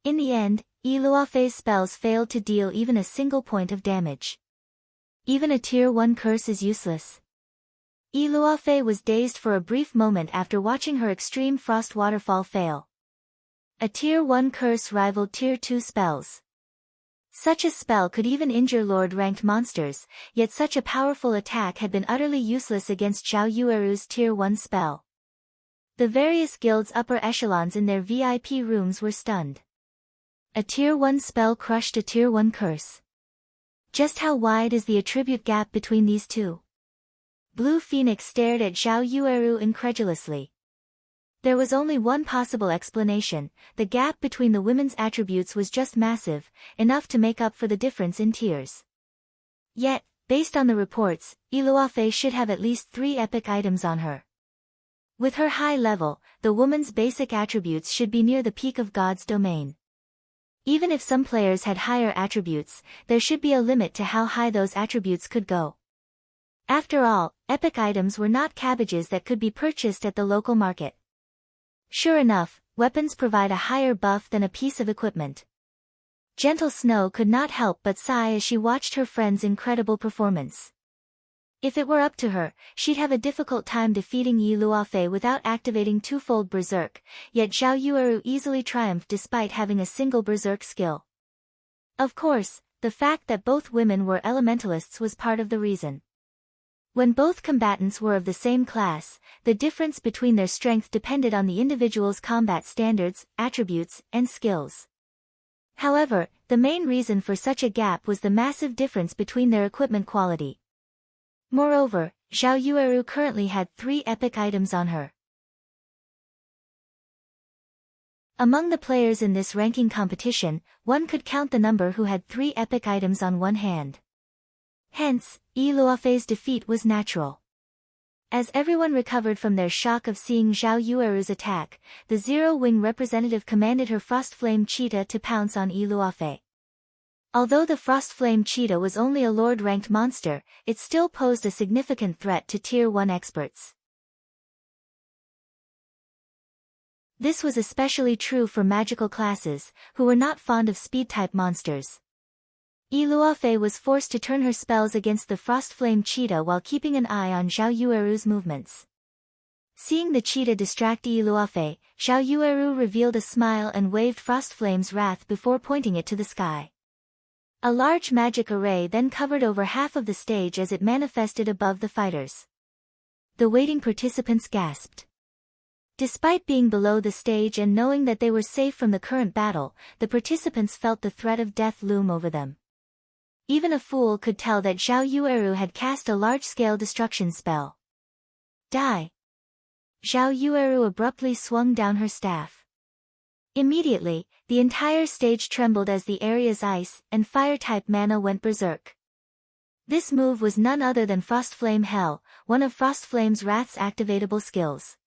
In the end, Yi Luofei's spells failed to deal even a single point of damage. Even a Tier 1 curse is useless. Yi Luofei was dazed for a brief moment after watching her extreme frost waterfall fail. A Tier 1 curse rivaled Tier 2 spells. Such a spell could even injure Lord-ranked monsters, yet such a powerful attack had been utterly useless against Xiao Yueru's Tier 1 spell. The various guilds' upper echelons in their VIP rooms were stunned. A Tier 1 spell crushed a Tier 1 curse. Just how wide is the attribute gap between these two? Blue Phoenix stared at Xiao Yueru incredulously. There was only one possible explanation: the gap between the women's attributes was just massive, enough to make up for the difference in tiers. Yet, based on the reports, Yi Luofei should have at least 3 epic items on her. With her high level, the woman's basic attributes should be near the peak of God's domain. Even if some players had higher attributes, there should be a limit to how high those attributes could go. After all, epic items were not cabbages that could be purchased at the local market. Sure enough, weapons provide a higher buff than a piece of equipment. Gentle Snow could not help but sigh as she watched her friend's incredible performance. If it were up to her, she'd have a difficult time defeating Yi Luofei without activating twofold Berserk, yet Xiao Yueru easily triumphed despite having a single Berserk skill. Of course, the fact that both women were elementalists was part of the reason. When both combatants were of the same class, the difference between their strength depended on the individual's combat standards, attributes, and skills. However, the main reason for such a gap was the massive difference between their equipment quality. Moreover, Xiao Yueru currently had 3 epic items on her. Among the players in this ranking competition, one could count the number who had 3 epic items on one hand. Hence, Yi Luofei's defeat was natural. As everyone recovered from their shock of seeing Xiao Yueru's attack, the Zero-Wing representative commanded her Frostflame cheetah to pounce on Yi Luofei. Although the Frostflame cheetah was only a lord-ranked monster, it still posed a significant threat to Tier 1 experts. This was especially true for magical classes, who were not fond of speed-type monsters. Yi Luofei was forced to turn her spells against the Frostflame cheetah while keeping an eye on Xiao Yueru's movements. Seeing the cheetah distract Luofei, Xiao Yueru revealed a smile and waved Frost Flame's wrath before pointing it to the sky. A large magic array then covered over half of the stage as it manifested above the fighters. The waiting participants gasped. Despite being below the stage and knowing that they were safe from the current battle, the participants felt the threat of death loom over them. Even a fool could tell that Xiao Yueru had cast a large-scale destruction spell. Die! Xiao Yueru abruptly swung down her staff. Immediately, the entire stage trembled as the area's ice and fire-type mana went berserk. This move was none other than Frostflame Hell, one of Frostflame's Wrath's activatable skills.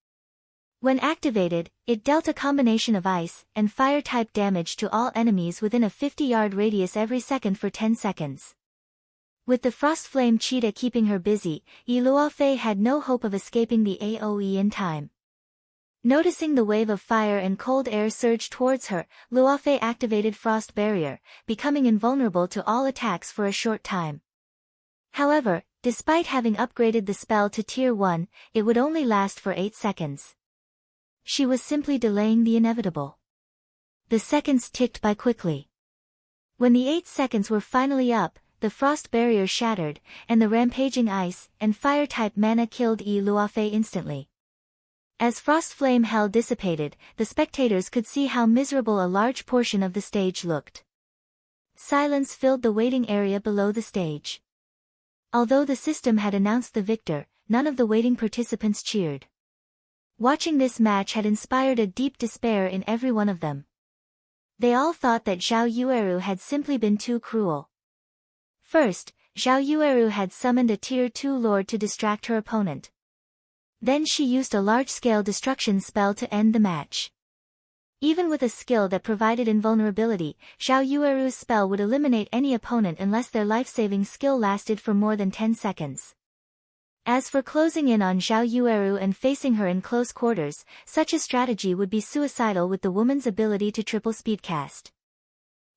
When activated, it dealt a combination of ice and fire-type damage to all enemies within a 50-yard radius every second for 10 seconds. With the Frostflame cheetah keeping her busy, Luofei had no hope of escaping the AoE in time. Noticing the wave of fire and cold air surge towards her, Luofei activated Frost Barrier, becoming invulnerable to all attacks for a short time. However, despite having upgraded the spell to Tier 1, it would only last for 8 seconds. She was simply delaying the inevitable. The seconds ticked by quickly. When the 8 seconds were finally up, the frost barrier shattered, and the rampaging ice and fire-type mana killed Luofei instantly. As Frostflame Hell dissipated, the spectators could see how miserable a large portion of the stage looked. Silence filled the waiting area below the stage. Although the system had announced the victor, none of the waiting participants cheered. Watching this match had inspired a deep despair in every one of them. They all thought that Xiao Yueru had simply been too cruel. First, Xiao Yueru had summoned a Tier 2 Lord to distract her opponent. Then she used a large-scale destruction spell to end the match. Even with a skill that provided invulnerability, Xiao Yueru's spell would eliminate any opponent unless their life-saving skill lasted for more than 10 seconds. As for closing in on Xiao Yueru and facing her in close quarters, such a strategy would be suicidal with the woman's ability to triple speedcast.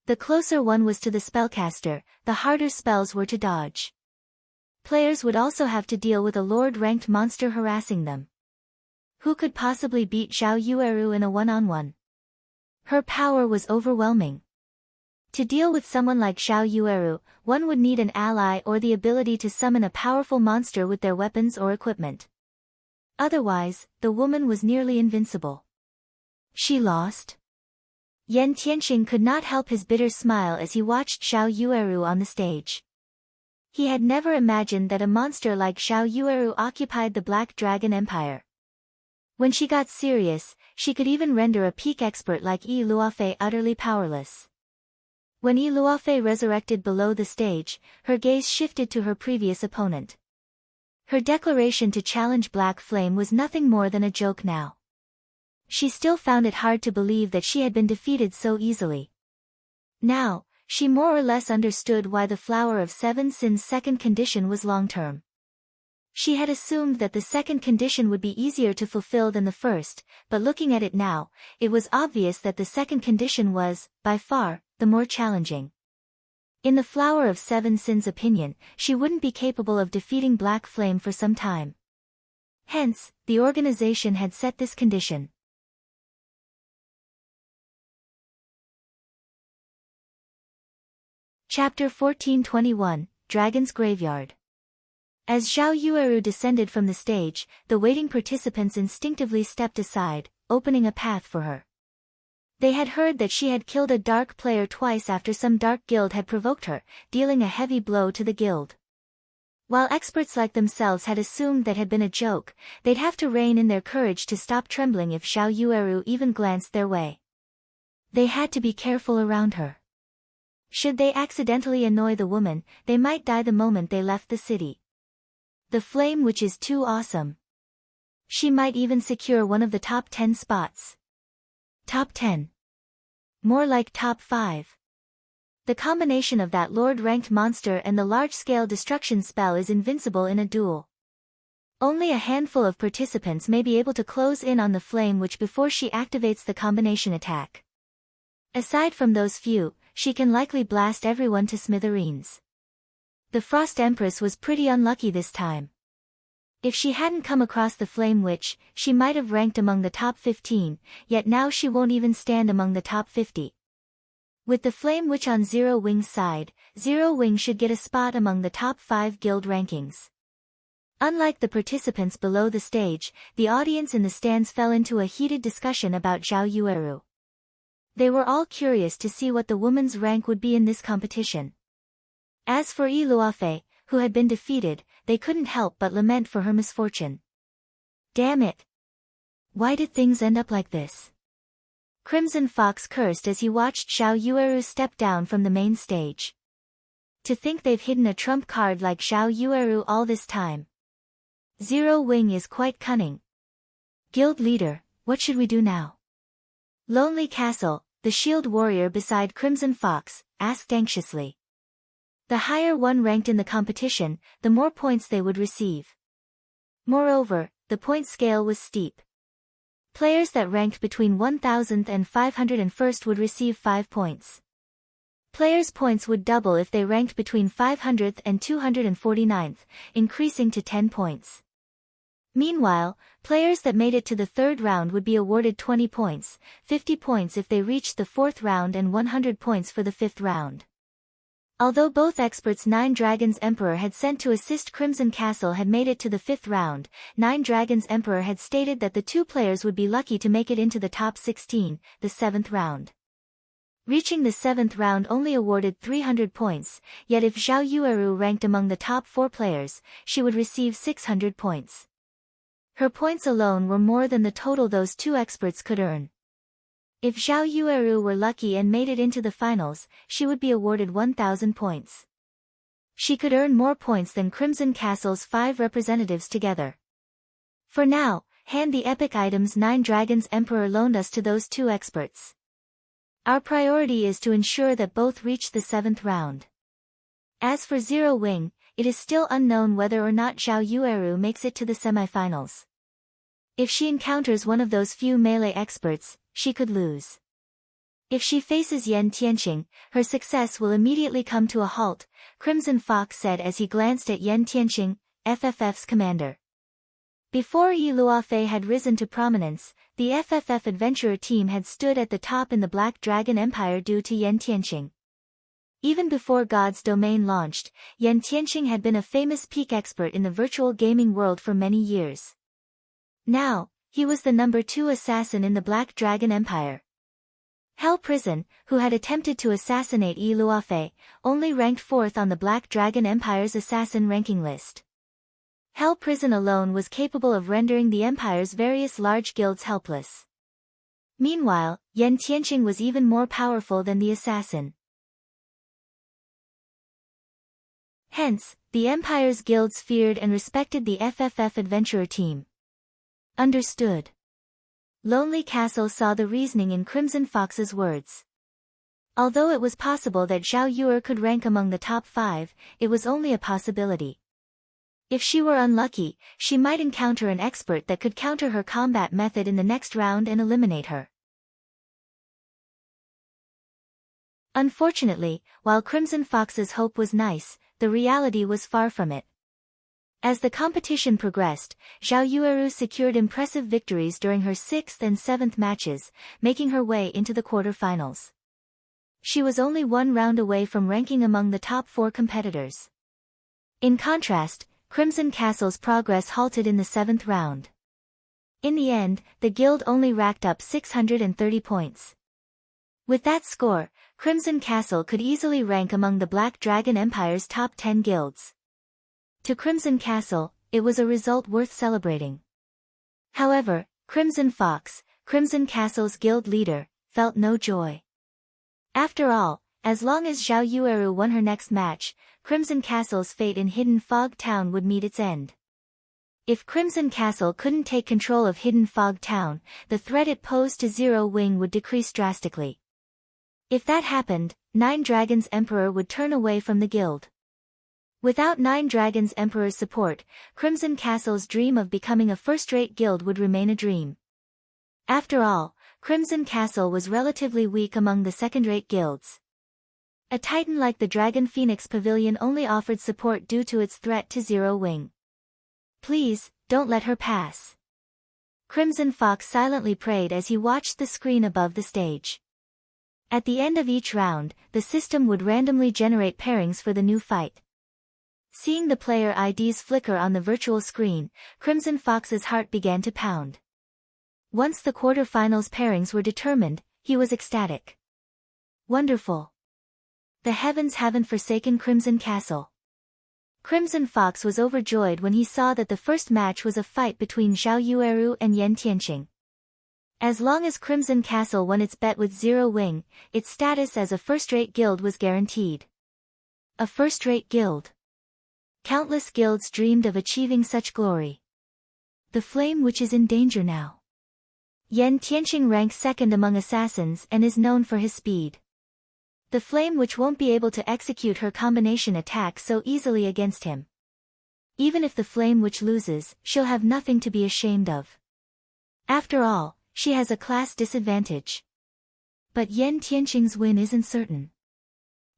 The closer one was to the spellcaster, the harder spells were to dodge. Players would also have to deal with a Lord-ranked monster harassing them. Who could possibly beat Xiao Yueru in a one-on-one? Her power was overwhelming. To deal with someone like Xiao Yueru, one would need an ally or the ability to summon a powerful monster with their weapons or equipment. Otherwise, the woman was nearly invincible. She lost? Yan Tianxing could not help his bitter smile as he watched Xiao Yueru on the stage. He had never imagined that a monster like Xiao Yueru occupied the Black Dragon Empire. When she got serious, she could even render a peak expert like Luofei utterly powerless. When Luofei resurrected below the stage, her gaze shifted to her previous opponent. Her declaration to challenge Black Flame was nothing more than a joke now. She still found it hard to believe that she had been defeated so easily. Now, she more or less understood why the Flower of Seven Sins' second condition was long-term. She had assumed that the second condition would be easier to fulfill than the first, but looking at it now, it was obvious that the second condition was, by far, the more challenging. In the Flower of Seven Sins' opinion, she wouldn't be capable of defeating Black Flame for some time. Hence, the organization had set this condition. Chapter 1421, Dragon's Graveyard. As Xiao Yueru descended from the stage, the waiting participants instinctively stepped aside, opening a path for her. They had heard that she had killed a dark player twice after some dark guild had provoked her, dealing a heavy blow to the guild. While experts like themselves had assumed that had been a joke, they'd have to rein in their courage to stop trembling if Xiao Yueru even glanced their way. They had to be careful around her. Should they accidentally annoy the woman, they might die the moment they left the city. The flame which is too awesome. She might even secure one of the top 10 spots. Top 10. More like top 5. The combination of that Lord-ranked monster and the large-scale destruction spell is invincible in a duel. Only a handful of participants may be able to close in on the flame which before she activates the combination attack. Aside from those few, she can likely blast everyone to smithereens. The Frost Empress was pretty unlucky this time. If she hadn't come across the Flame Witch, she might have ranked among the top 15, yet now she won't even stand among the top 50. With the Flame Witch on Zero Wing's side, Zero Wing should get a spot among the top 5 guild rankings. Unlike the participants below the stage, the audience in the stands fell into a heated discussion about Zhao Yueru. They were all curious to see what the woman's rank would be in this competition. As for Yi Luofei, who had been defeated, they couldn't help but lament for her misfortune. Damn it! Why did things end up like this? Crimson Fox cursed as he watched Zhao Yueru step down from the main stage. To think they've hidden a trump card like Zhao Yueru all this time. Zero Wing is quite cunning. Guild leader, what should we do now? Lonely Castle, the shield warrior beside Crimson Fox, asked anxiously. The higher one ranked in the competition, the more points they would receive. Moreover, the point scale was steep. Players that ranked between 1000th and 501st would receive 5 points. Players' points would double if they ranked between 500th and 249th, increasing to 10 points. Meanwhile, players that made it to the third round would be awarded 20 points, 50 points if they reached the fourth round and 100 points for the fifth round. Although both experts Nine Dragons Emperor had sent to assist Crimson Castle had made it to the fifth round, Nine Dragons Emperor had stated that the two players would be lucky to make it into the top 16, the seventh round. Reaching the seventh round only awarded 300 points, yet if Zhao Yueru ranked among the top 4 players, she would receive 600 points. Her points alone were more than the total those two experts could earn. If Zhao Yueru were lucky and made it into the finals, she would be awarded 1,000 points. She could earn more points than Crimson Castle's 5 representatives together. For now, hand the epic items Nine Dragons Emperor loaned us to those two experts. Our priority is to ensure that both reach the 7th round. As for Zero Wing, it is still unknown whether or not Zhao Yueru makes it to the semifinals. If she encounters one of those few melee experts, she could lose. If she faces Yan Tianqing, her success will immediately come to a halt, Crimson Fox said as he glanced at Yan Tianqing, FFF's commander. Before Yi Luofei had risen to prominence, the FFF adventurer team had stood at the top in the Black Dragon Empire due to Yan Tianqing. Even before God's Domain launched, Yan Tianqing had been a famous peak expert in the virtual gaming world for many years. Now, he was the number 2 assassin in the Black Dragon Empire. Hell Prison, who had attempted to assassinate Yi Luofei, only ranked 4th on the Black Dragon Empire's assassin ranking list. Hell Prison alone was capable of rendering the Empire's various large guilds helpless. Meanwhile, Yan Tianqing was even more powerful than the assassin. Hence, the Empire's guilds feared and respected the FFF adventurer team. Understood. Lonely Castle saw the reasoning in Crimson Fox's words. Although it was possible that Zhao Yueru could rank among the top 5, it was only a possibility. If she were unlucky, she might encounter an expert that could counter her combat method in the next round and eliminate her. Unfortunately, while Crimson Fox's hope was nice, the reality was far from it. As the competition progressed, Zhao Yueru secured impressive victories during her 6th and 7th matches, making her way into the quarterfinals. She was only one round away from ranking among the top 4 competitors. In contrast, Crimson Castle's progress halted in the 7th round. In the end, the guild only racked up 630 points. With that score, Crimson Castle could easily rank among the Black Dragon Empire's top 10 guilds. To Crimson Castle, it was a result worth celebrating. However, Crimson Fox, Crimson Castle's guild leader, felt no joy. After all, as long as Zhao Yueru won her next match, Crimson Castle's fate in Hidden Fog Town would meet its end. If Crimson Castle couldn't take control of Hidden Fog Town, the threat it posed to Zero Wing would decrease drastically. If that happened, Nine Dragons Emperor would turn away from the guild. Without Nine Dragons Emperor's support, Crimson Castle's dream of becoming a first-rate guild would remain a dream. After all, Crimson Castle was relatively weak among the second-rate guilds. A titan like the Dragon Phoenix Pavilion only offered support due to its threat to Zero Wing. Please, don't let her pass. Crimson Fox silently prayed as he watched the screen above the stage. At the end of each round, the system would randomly generate pairings for the new fight. Seeing the player IDs flicker on the virtual screen, Crimson Fox's heart began to pound. Once the quarterfinals pairings were determined, he was ecstatic. Wonderful. The heavens haven't forsaken Crimson Castle. Crimson Fox was overjoyed when he saw that the first match was a fight between Zhao Yueru and Yan Tianqing. As long as Crimson Castle won its bet with Zero Wing, its status as a first-rate guild was guaranteed. A first-rate guild. Countless guilds dreamed of achieving such glory. The flame which is in danger now. Yan Tianqing ranks second among assassins and is known for his speed. The flame which won't be able to execute her combination attack so easily against him. Even if the flame which loses, she'll have nothing to be ashamed of. After all, she has a class disadvantage. But Yan Tianqing's win isn't certain.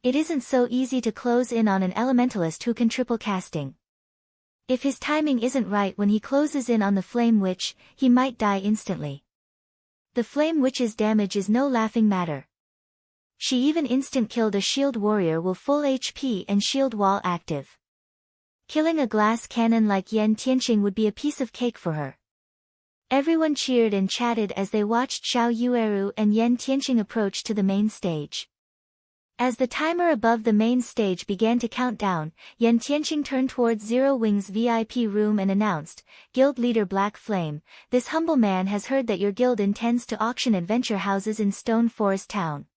It isn't so easy to close in on an elementalist who can triple casting. If his timing isn't right when he closes in on the flame witch, he might die instantly. The flame witch's damage is no laughing matter. She even instant-killed a shield warrior with full HP and shield wall active. Killing a glass cannon like Yan Tianqing would be a piece of cake for her. Everyone cheered and chatted as they watched Zhao Yueru and Yan Tianqing approach to the main stage. As the timer above the main stage began to count down, Yan Tianqing turned towards Zero Wing's VIP room and announced, "Guild leader Black Flame, this humble man has heard that your guild intends to auction adventure houses in Stone Forest Town.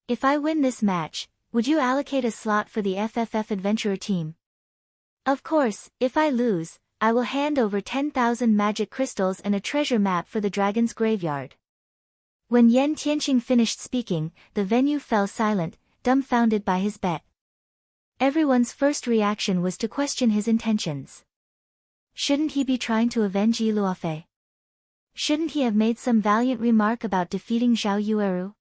If I win this match, would you allocate a slot for the FFF adventurer team? Of course, if I lose, I will hand over 10,000 magic crystals and a treasure map for the dragon's graveyard." When Yan Tianqing finished speaking, the venue fell silent, dumbfounded by his bet. Everyone's first reaction was to question his intentions. Shouldn't he be trying to avenge Yi Luofei? Shouldn't he have made some valiant remark about defeating Zhao Yueru?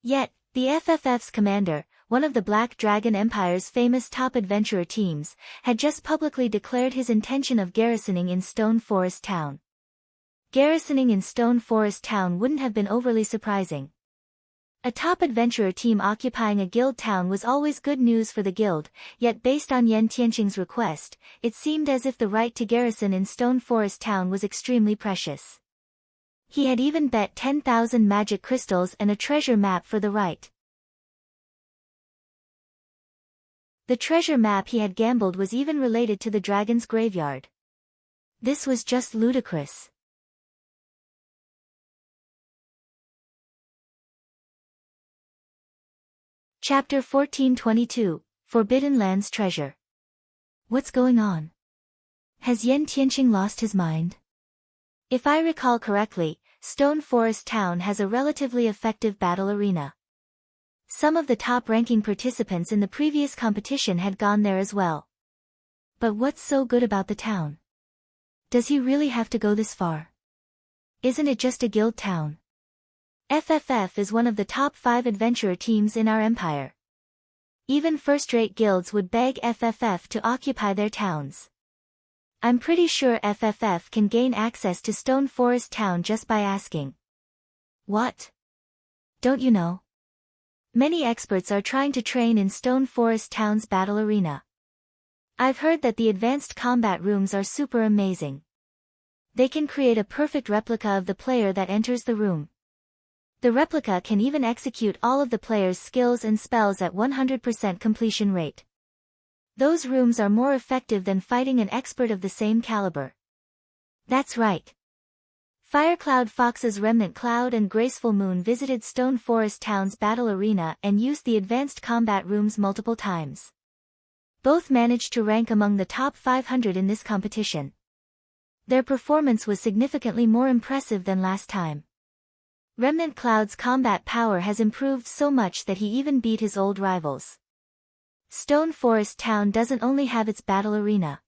Yet, the FFF's commander, one of the Black Dragon Empire's famous top adventurer teams, had just publicly declared his intention of garrisoning in Stone Forest Town. Garrisoning in Stone Forest Town wouldn't have been overly surprising. A top adventurer team occupying a guild town was always good news for the guild, yet based on Yan Tianqing's request, it seemed as if the right to garrison in Stone Forest Town was extremely precious. He had even bet 10,000 magic crystals and a treasure map for the right. The treasure map he had gambled was even related to the dragon's graveyard. This was just ludicrous. Chapter 1422, Forbidden Lands Treasure. What's going on? Has Yan Tianqing lost his mind? If I recall correctly, Stone Forest Town has a relatively effective battle arena. Some of the top-ranking participants in the previous competition had gone there as well. But what's so good about the town? Does he really have to go this far? Isn't it just a guild town? FFF is one of the top 5 adventurer teams in our empire. Even first-rate guilds would beg FFF to occupy their towns. I'm pretty sure FFF can gain access to Stone Forest Town just by asking. What? Don't you know? Many experts are trying to train in Stone Forest Town's battle arena. I've heard that the advanced combat rooms are super amazing. They can create a perfect replica of the player that enters the room. The replica can even execute all of the player's skills and spells at 100% completion rate. Those rooms are more effective than fighting an expert of the same caliber. That's right. Firecloud Fox's Remnant Cloud and Graceful Moon visited Stone Forest Town's battle arena and used the advanced combat rooms multiple times. Both managed to rank among the top 500 in this competition. Their performance was significantly more impressive than last time. Remnant Cloud's combat power has improved so much that he even beat his old rivals. Stone Forest Town doesn't only have its battle arena.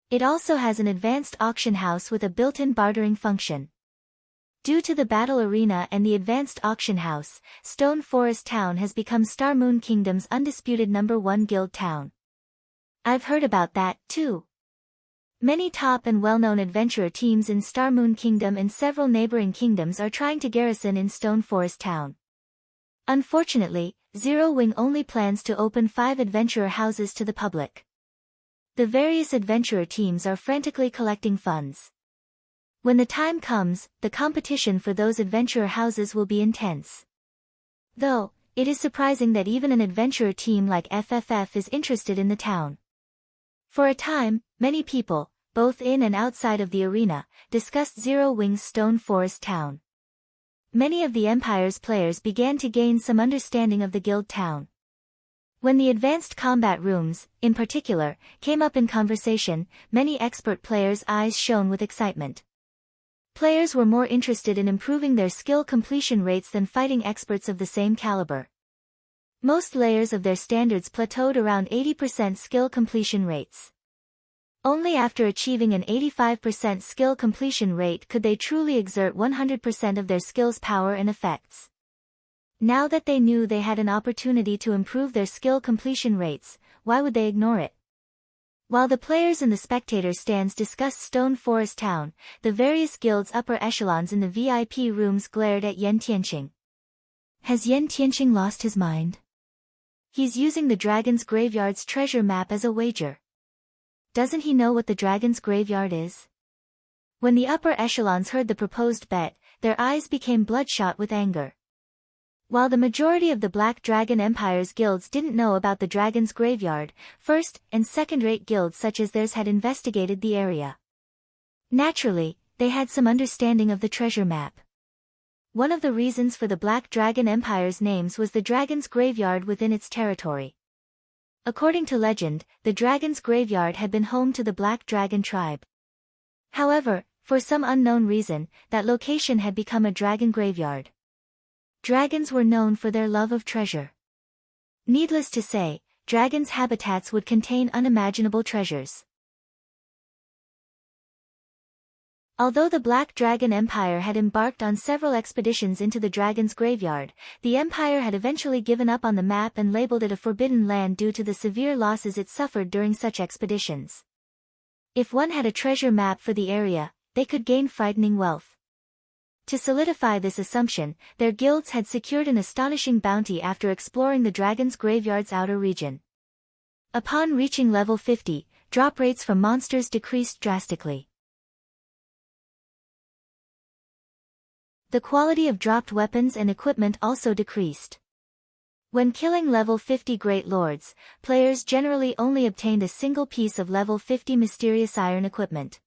It also has an advanced auction house with a built-in bartering function. Due to the battle arena and the advanced auction house, Stone Forest Town has become Star Moon Kingdom's undisputed #1 guild town. I've heard about that, too. Many top and well-known adventurer teams in Star Moon Kingdom and several neighboring kingdoms are trying to garrison in Stone Forest Town. Unfortunately, Zero Wing only plans to open 5 adventurer houses to the public. The various adventurer teams are frantically collecting funds. When the time comes, the competition for those adventurer houses will be intense. Though, it is surprising that even an adventurer team like FFF is interested in the town. For a time, many people, both in and outside of the arena, discussed Zero Wing's Stone Forest Town. Many of the Empire's players began to gain some understanding of the guild town. When the advanced combat rooms, in particular, came up in conversation, many expert players' eyes shone with excitement. Players were more interested in improving their skill completion rates than fighting experts of the same caliber. Most layers of their standards plateaued around 80% skill completion rates. Only after achieving an 85% skill completion rate could they truly exert 100% of their skill's power and effects. Now that they knew they had an opportunity to improve their skill completion rates, why would they ignore it? While the players in the spectator stands discussed Stone Forest Town, the various guilds' upper echelons in the VIP rooms glared at Yen Tianqing. Has Yen Tianqing lost his mind? He's using the Dragon's Graveyard's treasure map as a wager. Doesn't he know what the Dragon's Graveyard is? When the upper echelons heard the proposed bet, their eyes became bloodshot with anger. While the majority of the Black Dragon Empire's guilds didn't know about the Dragon's Graveyard, first- and second-rate guilds such as theirs had investigated the area. Naturally, they had some understanding of the treasure map. One of the reasons for the Black Dragon Empire's names was the Dragon's Graveyard within its territory. According to legend, the Dragon's Graveyard had been home to the Black Dragon tribe. However, for some unknown reason, that location had become a dragon graveyard. Dragons were known for their love of treasure. Needless to say, dragons' habitats would contain unimaginable treasures. Although the Black Dragon Empire had embarked on several expeditions into the Dragon's Graveyard, the Empire had eventually given up on the map and labeled it a forbidden land due to the severe losses it suffered during such expeditions. If one had a treasure map for the area, they could gain frightening wealth. To solidify this assumption, their guilds had secured an astonishing bounty after exploring the Dragon's Graveyard's outer region. Upon reaching level 50, drop rates from monsters decreased drastically. The quality of dropped weapons and equipment also decreased. When killing level 50 Great Lords, players generally only obtained a single piece of level 50 mysterious iron equipment.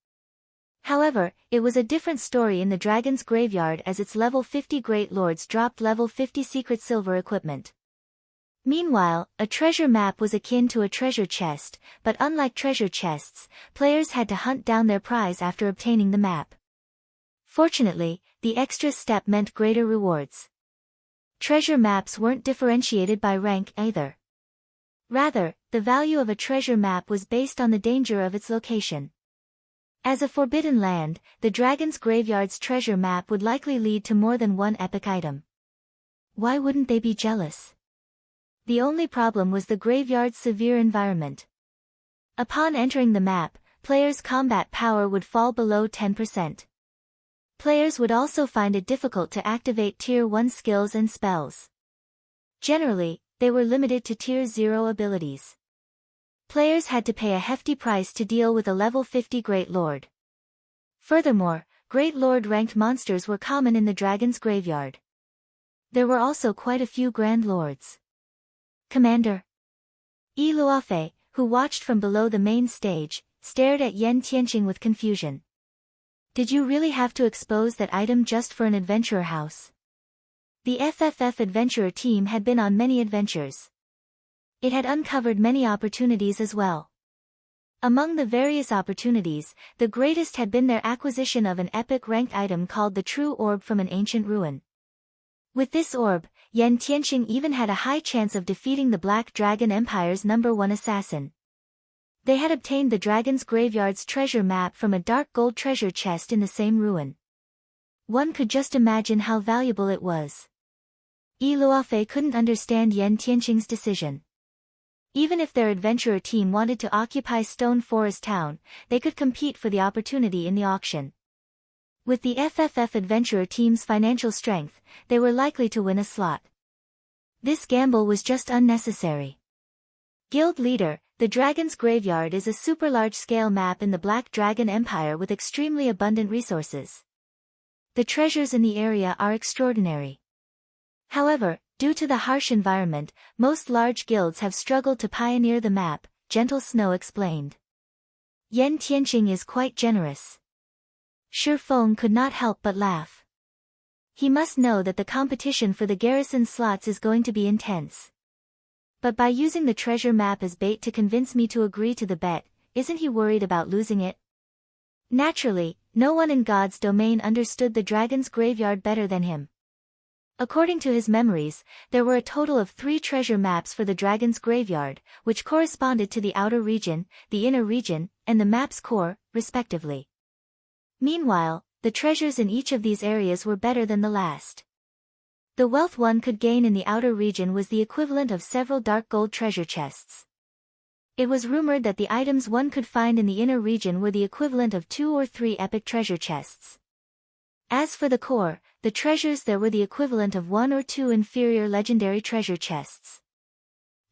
However, it was a different story in the Dragon's Graveyard as its level 50 Great Lords dropped level 50 secret silver equipment. Meanwhile, a treasure map was akin to a treasure chest, but unlike treasure chests, players had to hunt down their prize after obtaining the map. Fortunately, the extra step meant greater rewards. Treasure maps weren't differentiated by rank either. Rather, the value of a treasure map was based on the danger of its location. As a forbidden land, the Dragon's Graveyard's treasure map would likely lead to more than one epic item. Why wouldn't they be jealous? The only problem was the graveyard's severe environment. Upon entering the map, players' combat power would fall below 10%. Players would also find it difficult to activate Tier 1 skills and spells. Generally, they were limited to Tier 0 abilities. Players had to pay a hefty price to deal with a level 50 Great Lord. Furthermore, Great Lord-ranked monsters were common in the Dragon's Graveyard. There were also quite a few Grand Lords. Commander Yi Luofei, who watched from below the main stage, stared at Yen Tianqing with confusion. Did you really have to expose that item just for an adventurer house? The FFF adventurer team had been on many adventures. It had uncovered many opportunities as well. Among the various opportunities, the greatest had been their acquisition of an epic ranked item called the True Orb from an ancient ruin. With this orb, Yen Tianqing even had a high chance of defeating the Black Dragon Empire's #1 assassin. They had obtained the Dragon's Graveyard's treasure map from a dark gold treasure chest in the same ruin. One could just imagine how valuable it was. Yi Luofei couldn't understand Yen Tianqing's decision. Even if their adventurer team wanted to occupy Stone Forest Town, they could compete for the opportunity in the auction. With the FFF adventurer team's financial strength, they were likely to win a slot. This gamble was just unnecessary. Guild Leader, the Dragon's Graveyard is a super large-scale map in the Black Dragon Empire with extremely abundant resources. The treasures in the area are extraordinary. However, due to the harsh environment, most large guilds have struggled to pioneer the map, Gentle Snow explained. Yan Tianqing is quite generous. Feng could not help but laugh. He must know that the competition for the garrison slots is going to be intense. But by using the treasure map as bait to convince me to agree to the bet, isn't he worried about losing it? Naturally, no one in God's domain understood the dragon's graveyard better than him. According to his memories, there were a total of 3 treasure maps for the dragon's graveyard, which corresponded to the outer region, the inner region, and the map's core, respectively. Meanwhile, the treasures in each of these areas were better than the last. The wealth one could gain in the outer region was the equivalent of several dark gold treasure chests. It was rumored that the items one could find in the inner region were the equivalent of 2 or 3 epic treasure chests. As for the core, the treasures there were the equivalent of 1 or 2 inferior legendary treasure chests.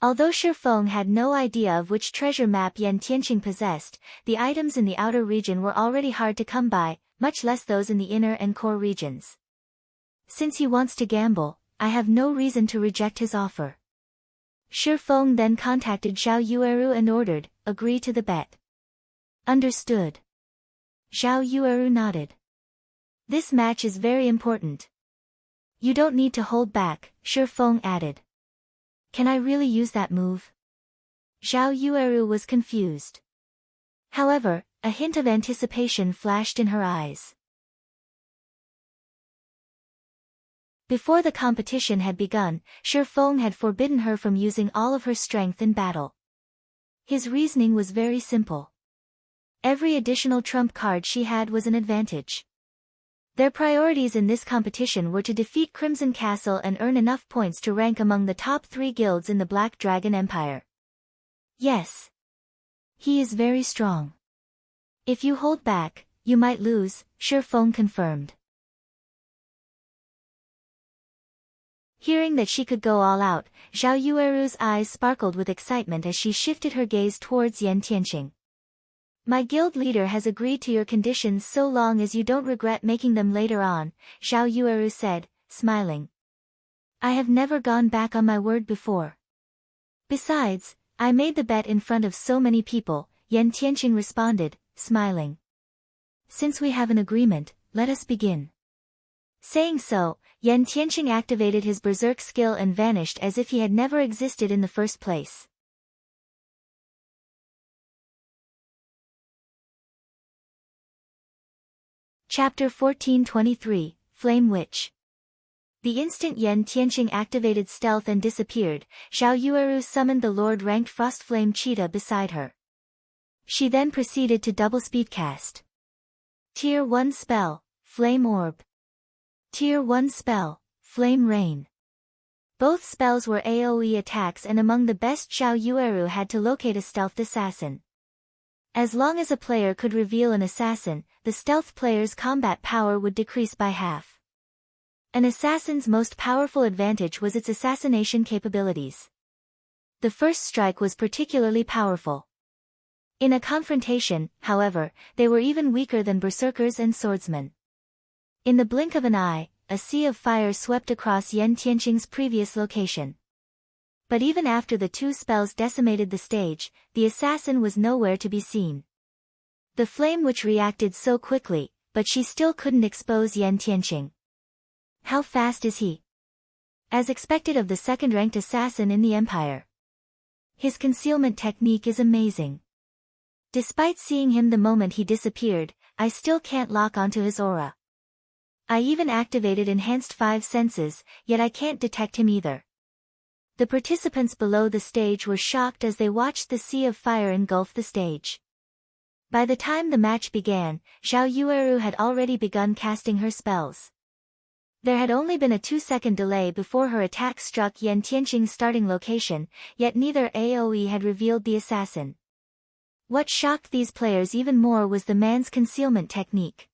Although Feng had no idea of which treasure map Yan Tianqing possessed, the items in the outer region were already hard to come by, much less those in the inner and core regions. Since he wants to gamble, I have no reason to reject his offer. Feng then contacted Zhao Yueru and ordered, agree to the bet. Understood. Zhao Yueru nodded. This match is very important. You don't need to hold back, Feng added. Can I really use that move? Zhao Yueru was confused. However, a hint of anticipation flashed in her eyes. Before the competition had begun, Feng had forbidden her from using all of her strength in battle. His reasoning was very simple. Every additional trump card she had was an advantage. Their priorities in this competition were to defeat Crimson Castle and earn enough points to rank among the top 3 guilds in the Black Dragon Empire. Yes. He is very strong. If you hold back, you might lose, Feng confirmed. Hearing that she could go all out, Zhao Yueru's eyes sparkled with excitement as she shifted her gaze towards Yan Tianqing. My guild leader has agreed to your conditions so long as you don't regret making them later on, Zhao Yueru said, smiling. I have never gone back on my word before. Besides, I made the bet in front of so many people, Yan Tianqing responded, smiling. Since we have an agreement, let us begin. Saying so, Yan Tianqing activated his berserk skill and vanished as if he had never existed in the first place. Chapter 1423, Flame Witch. The instant Yan Tianqing activated stealth and disappeared, Zhao Yueru summoned the Lord-ranked Frostflame Cheetah beside her. She then proceeded to double speedcast. Tier 1 spell, Flame Orb. Tier 1 spell, Flame Rain. Both spells were AoE attacks and among the best Zhao Yueru had to locate a stealthed assassin. As long as a player could reveal an assassin, the stealth player's combat power would decrease by half. An assassin's most powerful advantage was its assassination capabilities. The first strike was particularly powerful. In a confrontation, however, they were even weaker than berserkers and swordsmen. In the blink of an eye, a sea of fire swept across Yan Tianqing's previous location. But even after the 2 spells decimated the stage, the assassin was nowhere to be seen. The flame witch reacted so quickly, but she still couldn't expose Yan Tianqing. How fast is he? As expected of the second-ranked assassin in the Empire. His concealment technique is amazing. Despite seeing him the moment he disappeared, I still can't lock onto his aura. I even activated enhanced 5 senses, yet I can't detect him either. The participants below the stage were shocked as they watched the sea of fire engulf the stage. By the time the match began, Zhao Yueru had already begun casting her spells. There had only been a 2-second delay before her attack struck Yan Tianqing's starting location, yet neither AoE had revealed the assassin. What shocked these players even more was the man's concealment technique.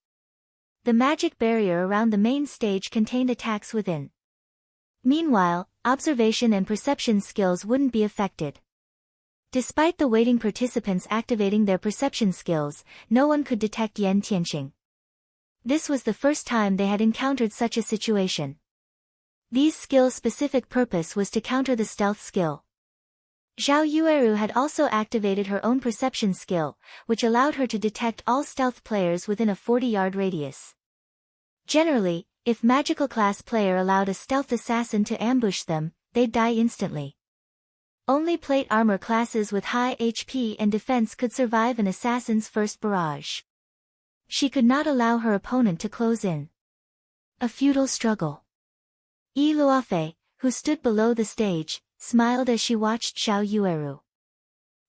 The magic barrier around the main stage contained attacks within. Meanwhile, observation and perception skills wouldn't be affected. Despite the waiting participants activating their perception skills, no one could detect Yan Tianqing. This was the first time they had encountered such a situation. These skills' specific purpose was to counter the stealth skill. Zhao Yueru had also activated her own perception skill, which allowed her to detect all stealth players within a 40-yard radius. Generally, if magical class player allowed a stealth assassin to ambush them, they'd die instantly. Only plate armor classes with high HP and defense could survive an assassin's first barrage. She could not allow her opponent to close in. A futile struggle. Yi Luofei, who stood below the stage, smiled as she watched Zhao Yueru.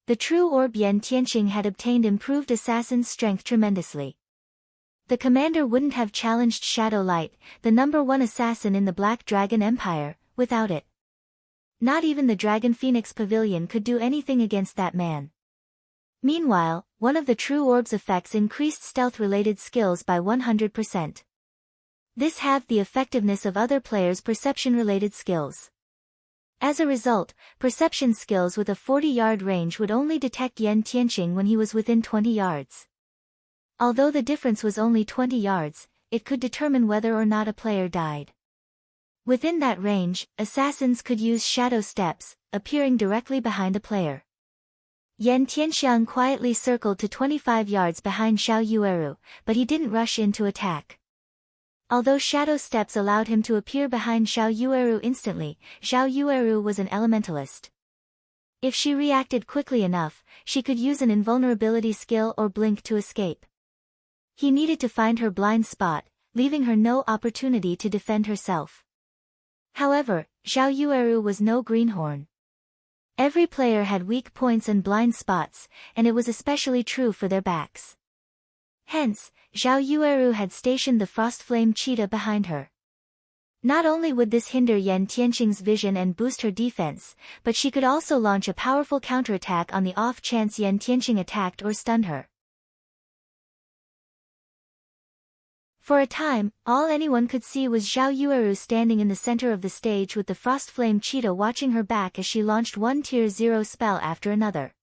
The true orb Yan Tianqing had obtained improved assassin's strength tremendously. The commander wouldn't have challenged Shadow Light, the #1 assassin in the Black Dragon Empire, without it. Not even the Dragon Phoenix Pavilion could do anything against that man. Meanwhile, one of the true orb's effects increased stealth-related skills by 100%. This halved the effectiveness of other players' perception-related skills. As a result, perception skills with a 40-yard range would only detect Yan Tianqing when he was within 20 yards. Although the difference was only 20 yards, it could determine whether or not a player died. Within that range, assassins could use shadow steps, appearing directly behind a player. Yan Tianxiang quietly circled to 25 yards behind Zhao Yueru, but he didn't rush in to attack. Although shadow steps allowed him to appear behind Zhao Yueru instantly, Zhao Yueru was an elementalist. If she reacted quickly enough, she could use an invulnerability skill or blink to escape. He needed to find her blind spot, leaving her no opportunity to defend herself. However, Zhao Yueru was no greenhorn. Every player had weak points and blind spots, and it was especially true for their backs. Hence, Zhao Yueru had stationed the Frostflame Cheetah behind her. Not only would this hinder Yan Tianqing's vision and boost her defense, but she could also launch a powerful counterattack on the off chance Yan Tianqing attacked or stunned her. For a time, all anyone could see was Zhao Yueru standing in the center of the stage with the Frostflame Cheetah watching her back as she launched one Tier 0 spell after another.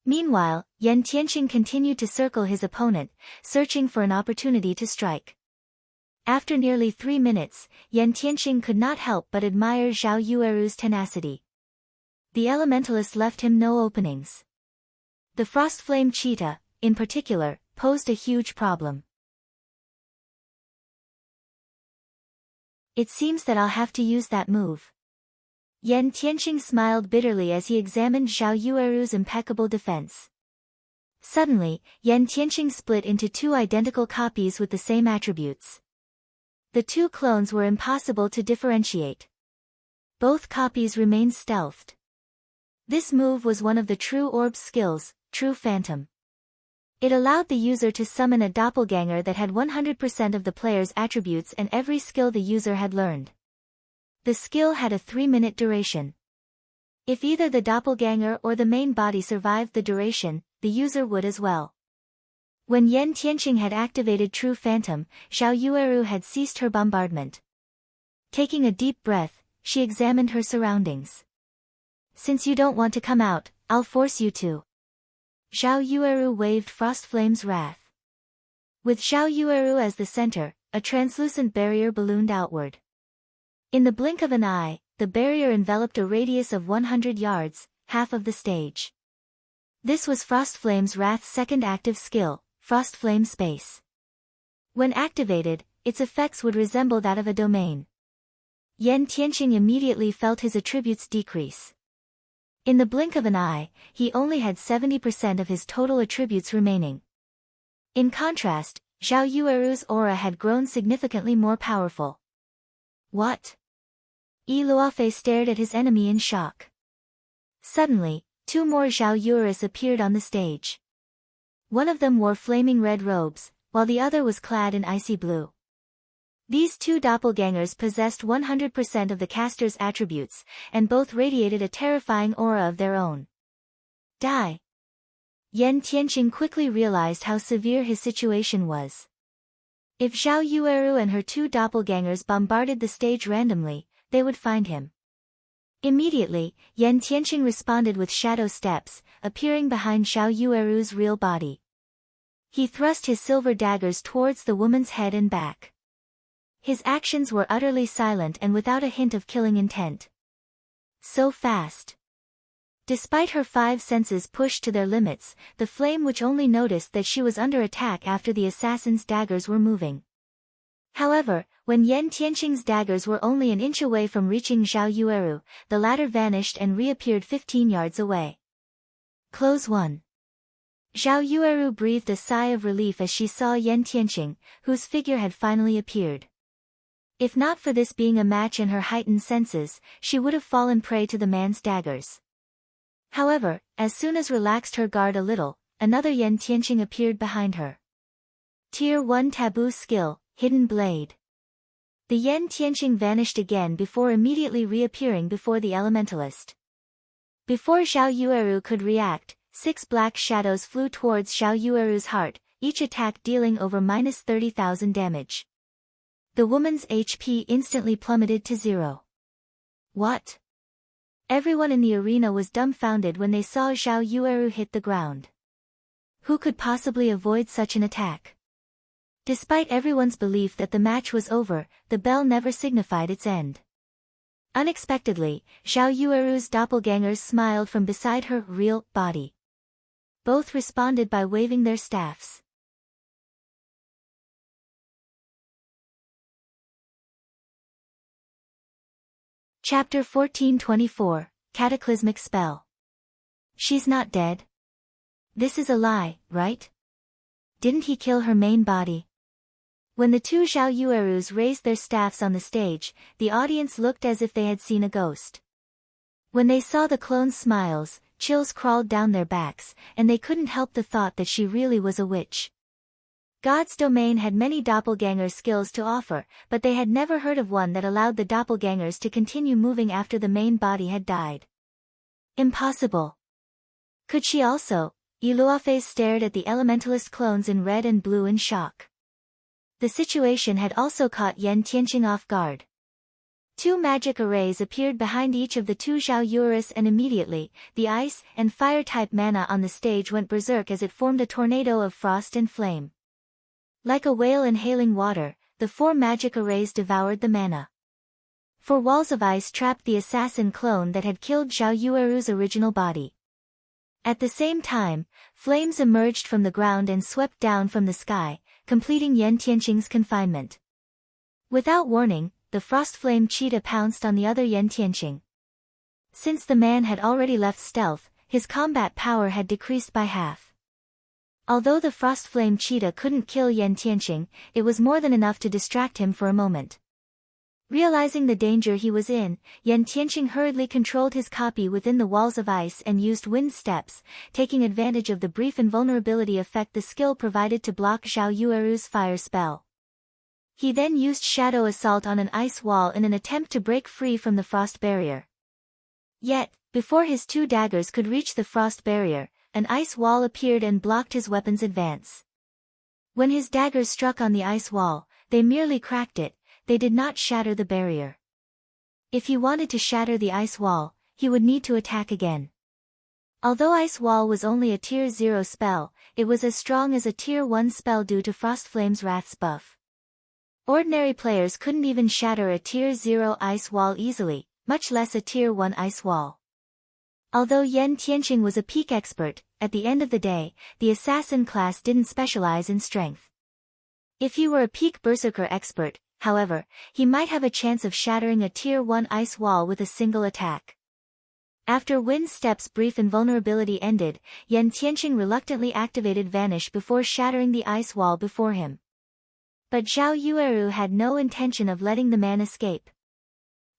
Meanwhile, Yan Tianqing continued to circle his opponent, searching for an opportunity to strike. After nearly 3 minutes, Yan Tianqing could not help but admire Zhao Yueru's tenacity. The Elementalist left him no openings. The Frostflame Cheetah, in particular, posed a huge problem. It seems that I'll have to use that move. Yan Tianqing smiled bitterly as he examined Zhao Yueru's impeccable defense. Suddenly, Yan Tianqing split into 2 identical copies with the same attributes. The 2 clones were impossible to differentiate. Both copies remained stealthed. This move was one of the True Orb's skills, True Phantom. It allowed the user to summon a doppelganger that had 100% of the player's attributes and every skill the user had learned. The skill had a 3-minute duration. If either the doppelganger or the main body survived the duration, the user would as well. When Yan Tianqing had activated True Phantom, Zhao Yueru had ceased her bombardment. Taking a deep breath, she examined her surroundings. Since you don't want to come out, I'll force you to. Zhao Yueru waved Frostflame's wrath. With Zhao Yueru as the center, a translucent barrier ballooned outward. In the blink of an eye, the barrier enveloped a radius of 100 yards, half of the stage. This was Frostflame's Wrath's second active skill, Frostflame Space. When activated, its effects would resemble that of a domain. Yan Tianqing immediately felt his attributes decrease. In the blink of an eye, he only had 70% of his total attributes remaining. In contrast, Zhao Yueru's aura had grown significantly more powerful. What? Yi Luofei stared at his enemy in shock. Suddenly, 2 more Zhao Yueris appeared on the stage. One of them wore flaming red robes, while the other was clad in icy blue. These two doppelgangers possessed 100% of the caster's attributes, and both radiated a terrifying aura of their own. Die. Yan Tianqing quickly realized how severe his situation was. If Zhao Yueru and her two doppelgangers bombarded the stage randomly, they would find him. Immediately, Yan Tianqing responded with shadow steps, appearing behind Zhao Yueru's real body. He thrust his silver daggers towards the woman's head and back. His actions were utterly silent and without a hint of killing intent. So fast. Despite her five senses pushed to their limits, the flame which only noticed that she was under attack after the assassin's daggers were moving. However, when Yan Tianqing's daggers were only an inch away from reaching Zhao Yueru, the latter vanished and reappeared 15 yards away. Close 1. Zhao Yueru breathed a sigh of relief as she saw Yan Tianqing, whose figure had finally appeared. If not for this being a match in her heightened senses, she would have fallen prey to the man's daggers. However, as soon as relaxed her guard a little, another Yan Tianqing appeared behind her. Tier 1 Taboo Skill, Hidden Blade. The Yan Tianqing vanished again before immediately reappearing before the Elementalist. Before Zhao Yueru could react, 6 black shadows flew towards Zhao Yueru's heart, each attack dealing over -30,000 damage. The woman's HP instantly plummeted to 0. What? Everyone in the arena was dumbfounded when they saw Zhao Yueru hit the ground. Who could possibly avoid such an attack? Despite everyone's belief that the match was over, the bell never signified its end. Unexpectedly, Zhao Yueru's doppelgangers smiled from beside her real body. Both responded by waving their staffs. Chapter 1424, Cataclysmic Spell. She's not dead. This is a lie, right? Didn't he kill her main body? When the two Zhao Yuerus raised their staffs on the stage, the audience looked as if they had seen a ghost. When they saw the clone's smiles, chills crawled down their backs, and they couldn't help the thought that she really was a witch. God's domain had many doppelganger skills to offer, but they had never heard of one that allowed the doppelgangers to continue moving after the main body had died. Impossible. Could she also? Iluofei stared at the Elementalist clones in red and blue in shock. The situation had also caught Yan Tianqing off guard. 2 magic arrays appeared behind each of the two Zhao Yuerus and immediately, the ice and fire-type mana on the stage went berserk as it formed a tornado of frost and flame. Like a whale inhaling water, the 4 magic arrays devoured the mana. 4 walls of ice trapped the assassin clone that had killed Zhao Yueru's original body. At the same time, flames emerged from the ground and swept down from the sky, completing Yan Tianqing's confinement. Without warning, the frost flame cheetah pounced on the other Yan Tianqing. Since the man had already left stealth, his combat power had decreased by half. Although the frost flame cheetah couldn't kill Yan Tianqing, it was more than enough to distract him for a moment. Realizing the danger he was in, Yan Tianqing hurriedly controlled his copy within the walls of ice and used wind steps, taking advantage of the brief invulnerability effect the skill provided to block Zhao Yueru's fire spell. He then used shadow assault on an ice wall in an attempt to break free from the frost barrier. Yet, before his 2 daggers could reach the frost barrier, an ice wall appeared and blocked his weapon's advance. When his daggers struck on the ice wall, they merely cracked it, they did not shatter the barrier. If he wanted to shatter the ice wall, he would need to attack again. Although Ice Wall was only a Tier 0 spell, it was as strong as a Tier 1 spell due to Frostflame's Wrath's buff. Ordinary players couldn't even shatter a Tier 0 ice wall easily, much less a Tier 1 ice wall. Although Yan Tianqing was a peak expert, at the end of the day, the assassin class didn't specialize in strength. If he were a peak berserker expert, however, he might have a chance of shattering a Tier 1 ice wall with a single attack. After Wind Step's brief invulnerability ended, Yan Tianqing reluctantly activated Vanish before shattering the ice wall before him. But Zhao Yueru had no intention of letting the man escape.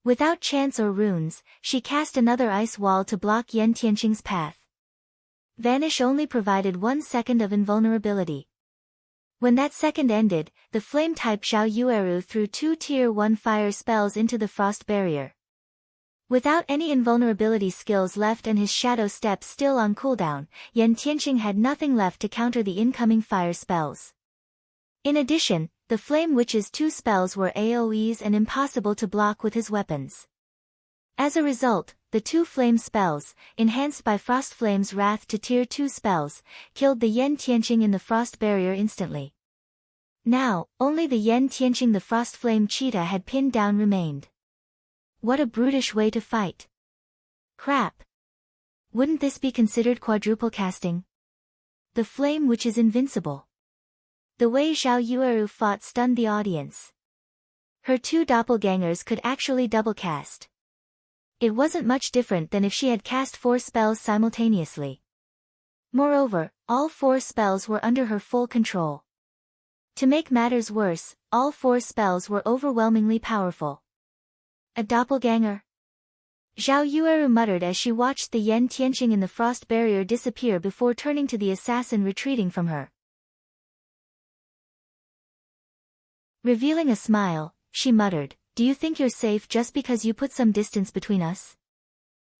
Without chance or runes, she cast another ice wall to block Yan Tianqing's path. Vanish only provided 1 second of invulnerability. When that second ended, the flame-type Xiao Yueru threw 2 Tier 1 fire spells into the frost barrier. Without any invulnerability skills left and his shadow step still on cooldown, Yan Tianqing had nothing left to counter the incoming fire spells. In addition, the Flame Witch's 2 spells were AoEs and impossible to block with his weapons. As a result, the 2 flame spells, enhanced by Frost Flame's Wrath to Tier 2 spells, killed the Yan Tianqing in the frost barrier instantly. Now, only the Yan Tianqing the Frost Flame Cheetah had pinned down remained. What a brutish way to fight. Crap. Wouldn't this be considered quadruple casting? The Flame Witch is invincible. The way Xiao Yueru fought stunned the audience. Her 2 doppelgangers could actually double cast. It wasn't much different than if she had cast 4 spells simultaneously. Moreover, all 4 spells were under her full control. To make matters worse, all 4 spells were overwhelmingly powerful. A doppelganger? Xiao Yueru muttered as she watched the Yan Tianqing in the frost barrier disappear before turning to the assassin retreating from her. Revealing a smile, she muttered, "Do you think you're safe just because you put some distance between us?"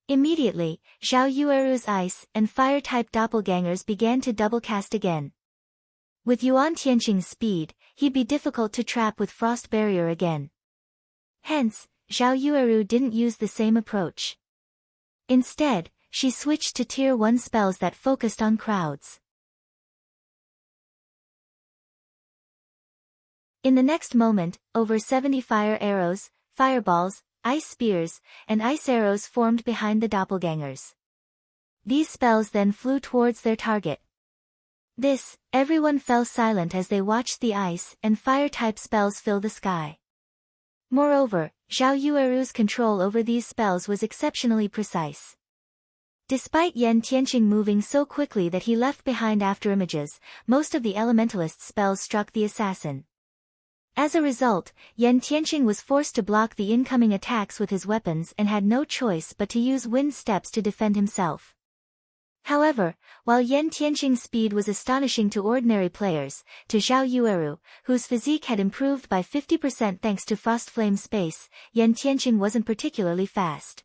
Immediately, Xiao Yueru's ice and fire-type doppelgangers began to double-cast again. With Yuan Tianqing's speed, he'd be difficult to trap with frost barrier again. Hence, Xiao Yueru didn't use the same approach. Instead, she switched to Tier 1 spells that focused on crowds. In the next moment, over 70 fire arrows, fireballs, ice spears, and ice arrows formed behind the doppelgangers. These spells then flew towards their target. Everyone fell silent as they watched the ice and fire-type spells fill the sky. Moreover, Xiao Yueru's control over these spells was exceptionally precise. Despite Yan Tianqing moving so quickly that he left behind afterimages, most of the Elementalist spells struck the assassin. As a result, Yan Tianqing was forced to block the incoming attacks with his weapons and had no choice but to use wind steps to defend himself. However, while Yan Tianqing's speed was astonishing to ordinary players, to Xiao Yueru, whose physique had improved by 50% thanks to Frost Flame Space, Yan Tianqing wasn't particularly fast.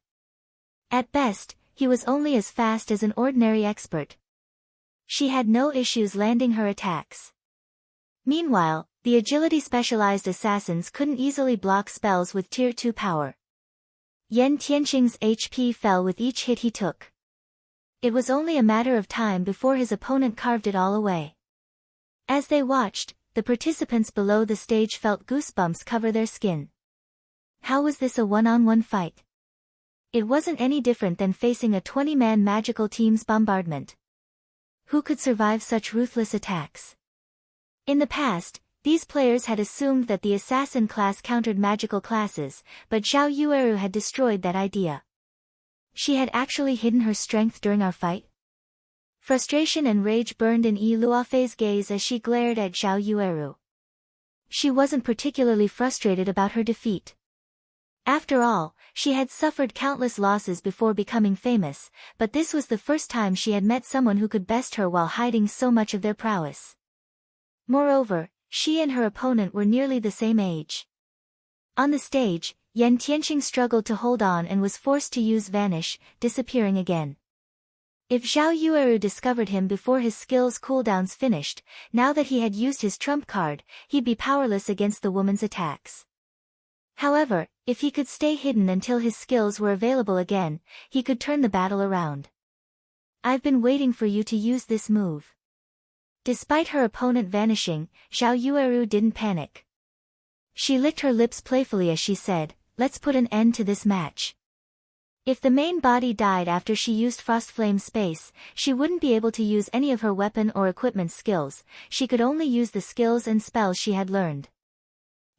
At best, he was only as fast as an ordinary expert. She had no issues landing her attacks. Meanwhile, the agility-specialized assassins couldn't easily block spells with Tier 2 power. Yan Tianqing's HP fell with each hit he took. It was only a matter of time before his opponent carved it all away. As they watched, the participants below the stage felt goosebumps cover their skin. How was this a one-on-one fight? It wasn't any different than facing a 20-man magical team's bombardment. Who could survive such ruthless attacks? In the past, these players had assumed that the assassin class countered magical classes, but Xiao Yueru had destroyed that idea. She had actually hidden her strength during our fight? Frustration and rage burned in Yi Luofei's gaze as she glared at Xiao Yueru. She wasn't particularly frustrated about her defeat. After all, she had suffered countless losses before becoming famous, but this was the first time she had met someone who could best her while hiding so much of their prowess. Moreover, she and her opponent were nearly the same age. On the stage, Yan Tianqing struggled to hold on and was forced to use Vanish, disappearing again. If Xiao Yueru discovered him before his skills cooldowns finished, now that he had used his trump card, he'd be powerless against the woman's attacks. However, if he could stay hidden until his skills were available again, he could turn the battle around. "I've been waiting for you to use this move." Despite her opponent vanishing, Xiao Yueru didn't panic. She licked her lips playfully as she said, "Let's put an end to this match." If the main body died after she used Frost Flame Space, she wouldn't be able to use any of her weapon or equipment skills, she could only use the skills and spells she had learned.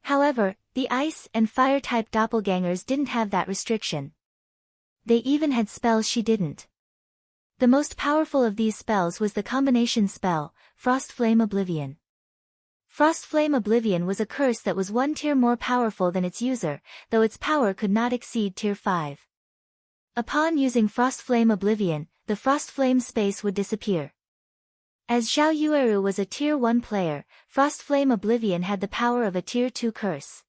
However, the ice and fire-type doppelgangers didn't have that restriction. They even had spells she didn't. The most powerful of these spells was the combination spell, Frost Flame Oblivion. Frost Flame Oblivion was a curse that was 1 tier more powerful than its user, though its power could not exceed Tier 5. Upon using Frost Flame Oblivion, the Frost Flame Space would disappear. As Zhao Yueru was a Tier 1 player, Frostflame Oblivion had the power of a Tier 2 curse.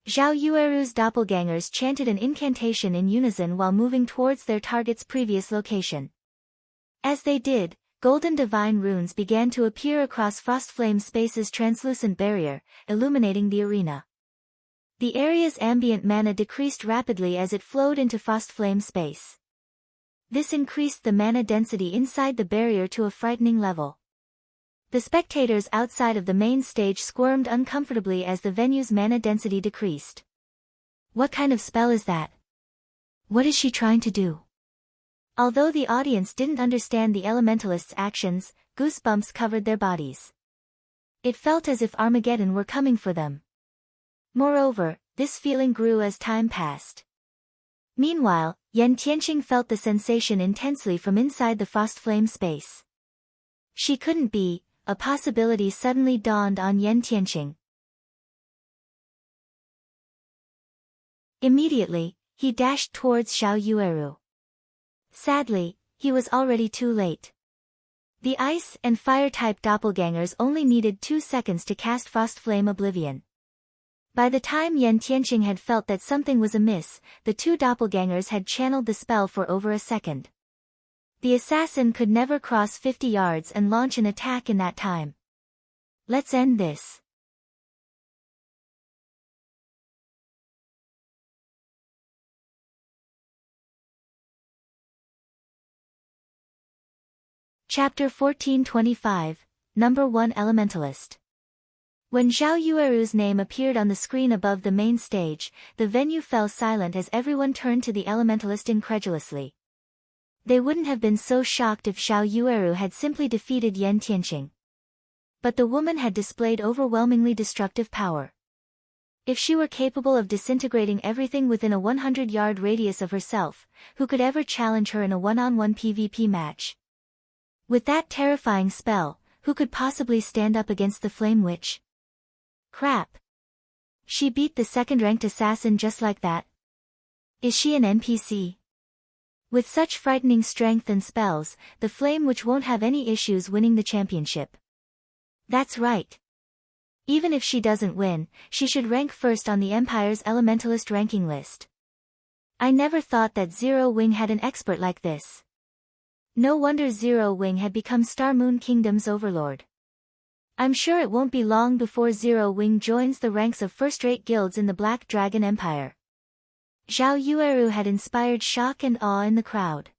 Zhao Yueru's doppelgangers chanted an incantation in unison while moving towards their target's previous location. As they did, golden divine runes began to appear across Frostflame Space's translucent barrier, illuminating the arena. The area's ambient mana decreased rapidly as it flowed into Frostflame Space. This increased the mana density inside the barrier to a frightening level. The spectators outside of the main stage squirmed uncomfortably as the venue's mana density decreased. What kind of spell is that? What is she trying to do? Although the audience didn't understand the Elementalist's actions, goosebumps covered their bodies. It felt as if Armageddon were coming for them. Moreover, this feeling grew as time passed. Meanwhile, Yan Tianqing felt the sensation intensely from inside the Frostflame Space. She couldn't be. A possibility suddenly dawned on Yan Tianqing. Immediately, he dashed towards Zhao Yueru. Sadly, he was already too late. The ice and fire-type doppelgangers only needed 2 seconds to cast Frostflame Oblivion. By the time Yan Tianqing had felt that something was amiss, the 2 doppelgangers had channeled the spell for over a second. The assassin could never cross 50 yards and launch an attack in that time. Let's end this. Chapter 1425, Number 1 Elementalist. When Zhao Yueru's name appeared on the screen above the main stage, the venue fell silent as everyone turned to the Elementalist incredulously. They wouldn't have been so shocked if Zhao Yueru had simply defeated Yan Tianqing. But the woman had displayed overwhelmingly destructive power. If she were capable of disintegrating everything within a 100-yard radius of herself, who could ever challenge her in a one-on-one PvP match? With that terrifying spell, who could possibly stand up against the Flame Witch? Crap. She beat the second-ranked assassin just like that. Is she an NPC? With such frightening strength and spells, the Flame Witch won't have any issues winning the championship. That's right. Even if she doesn't win, she should rank first on the Empire's Elementalist ranking list. I never thought that Zero Wing had an expert like this. No wonder Zero Wing had become Star Moon Kingdom's overlord. I'm sure it won't be long before Zero Wing joins the ranks of first-rate guilds in the Black Dragon Empire. Zhao Yueru had inspired shock and awe in the crowd.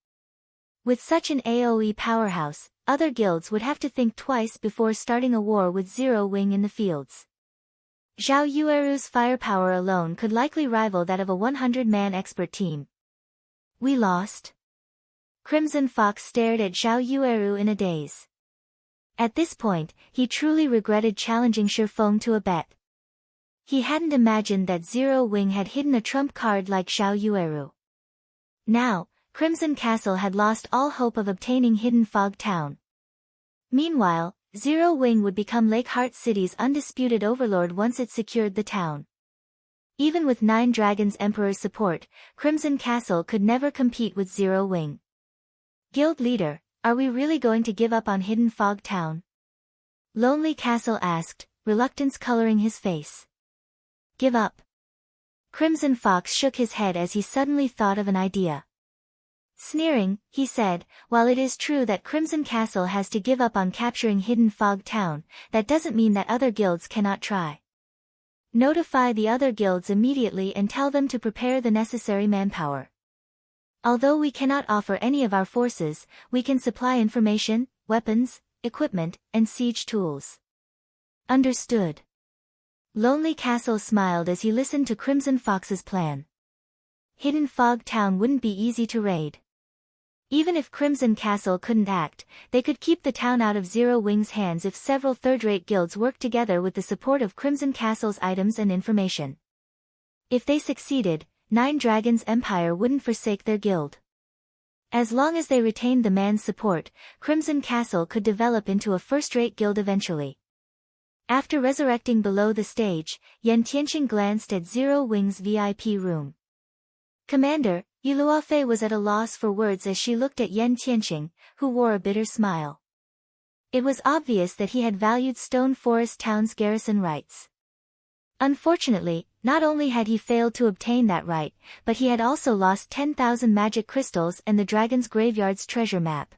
With such an AoE powerhouse, other guilds would have to think twice before starting a war with Zero Wing in the fields. Zhao Yueru's firepower alone could likely rival that of a 100-man expert team. We lost? Crimson Fox stared at Zhao Yueru in a daze. At this point, he truly regretted challenging Feng to a bet. He hadn't imagined that Zero Wing had hidden a trump card like Zhao Yueru. Now, Crimson Castle had lost all hope of obtaining Hidden Fog Town. Meanwhile, Zero Wing would become Lakeheart City's undisputed overlord once it secured the town. Even with 9 Dragons Emperor's support, Crimson Castle could never compete with Zero Wing. Guild leader, are we really going to give up on Hidden Fog Town? Lonely Castle asked, reluctance coloring his face. Give up. Crimson Fox shook his head as he suddenly thought of an idea. Sneering, he said, while it is true that Crimson Castle has to give up on capturing Hidden Fog Town, that doesn't mean that other guilds cannot try. Notify the other guilds immediately and tell them to prepare the necessary manpower. Although we cannot offer any of our forces, we can supply information, weapons, equipment, and siege tools. Understood. Lonely Castle smiled as he listened to Crimson Fox's plan. Hidden Fog Town wouldn't be easy to raid. Even if Crimson Castle couldn't act, they could keep the town out of Zero Wing's hands if several third-rate guilds worked together with the support of Crimson Castle's items and information. If they succeeded, 9 Dragons Empire wouldn't forsake their guild. As long as they retained the man's support, Crimson Castle could develop into a first-rate guild eventually. After resurrecting below the stage, Yan Tianqing glanced at Zero Wing's VIP room. Commander, Yiluofei was at a loss for words as she looked at Yan Tianqing, who wore a bitter smile. It was obvious that he had valued Stone Forest Town's garrison rights. Unfortunately, not only had he failed to obtain that right, but he had also lost 10,000 magic crystals and the Dragon's Graveyard's treasure map.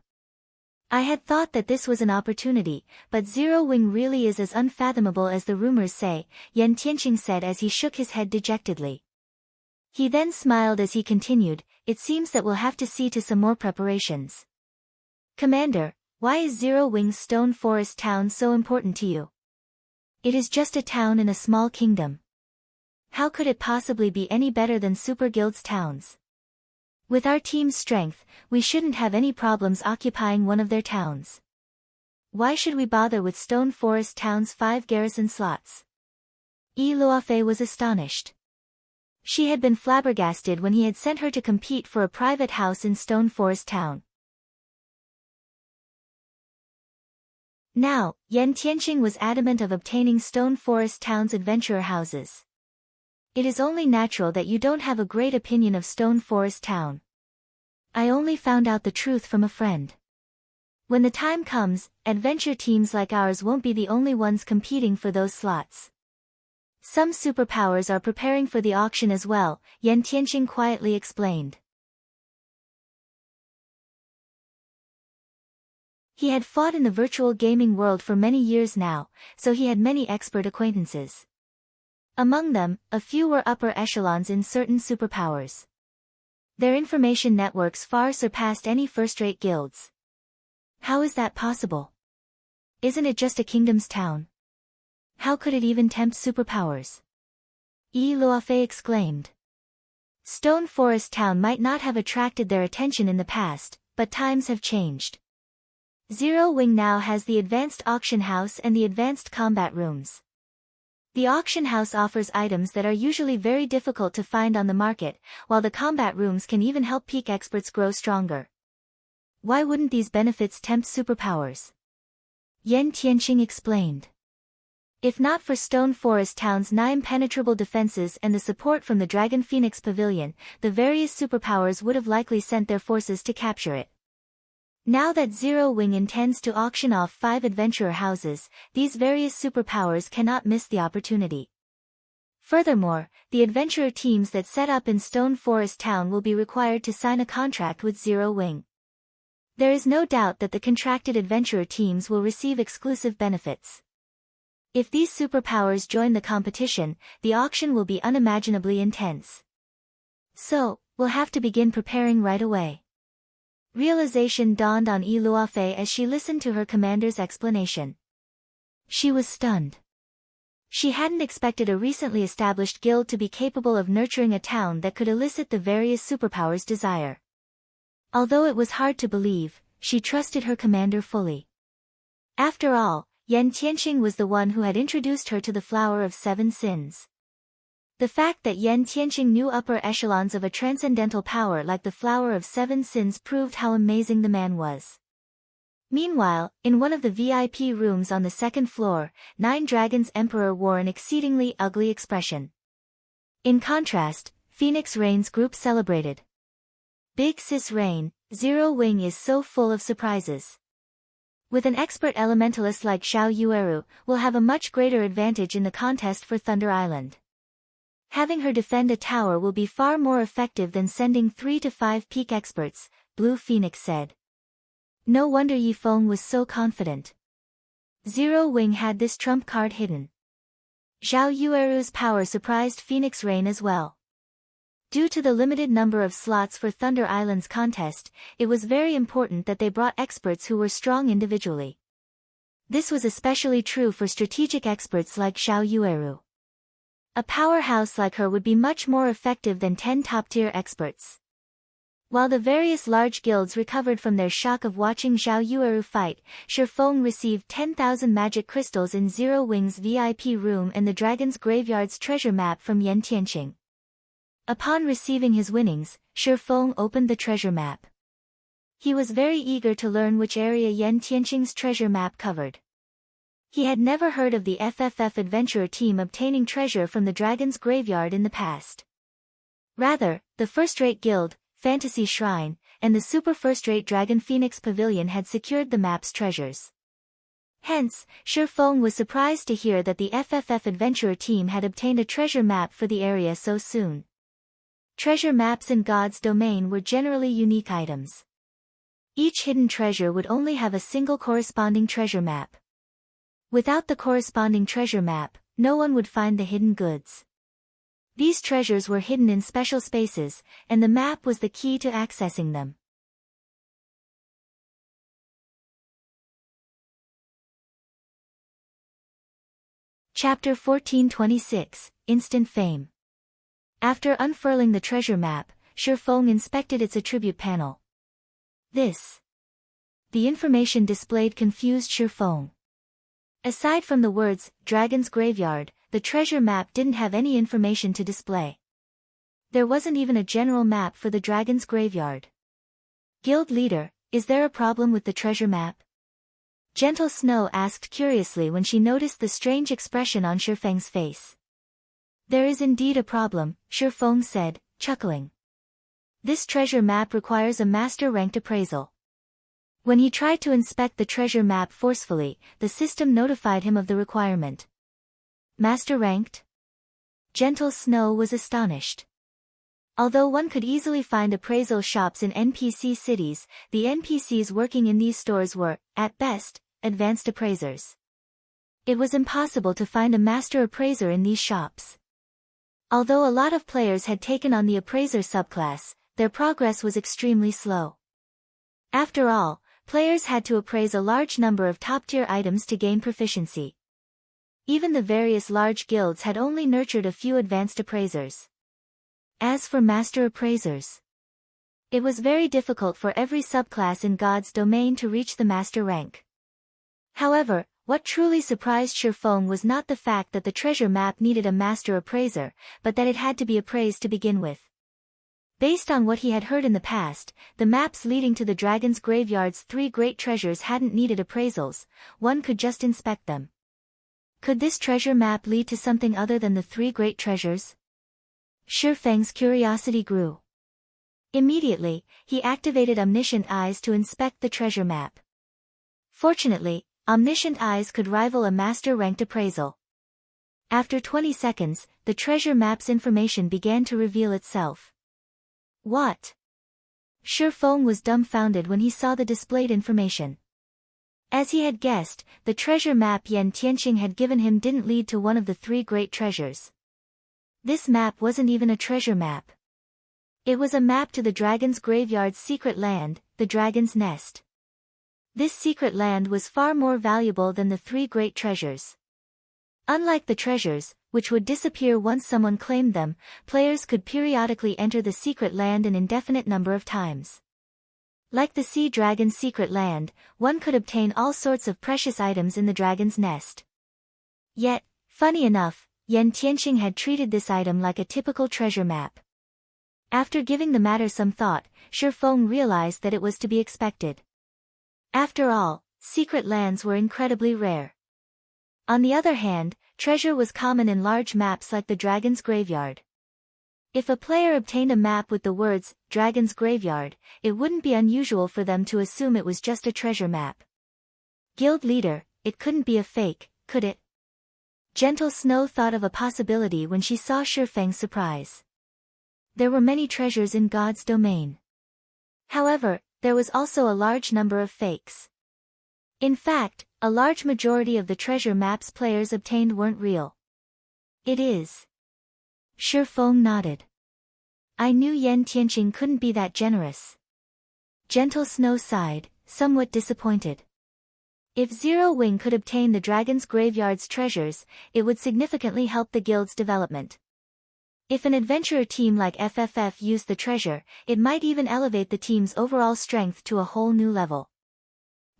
I had thought that this was an opportunity, but Zero Wing really is as unfathomable as the rumors say, Yan Tianqing said as he shook his head dejectedly. He then smiled as he continued, it seems that we'll have to see to some more preparations. Commander, why is Zero Wing's Stone Forest Town so important to you? It is just a town in a small kingdom. How could it possibly be any better than Super Guild's towns? With our team's strength, we shouldn't have any problems occupying one of their towns. Why should we bother with Stone Forest Town's 5 garrison slots? Yi Luofei was astonished. She had been flabbergasted when he had sent her to compete for a private house in Stone Forest Town. Now, Yan Tianqing was adamant of obtaining Stone Forest Town's adventurer houses. It is only natural that you don't have a great opinion of Stone Forest Town. I only found out the truth from a friend. When the time comes, adventure teams like ours won't be the only ones competing for those slots. Some superpowers are preparing for the auction as well, Yan Tianqing quietly explained. He had fought in the virtual gaming world for many years now, so he had many expert acquaintances. Among them, a few were upper echelons in certain superpowers. Their information networks far surpassed any first-rate guilds. How is that possible? Isn't it just a kingdom's town? How could it even tempt superpowers? Yi Luofei exclaimed. Stone Forest Town might not have attracted their attention in the past, but times have changed. Zero Wing now has the advanced auction house and the advanced combat rooms. The auction house offers items that are usually very difficult to find on the market, while the combat rooms can even help peak experts grow stronger. Why wouldn't these benefits tempt superpowers? Yan Tianqing explained. If not for Stone Forest Town's 9 impenetrable defenses and the support from the Dragon Phoenix Pavilion, the various superpowers would have likely sent their forces to capture it. Now that Zero Wing intends to auction off 5 adventurer houses, these various superpowers cannot miss the opportunity. Furthermore, the adventurer teams that set up in Stone Forest Town will be required to sign a contract with Zero Wing. There is no doubt that the contracted adventurer teams will receive exclusive benefits. If these superpowers join the competition, the auction will be unimaginably intense. So, we'll have to begin preparing right away. Realization dawned on Yi Luofei as she listened to her commander's explanation. She was stunned. She hadn't expected a recently established guild to be capable of nurturing a town that could elicit the various superpowers' desire. Although it was hard to believe, she trusted her commander fully. After all, Yan Tianqing was the one who had introduced her to the Flower of 7 Sins. The fact that Yan Tianqing knew upper echelons of a transcendental power like the Flower of 7 Sins proved how amazing the man was. Meanwhile, in one of the VIP rooms on the 2nd floor, 9 Dragons Emperor wore an exceedingly ugly expression. In contrast, Phoenix Rain's group celebrated. Big Sis Rain, Zero Wing is so full of surprises. With an expert elementalist like Xiao Yueru, we'll have a much greater advantage in the contest for Thunder Island. Having her defend a tower will be far more effective than sending 3 to 5 peak experts, Blue Phoenix said. No wonder Yi Feng was so confident. Zero Wing had this trump card hidden. Xiao Yueru's power surprised Phoenix Rain as well. Due to the limited number of slots for Thunder Island's contest, it was very important that they brought experts who were strong individually. This was especially true for strategic experts like Xiao Yueru. A powerhouse like her would be much more effective than 10 top-tier experts. While the various large guilds recovered from their shock of watching Xiao Yueru fight, Feng received 10,000 magic crystals in Zero Wing's VIP room and the Dragon's Graveyard's treasure map from Yan Tianqing. Upon receiving his winnings, Feng opened the treasure map. He was very eager to learn which area Yan Tianqing's treasure map covered. He had never heard of the FFF adventurer team obtaining treasure from the Dragon's Graveyard in the past. Rather, the first-rate guild, Fantasy Shrine, and the super first-rate Dragon Phoenix Pavilion had secured the map's treasures. Hence, Feng was surprised to hear that the FFF adventurer team had obtained a treasure map for the area so soon. Treasure maps in God's domain were generally unique items. Each hidden treasure would only have a single corresponding treasure map. Without the corresponding treasure map, no one would find the hidden goods. These treasures were hidden in special spaces, and the map was the key to accessing them. Chapter 1426, Instant Fame. After unfurling the treasure map, Feng inspected its attribute panel. The information displayed confused Feng. Aside from the words, Dragon's Graveyard, the treasure map didn't have any information to display. There wasn't even a general map for the Dragon's Graveyard. Guild leader, is there a problem with the treasure map? Gentle Snow asked curiously when she noticed the strange expression on Feng's face. There is indeed a problem, Feng said, chuckling. This treasure map requires a master-ranked appraisal. When he tried to inspect the treasure map forcefully, the system notified him of the requirement. Master-ranked? Gentle Snow was astonished. Although one could easily find appraisal shops in NPC cities, the NPCs working in these stores were, at best, advanced appraisers. It was impossible to find a master appraiser in these shops. Although a lot of players had taken on the appraiser subclass, their progress was extremely slow. After all, players had to appraise a large number of top-tier items to gain proficiency. Even the various large guilds had only nurtured a few advanced appraisers. As for master appraisers, it was very difficult for every subclass in God's domain to reach the master rank. However, what truly surprised Feng was not the fact that the treasure map needed a master appraiser, but that it had to be appraised to begin with. Based on what he had heard in the past, the maps leading to the Dragon's Graveyard's 3 great treasures hadn't needed appraisals, one could just inspect them. Could this treasure map lead to something other than the 3 great treasures? Feng's curiosity grew. Immediately, he activated Omniscient Eyes to inspect the treasure map. Fortunately, Omniscient Eyes could rival a master-ranked appraisal. After 20 seconds, the treasure map's information began to reveal itself. What? Feng was dumbfounded when he saw the displayed information. As he had guessed, the treasure map Yan Tianqing had given him didn't lead to one of the 3 great treasures. This map wasn't even a treasure map. It was a map to the Dragon's Graveyard's secret land, the Dragon's Nest. This secret land was far more valuable than the 3 great treasures. Unlike the treasures, which would disappear once someone claimed them, players could periodically enter the secret land an indefinite number of times. Like the Sea Dragon's secret land, one could obtain all sorts of precious items in the Dragon's Nest. Yet, funny enough, Yan Tianqing had treated this item like a typical treasure map. After giving the matter some thought, Feng realized that it was to be expected. After all, secret lands were incredibly rare. On the other hand, treasure was common in large maps like the Dragon's Graveyard. If a player obtained a map with the words, Dragon's Graveyard, it wouldn't be unusual for them to assume it was just a treasure map. Guild leader, it couldn't be a fake, could it? Gentle Snow thought of a possibility when she saw Feng's surprise. There were many treasures in God's domain. However, there was also a large number of fakes. In fact, a large majority of the treasure maps players obtained weren't real. It is. Feng nodded. I knew Yan Tianqing couldn't be that generous. Gentle Snow sighed, somewhat disappointed. If Zero Wing could obtain the Dragon's Graveyard's treasures, it would significantly help the guild's development. If an adventurer team like FFF used the treasure, it might even elevate the team's overall strength to a whole new level.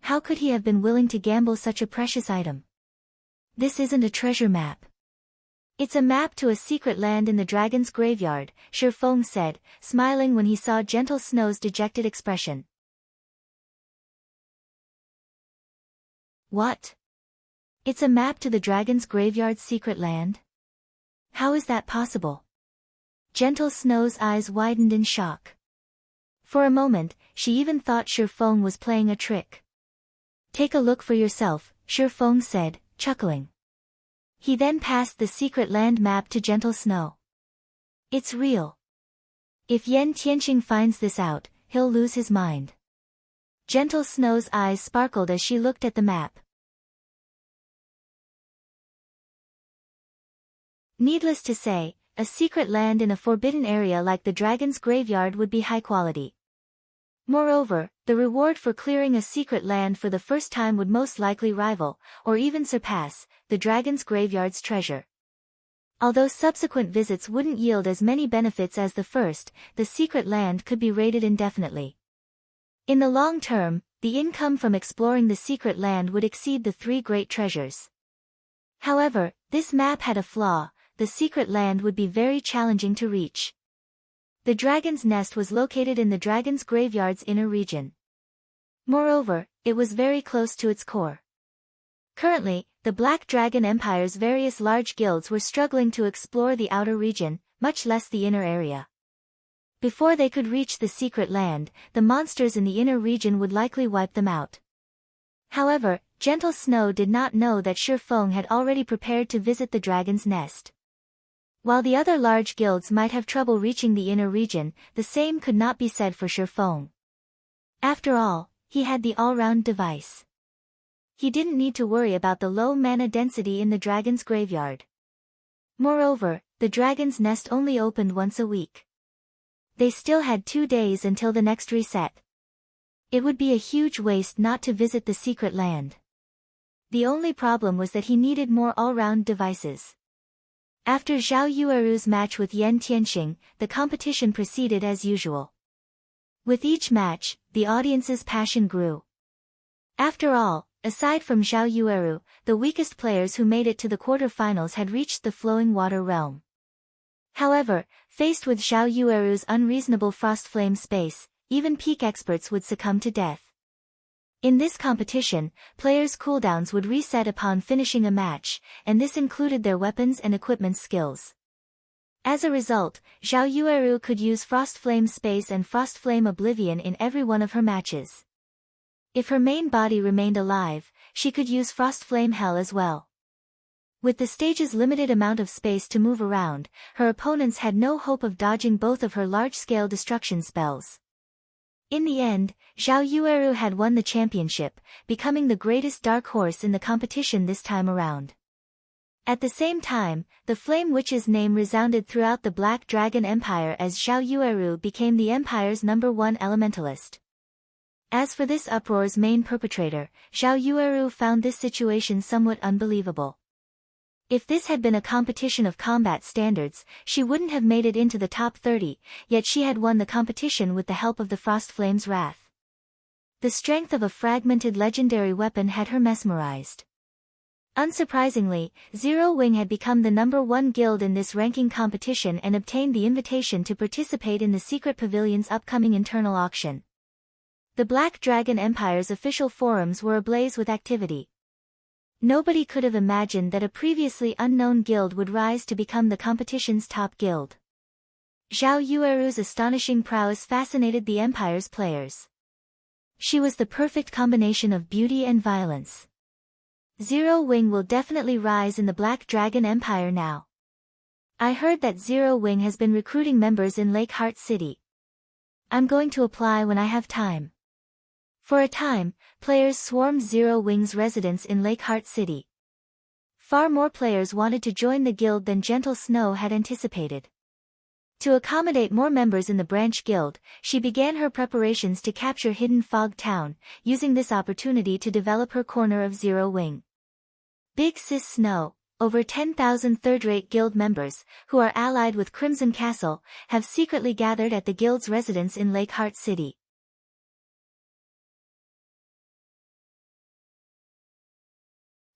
How could he have been willing to gamble such a precious item? This isn't a treasure map. It's a map to a secret land in the Dragon's Graveyard, Feng said, smiling when he saw Gentle Snow's dejected expression. What? It's a map to the Dragon's Graveyard's secret land? How is that possible? Gentle Snow's eyes widened in shock. For a moment, she even thought Feng was playing a trick. Take a look for yourself, Feng said, chuckling. He then passed the secret land map to Gentle Snow. It's real. If Yan Tianqing finds this out, he'll lose his mind. Gentle Snow's eyes sparkled as she looked at the map. Needless to say, a secret land in a forbidden area like the Dragon's Graveyard would be high quality. Moreover, the reward for clearing a secret land for the first time would most likely rival, or even surpass, the Dragon's Graveyard's treasure. Although subsequent visits wouldn't yield as many benefits as the first, the secret land could be raided indefinitely. In the long term, the income from exploring the secret land would exceed the 3 great treasures. However, this map had a flaw: the secret land would be very challenging to reach. The dragon's nest was located in the dragon's graveyard's inner region. Moreover, it was very close to its core. Currently, the Black Dragon Empire's various large guilds were struggling to explore the outer region, much less the inner area. Before they could reach the secret land, the monsters in the inner region would likely wipe them out. However, Gentle Snow did not know that Feng had already prepared to visit the dragon's nest. While the other large guilds might have trouble reaching the inner region, the same could not be said for Feng. After all, he had the all-round device. He didn't need to worry about the low mana density in the dragon's graveyard. Moreover, the dragon's nest only opened once a week. They still had 2 days until the next reset. It would be a huge waste not to visit the secret land. The only problem was that he needed more all-round devices. After Zhao Yueru's match with Yan Tianqing, the competition proceeded as usual. With each match, the audience's passion grew. After all, aside from Zhao Yueru, the weakest players who made it to the quarter-finals had reached the flowing water realm. However, faced with Zhao Yueru's unreasonable frostflame space, even peak experts would succumb to death. In this competition, players' cooldowns would reset upon finishing a match, and this included their weapons and equipment skills. As a result, Zhao Yueru could use Frostflame Space and Frostflame Oblivion in every one of her matches. If her main body remained alive, she could use Frostflame Hell as well. With the stage's limited amount of space to move around, her opponents had no hope of dodging both of her large-scale destruction spells. In the end, Zhao Yueru had won the championship, becoming the greatest dark horse in the competition this time around. At the same time, the Flame Witch's name resounded throughout the Black Dragon Empire as Zhao Yueru became the empire's #1 elementalist. As for this uproar's main perpetrator, Zhao Yueru found this situation somewhat unbelievable. If this had been a competition of combat standards, she wouldn't have made it into the top 30, yet she had won the competition with the help of the Frostflame's wrath. The strength of a fragmented legendary weapon had her mesmerized. Unsurprisingly, Zero Wing had become the #1 guild in this ranking competition and obtained the invitation to participate in the Secret Pavilion's upcoming internal auction. The Black Dragon Empire's official forums were ablaze with activity. Nobody could have imagined that a previously unknown guild would rise to become the competition's top guild. Zhao Yueru's astonishing prowess fascinated the Empire's players. She was the perfect combination of beauty and violence. Zero Wing will definitely rise in the Black Dragon Empire now. I heard that Zero Wing has been recruiting members in Lake Heart City. I'm going to apply when I have time. For a time, players swarmed Zero Wing's residence in Lake Heart City. Far more players wanted to join the guild than Gentle Snow had anticipated. To accommodate more members in the branch guild, she began her preparations to capture Hidden Fog Town, using this opportunity to develop her corner of Zero Wing. Big Sis Snow, over 10,000 third-rate guild members, who are allied with Crimson Castle, have secretly gathered at the guild's residence in Lake Heart City.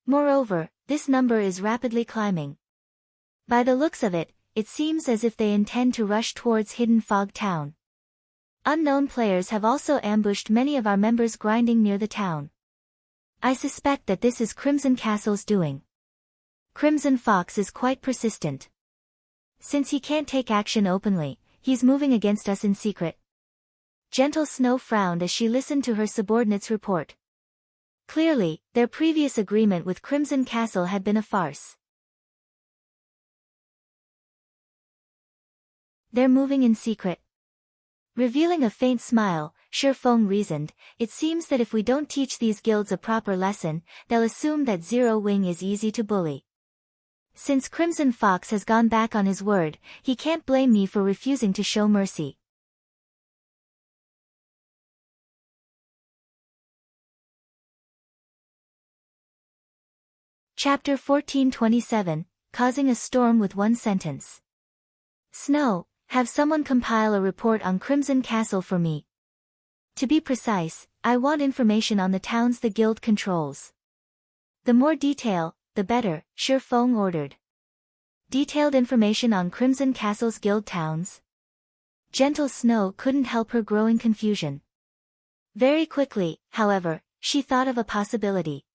Moreover, this number is rapidly climbing. By the looks of it, it seems as if they intend to rush towards Hidden Fog Town. Unknown players have also ambushed many of our members grinding near the town. I suspect that this is Crimson Castle's doing. Crimson Fox is quite persistent. Since he can't take action openly, he's moving against us in secret. Gentle Snow frowned as she listened to her subordinate's report. Clearly, their previous agreement with Crimson Castle had been a farce. They're moving in secret. Revealing a faint smile, Feng reasoned, it seems that if we don't teach these guilds a proper lesson, they'll assume that Zero Wing is easy to bully. Since Crimson Fox has gone back on his word, he can't blame me for refusing to show mercy. Chapter 1427, Causing a Storm with One Sentence. Snow, have someone compile a report on Crimson Castle for me. To be precise, I want information on the towns the guild controls. The more detail, the better, Feng ordered. Detailed information on Crimson Castle's guild towns? Gentle Snow couldn't help her growing confusion. Very quickly, however, she thought of a possibility.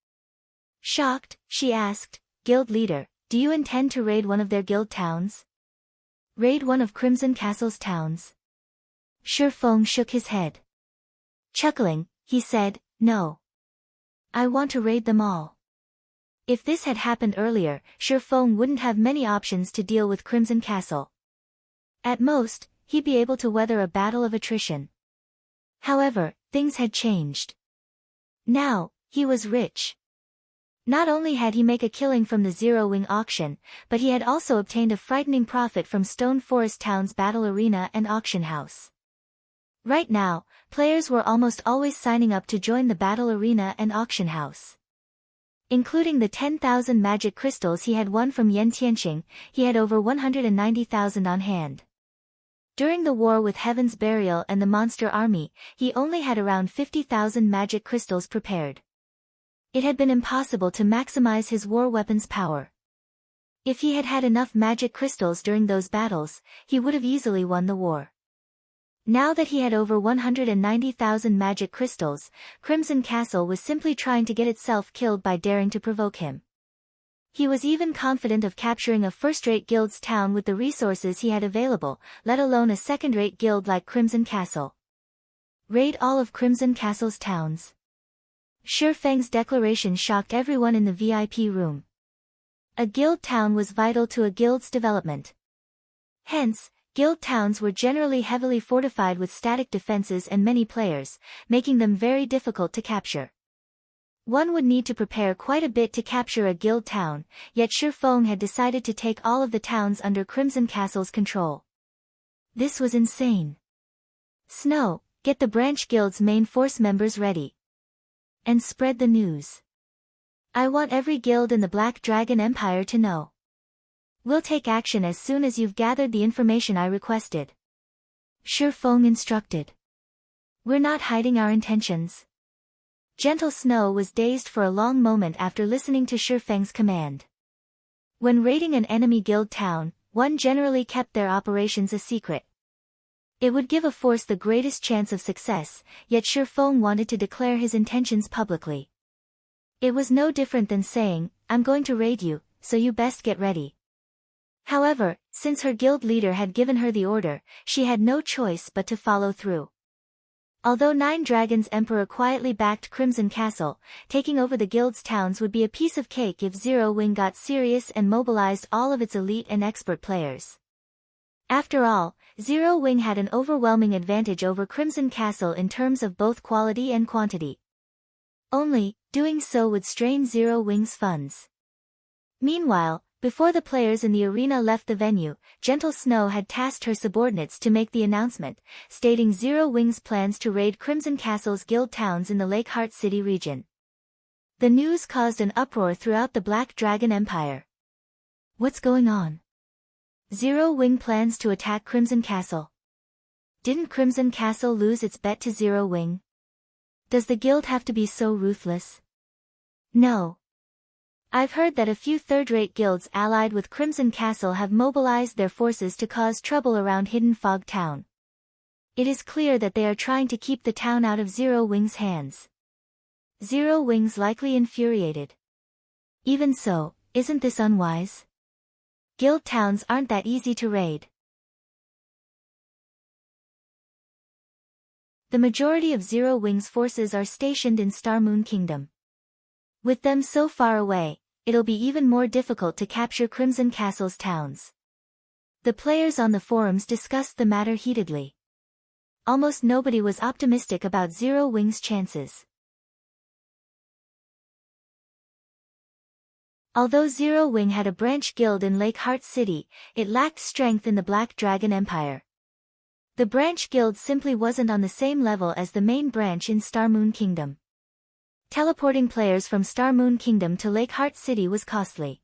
Shocked, she asked, Guild leader, do you intend to raid one of their guild towns? Raid one of Crimson Castle's towns? Feng shook his head. Chuckling, he said, no. I want to raid them all. If this had happened earlier, Feng wouldn't have many options to deal with Crimson Castle. At most, he'd be able to weather a battle of attrition. However, things had changed. Now, he was rich. Not only had he made a killing from the Zero Wing auction, but he had also obtained a frightening profit from Stone Forest Town's battle arena and auction house. Right now, players were almost always signing up to join the battle arena and auction house. Including the 10,000 magic crystals he had won from Yen Tianqing, he had over 190,000 on hand. During the war with Heaven's Burial and the Monster Army, he only had around 50,000 magic crystals prepared. It had been impossible to maximize his war weapon's power. If he had had enough magic crystals during those battles, he would have easily won the war. Now that he had over 190,000 magic crystals, Crimson Castle was simply trying to get itself killed by daring to provoke him. He was even confident of capturing a first-rate guild's town with the resources he had available, let alone a second-rate guild like Crimson Castle. Raid all of Crimson Castle's towns. Feng's declaration shocked everyone in the VIP room. A guild town was vital to a guild's development. Hence, guild towns were generally heavily fortified with static defenses and many players, making them very difficult to capture. One would need to prepare quite a bit to capture a guild town, yet Feng had decided to take all of the towns under Crimson Castle's control. This was insane. Snow, get the branch guild's main force members ready. And spread the news. I want every guild in the Black Dragon Empire to know. We'll take action as soon as you've gathered the information I requested. Feng instructed. We're not hiding our intentions. Gentle Snow was dazed for a long moment after listening to Feng's command. When raiding an enemy guild town, one generally kept their operations a secret. It would give a force the greatest chance of success, yet Feng wanted to declare his intentions publicly. It was no different than saying, I'm going to raid you, so you best get ready. However, since her guild leader had given her the order, she had no choice but to follow through. Although Nine Dragons Emperor quietly backed Crimson Castle, taking over the guild's towns would be a piece of cake if Zero Wing got serious and mobilized all of its elite and expert players. After all, Zero Wing had an overwhelming advantage over Crimson Castle in terms of both quality and quantity. Only, doing so would strain Zero Wing's funds. Meanwhile, before the players in the arena left the venue, Gentle Snow had tasked her subordinates to make the announcement, stating Zero Wing's plans to raid Crimson Castle's guild towns in the Lakeheart City region. The news caused an uproar throughout the Black Dragon Empire. What's going on? Zero Wing plans to attack Crimson Castle. Didn't Crimson Castle lose its bet to Zero Wing? Does the guild have to be so ruthless? No. I've heard that a few third-rate guilds allied with Crimson Castle have mobilized their forces to cause trouble around Hidden Fog Town. It is clear that they are trying to keep the town out of Zero Wing's hands. Zero Wing's likely infuriated. Even so, isn't this unwise? Guild towns aren't that easy to raid. The majority of Zero Wing's forces are stationed in Star Moon Kingdom. With them so far away, it'll be even more difficult to capture Crimson Castle's towns. The players on the forums discussed the matter heatedly. Almost nobody was optimistic about Zero Wing's chances. Although Zero Wing had a branch guild in Lake Heart City, it lacked strength in the Black Dragon Empire. The branch guild simply wasn't on the same level as the main branch in Star Moon Kingdom. Teleporting players from Star Moon Kingdom to Lake Heart City was costly.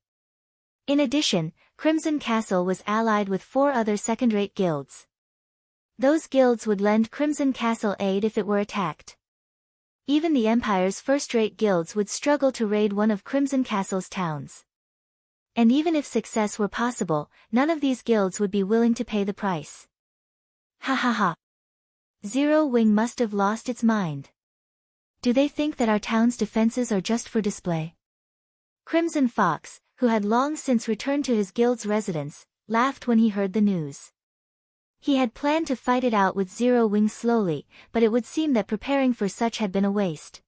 In addition, Crimson Castle was allied with 4 other second-rate guilds. Those guilds would lend Crimson Castle aid if it were attacked. Even the Empire's first-rate guilds would struggle to raid one of Crimson Castle's towns. And even if success were possible, none of these guilds would be willing to pay the price. Ha ha ha. Zero Wing must have lost its mind. Do they think that our town's defenses are just for display? Crimson Fox, who had long since returned to his guild's residence, laughed when he heard the news. He had planned to fight it out with Zero Wing slowly, but it would seem that preparing for such had been a waste.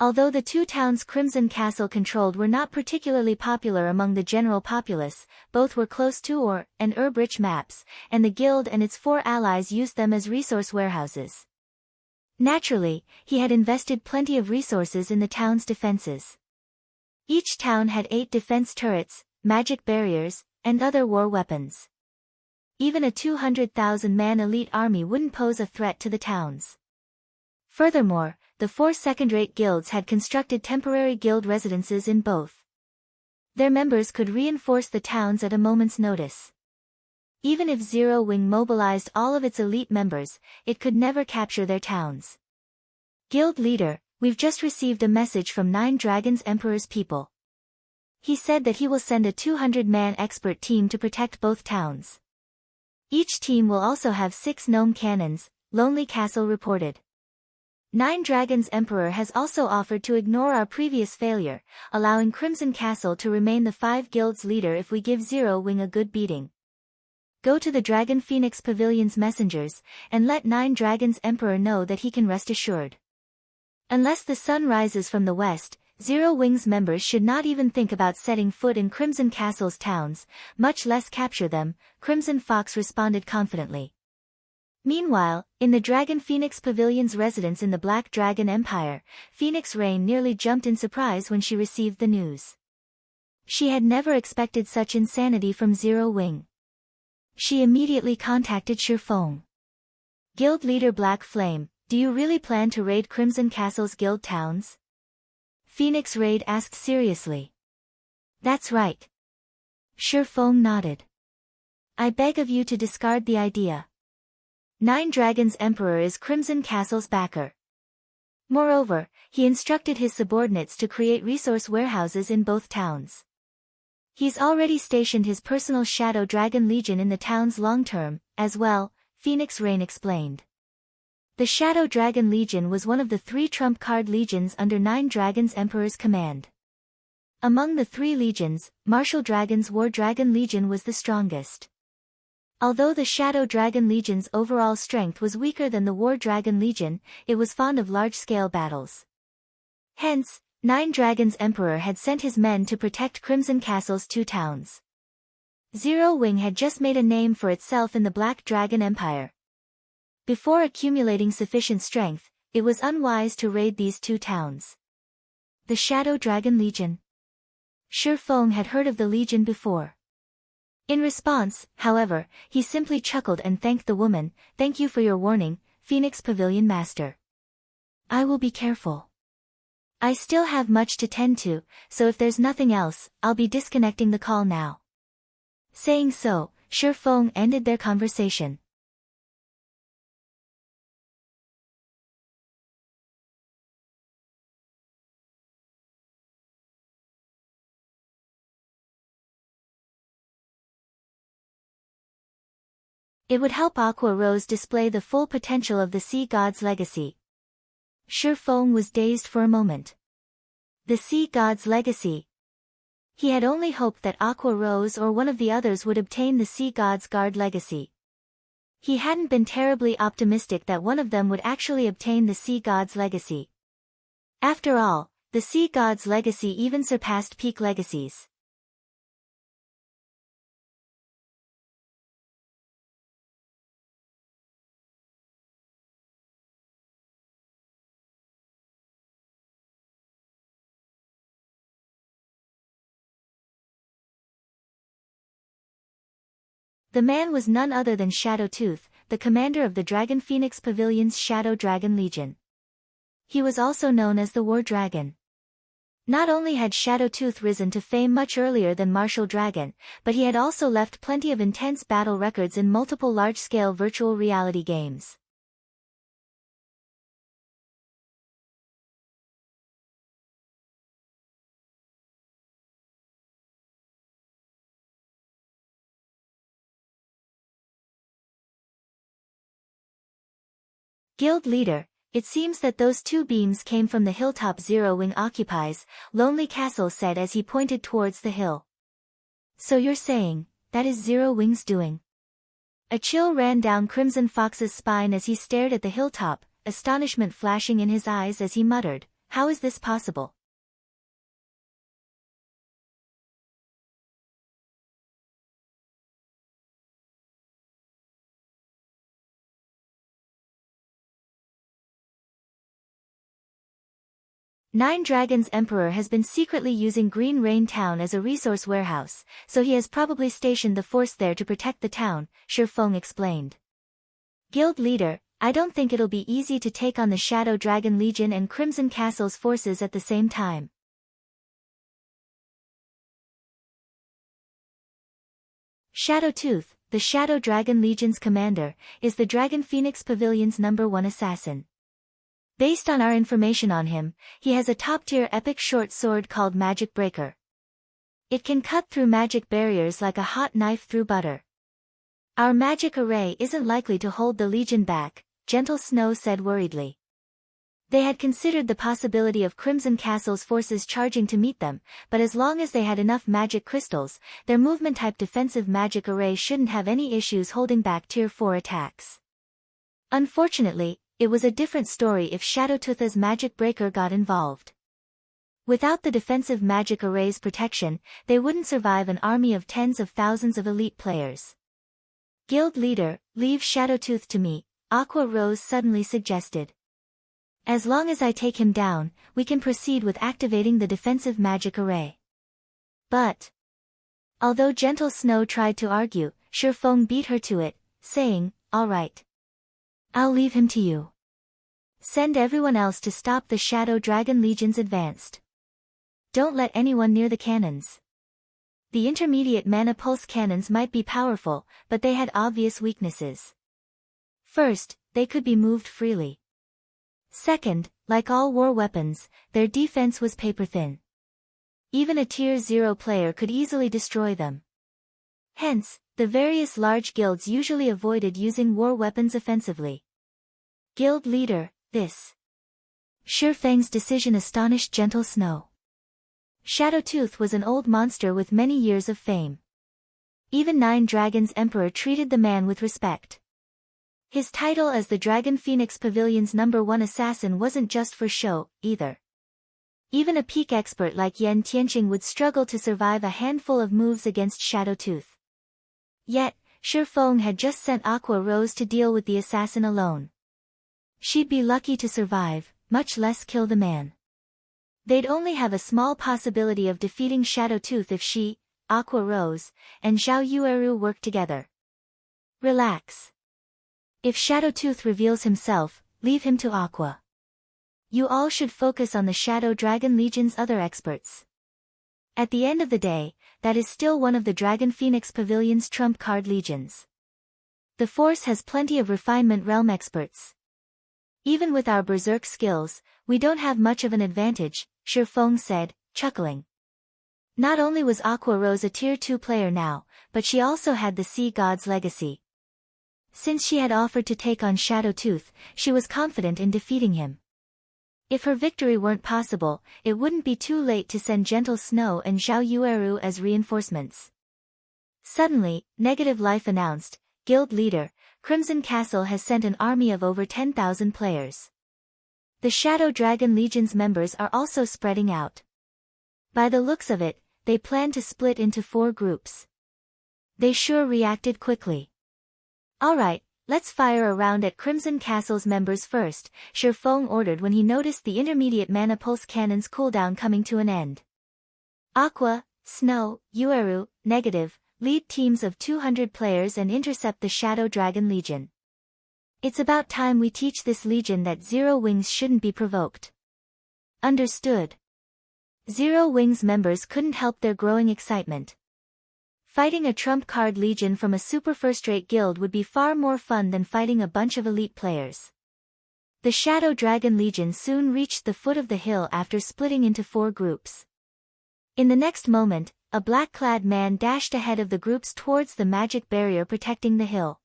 Although the 2 towns Crimson Castle controlled were not particularly popular among the general populace, both were close to ore and herb-rich maps, and the guild and its 4 allies used them as resource warehouses. Naturally, he had invested plenty of resources in the town's defenses. Each town had 8 defense turrets, magic barriers, and other war weapons. Even a 200,000-man elite army wouldn't pose a threat to the towns. Furthermore, the 4 second-rate guilds had constructed temporary guild residences in both. Their members could reinforce the towns at a moment's notice. Even if Zero Wing mobilized all of its elite members, it could never capture their towns. Guild leader, we've just received a message from 9 Dragons Emperor's people. He said that he will send a 200-man expert team to protect both towns. Each team will also have 6 gnome cannons, Lonely Castle reported. 9 Dragons Emperor has also offered to ignore our previous failure, allowing Crimson Castle to remain the 5 guilds leader if we give Zero Wing a good beating. Go to the Dragon Phoenix Pavilion's messengers, and let 9 Dragons Emperor know that he can rest assured. Unless the sun rises from the west, Zero Wing's members should not even think about setting foot in Crimson Castle's towns, much less capture them, Crimson Fox responded confidently. Meanwhile, in the Dragon Phoenix Pavilion's residence in the Black Dragon Empire, Phoenix Rain nearly jumped in surprise when she received the news. She had never expected such insanity from Zero Wing. She immediately contacted Feng. Guild leader Black Flame, do you really plan to raid Crimson Castle's guild towns? Phoenix Raid asked seriously. That's right. Feng nodded. I beg of you to discard the idea. 9 Dragons Emperor is Crimson Castle's backer. Moreover, he instructed his subordinates to create resource warehouses in both towns. He's already stationed his personal Shadow Dragon Legion in the towns long-term, as well, Phoenix Rain explained. The Shadow Dragon Legion was one of the 3 trump card legions under 9 Dragons Emperor's command. Among the 3 legions, Martial Dragon's War Dragon Legion was the strongest. Although the Shadow Dragon Legion's overall strength was weaker than the War Dragon Legion, it was fond of large-scale battles. Hence, 9 Dragons Emperor had sent his men to protect Crimson Castle's 2 towns. Zero Wing had just made a name for itself in the Black Dragon Empire. Before accumulating sufficient strength, it was unwise to raid these 2 towns. The Shadow Dragon Legion. Feng had heard of the Legion before. In response, however, he simply chuckled and thanked the woman, "Thank you for your warning, Phoenix Pavilion Master. I will be careful. I still have much to tend to, so if there's nothing else, I'll be disconnecting the call now." Saying so, Feng ended their conversation. It would help Aqua Rose display the full potential of the Sea God's legacy. Feng was dazed for a moment. The Sea God's legacy. He had only hoped that Aqua Rose or one of the others would obtain the Sea God's guard legacy. He hadn't been terribly optimistic that one of them would actually obtain the Sea God's legacy. After all, The sea god's legacy even surpassed peak legacies. The man was none other than Shadowtooth, the commander of the Dragon Phoenix Pavilion's Shadow Dragon Legion. He was also known as the War Dragon. Not only had Shadowtooth risen to fame much earlier than Martial Dragon, but he had also left plenty of intense battle records in multiple large-scale virtual reality games. Guild leader, it seems that those two beams came from the hilltop Zero Wing occupies, Lonely Castle said as he pointed towards the hill. So you're saying, that is Zero Wing's doing? A chill ran down Crimson Fox's spine as he stared at the hilltop, astonishment flashing in his eyes as he muttered, how is this possible? Nine Dragons Emperor has been secretly using Green Rain Town as a resource warehouse, so he has probably stationed the force there to protect the town, Feng explained. Guild leader, I don't think it'll be easy to take on the Shadow Dragon Legion and Crimson Castle's forces at the same time. Shadowtooth, the Shadow Dragon Legion's commander, is the Dragon Phoenix Pavilion's #1 assassin. Based on our information on him, he has a top-tier epic short sword called Magic Breaker. It can cut through magic barriers like a hot knife through butter. Our magic array isn't likely to hold the Legion back, Gentle Snow said worriedly. They had considered the possibility of Crimson Castle's forces charging to meet them, but as long as they had enough magic crystals, their movement-type defensive magic array shouldn't have any issues holding back Tier 4 attacks. Unfortunately, it was a different story if Shadowtooth's Magic Breaker got involved. Without the defensive magic array's protection, they wouldn't survive an army of tens of thousands of elite players. Guild leader, leave Shadowtooth to me, Aqua Rose suddenly suggested. As long as I take him down, we can proceed with activating the defensive magic array. But although Gentle Snow tried to argue, Feng beat her to it, saying, all right. I'll leave him to you. Send everyone else to stop the Shadow Dragon Legion's advance. Don't let anyone near the cannons. The intermediate mana pulse cannons might be powerful, but they had obvious weaknesses. First, they could be moved freely. Second, like all war weapons, their defense was paper-thin. Even a Tier 0 player could easily destroy them. Hence, the various large guilds usually avoided using war weapons offensively. Guild leader, this Feng's decision astonished Gentle Snow. Shadowtooth was an old monster with many years of fame. Even Nine Dragons Emperor treated the man with respect. His title as the Dragon Phoenix Pavilion's #1 assassin wasn't just for show, either. Even a peak expert like Yen Tianqing would struggle to survive a handful of moves against Shadowtooth. Yet, Feng had just sent Aqua Rose to deal with the assassin alone. She'd be lucky to survive, much less kill the man. They'd only have a small possibility of defeating Shadowtooth if she, Aqua Rose, and Zhao Yueru work together. Relax. If Shadowtooth reveals himself, leave him to Aqua. You all should focus on the Shadow Dragon Legion's other experts. At the end of the day, that is still one of the Dragon Phoenix Pavilion's trump card legions. The Force has plenty of refinement realm experts. Even with our berserk skills, we don't have much of an advantage, Feng said, chuckling. Not only was Aqua Rose a Tier 2 player now, but she also had the Sea God's legacy. Since she had offered to take on Shadowtooth, she was confident in defeating him. If her victory weren't possible, it wouldn't be too late to send Gentle Snow and Zhao Yueru as reinforcements. Suddenly, Negative Life announced, Guild leader, Crimson Castle has sent an army of over 10,000 players. The Shadow Dragon Legion's members are also spreading out. By the looks of it, they plan to split into 4 groups. They sure reacted quickly. Alright, let's fire a round at Crimson Castle's members first, Feng ordered when he noticed the intermediate mana pulse cannon's cooldown coming to an end. Aqua, Snow, Yueru, Negative, lead teams of 200 players and intercept the Shadow Dragon Legion. It's about time we teach this legion that Zero Wings shouldn't be provoked. Understood. Zero Wings members couldn't help their growing excitement. Fighting a trump card legion from a super first-rate guild would be far more fun than fighting a bunch of elite players. The Shadow Dragon Legion soon reached the foot of the hill after splitting into 4 groups. In the next moment, a black-clad man dashed ahead of the groups towards the magic barrier protecting the hill.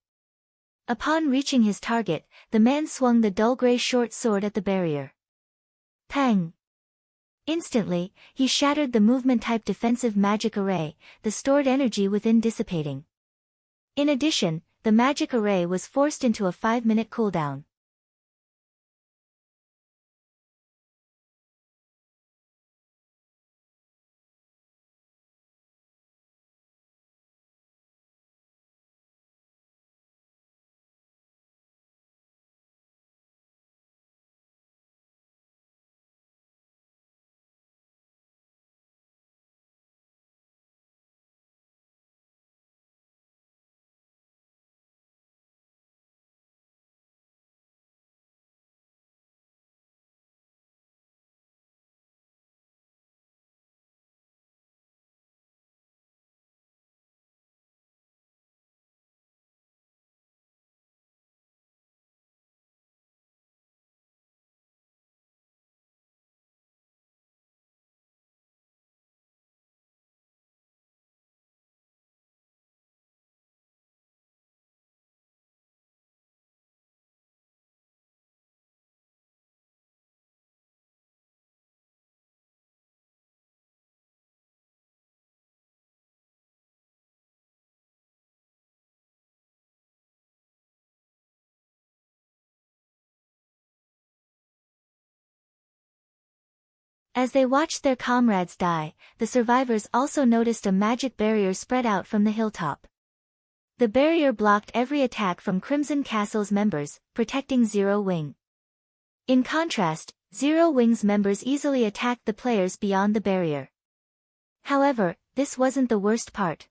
Upon reaching his target, the man swung the dull gray short sword at the barrier. Pang! Instantly, he shattered the movement-type defensive magic array, the stored energy within dissipating. In addition, the magic array was forced into a 5-minute cooldown. As they watched their comrades die, the survivors also noticed a magic barrier spread out from the hilltop. The barrier blocked every attack from Crimson Castle's members, protecting Zero Wing. In contrast, Zero Wing's members easily attacked the players beyond the barrier. However, this wasn't the worst part.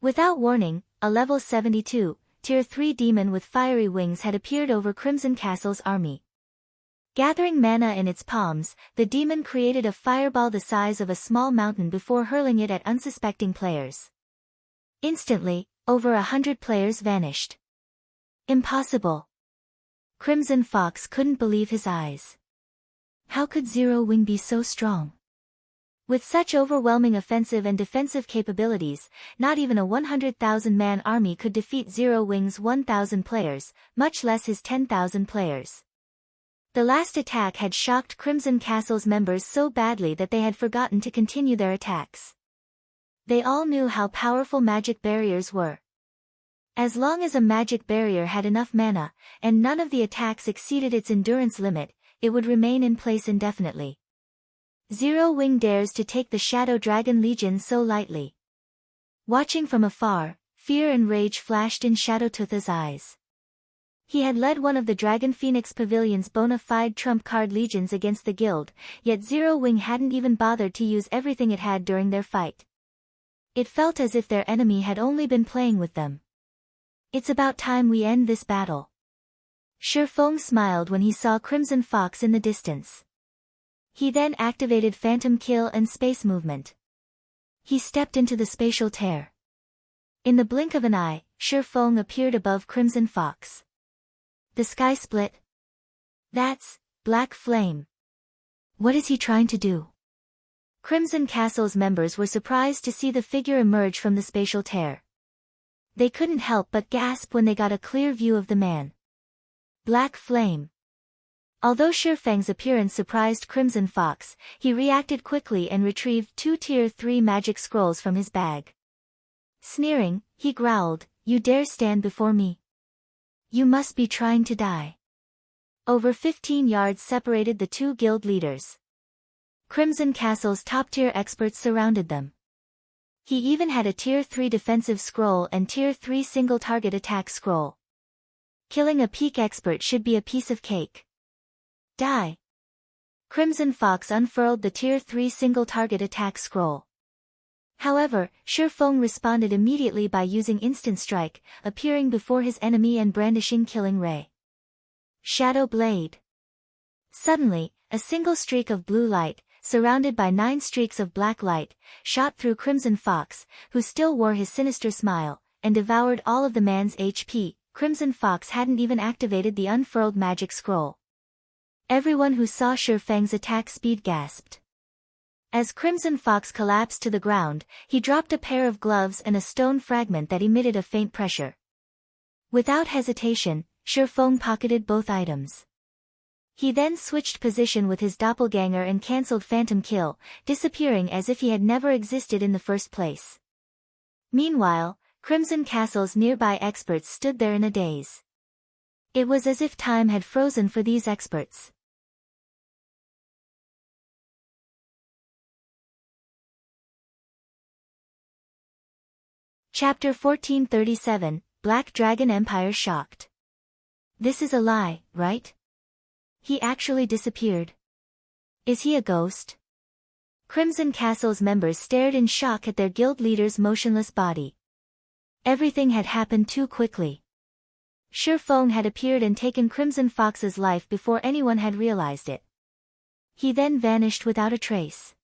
Without warning, a level 72, Tier 3 demon with fiery wings had appeared over Crimson Castle's army. Gathering mana in its palms, the demon created a fireball the size of a small mountain before hurling it at unsuspecting players. Instantly, over 100 players vanished. Impossible. Crimson Fox couldn't believe his eyes. How could Zero Wing be so strong? With such overwhelming offensive and defensive capabilities, not even a 100,000-man army could defeat Zero Wing's 1,000 players, much less his 10,000 players. The last attack had shocked Crimson Castle's members so badly that they had forgotten to continue their attacks. They all knew how powerful magic barriers were. As long as a magic barrier had enough mana, and none of the attacks exceeded its endurance limit, it would remain in place indefinitely. Zero Wing dares to take the Shadow Dragon Legion so lightly. Watching from afar, fear and rage flashed in Shadowtooth's eyes. He had led one of the Dragon Phoenix Pavilion's bona fide trump card legions against the guild, yet Zero Wing hadn't even bothered to use everything it had during their fight. It felt as if their enemy had only been playing with them. It's about time we end this battle. Feng smiled when he saw Crimson Fox in the distance. He then activated Phantom Kill and Space Movement. He stepped into the spatial tear. In the blink of an eye, Feng appeared above Crimson Fox. The sky split. That's Black Flame. What is he trying to do? Crimson Castle's members were surprised to see the figure emerge from the spatial tear. They couldn't help but gasp when they got a clear view of the man. Black Flame. Although Feng's appearance surprised Crimson Fox, he reacted quickly and retrieved 2 Tier 3 magic scrolls from his bag. Sneering, he growled, "You dare stand before me? You must be trying to die." Over 15 yards separated the two guild leaders. Crimson Castle's top-tier experts surrounded them. He even had a Tier 3 defensive scroll and Tier 3 single-target attack scroll. Killing a peak expert should be a piece of cake. Die! Crimson Fox unfurled the Tier 3 single-target attack scroll. However, Feng responded immediately by using Instant Strike, appearing before his enemy and brandishing Killing Ray. Shadow Blade. Suddenly, a single streak of blue light, surrounded by 9 streaks of black light, shot through Crimson Fox, who still wore his sinister smile, and devoured all of the man's HP. Crimson Fox hadn't even activated the unfurled magic scroll. Everyone who saw Feng's attack speed gasped. As Crimson Fox collapsed to the ground, he dropped a pair of gloves and a stone fragment that emitted a faint pressure. Without hesitation, Feng pocketed both items. He then switched position with his doppelganger and cancelled Phantom Kill, disappearing as if he had never existed in the first place. Meanwhile, Crimson Castle's nearby experts stood there in a daze. It was as if time had frozen for these experts. Chapter 1437, Black Dragon Empire Shocked. This is a lie, right? He actually disappeared. Is he a ghost? Crimson Castle's members stared in shock at their guild leader's motionless body. Everything had happened too quickly. Feng had appeared and taken Crimson Fox's life before anyone had realized it. He then vanished without a trace.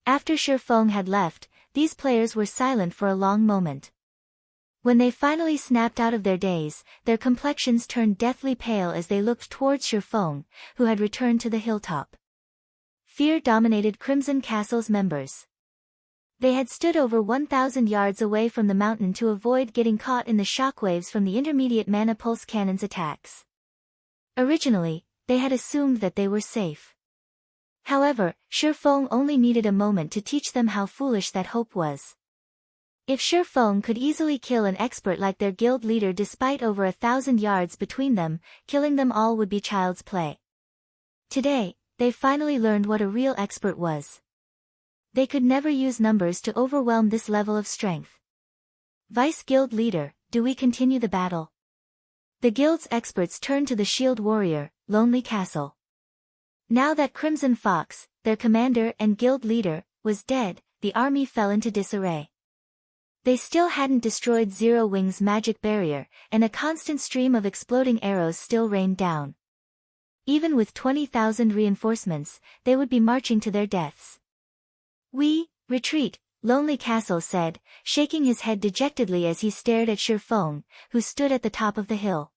After Feng had left, these players were silent for a long moment. When they finally snapped out of their daze, their complexions turned deathly pale as they looked towards Feng, who had returned to the hilltop. Fear dominated Crimson Castle's members. They had stood over 1,000 yards away from the mountain to avoid getting caught in the shockwaves from the intermediate mana pulse cannon's attacks. Originally, they had assumed that they were safe. However, Feng only needed a moment to teach them how foolish that hope was. If Feng could easily kill an expert like their guild leader despite over 1,000 yards between them, killing them all would be child's play. Today, they finally learned what a real expert was. They could never use numbers to overwhelm this level of strength. Vice Guild Leader, do we continue the battle? The guild's experts turned to the shield warrior, Lonely Castle. Now that Crimson Fox, their commander and guild leader, was dead, the army fell into disarray. They still hadn't destroyed Zero Wing's magic barrier, and a constant stream of exploding arrows still rained down. Even with 20,000 reinforcements, they would be marching to their deaths. "We, retreat," Lonely Castle said, shaking his head dejectedly as he stared at Feng, who stood at the top of the hill.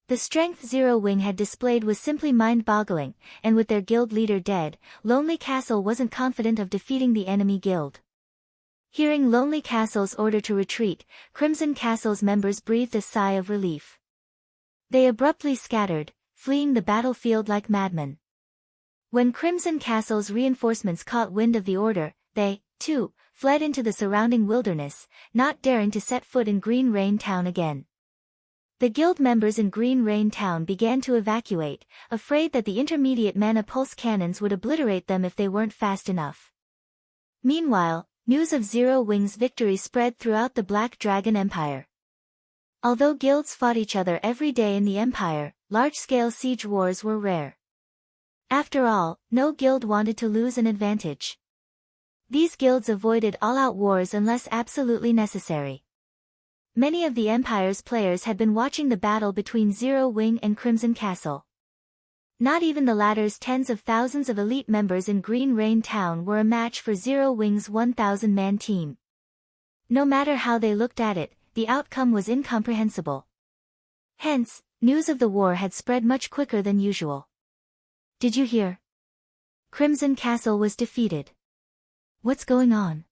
The strength Zero Wing had displayed was simply mind-boggling, and with their guild leader dead, Lonely Castle wasn't confident of defeating the enemy guild. Hearing Lonely Castle's order to retreat, Crimson Castle's members breathed a sigh of relief. They abruptly scattered, fleeing the battlefield like madmen. When Crimson Castle's reinforcements caught wind of the order, they, too, fled into the surrounding wilderness, not daring to set foot in Green Rain Town again. The guild members in Green Rain Town began to evacuate, afraid that the intermediate mana pulse cannons would obliterate them if they weren't fast enough. Meanwhile, news of Zero Wing's victory spread throughout the Black Dragon Empire. Although guilds fought each other every day in the Empire, large-scale siege wars were rare. After all, no guild wanted to lose an advantage. These guilds avoided all-out wars unless absolutely necessary. Many of the Empire's players had been watching the battle between Zero Wing and Crimson Castle. Not even the latter's tens of thousands of elite members in Green Rain Town were a match for Zero Wing's 1,000-man team. No matter how they looked at it, the outcome was incomprehensible. Hence, news of the war had spread much quicker than usual. "Did you hear? Crimson Castle was defeated. What's going on?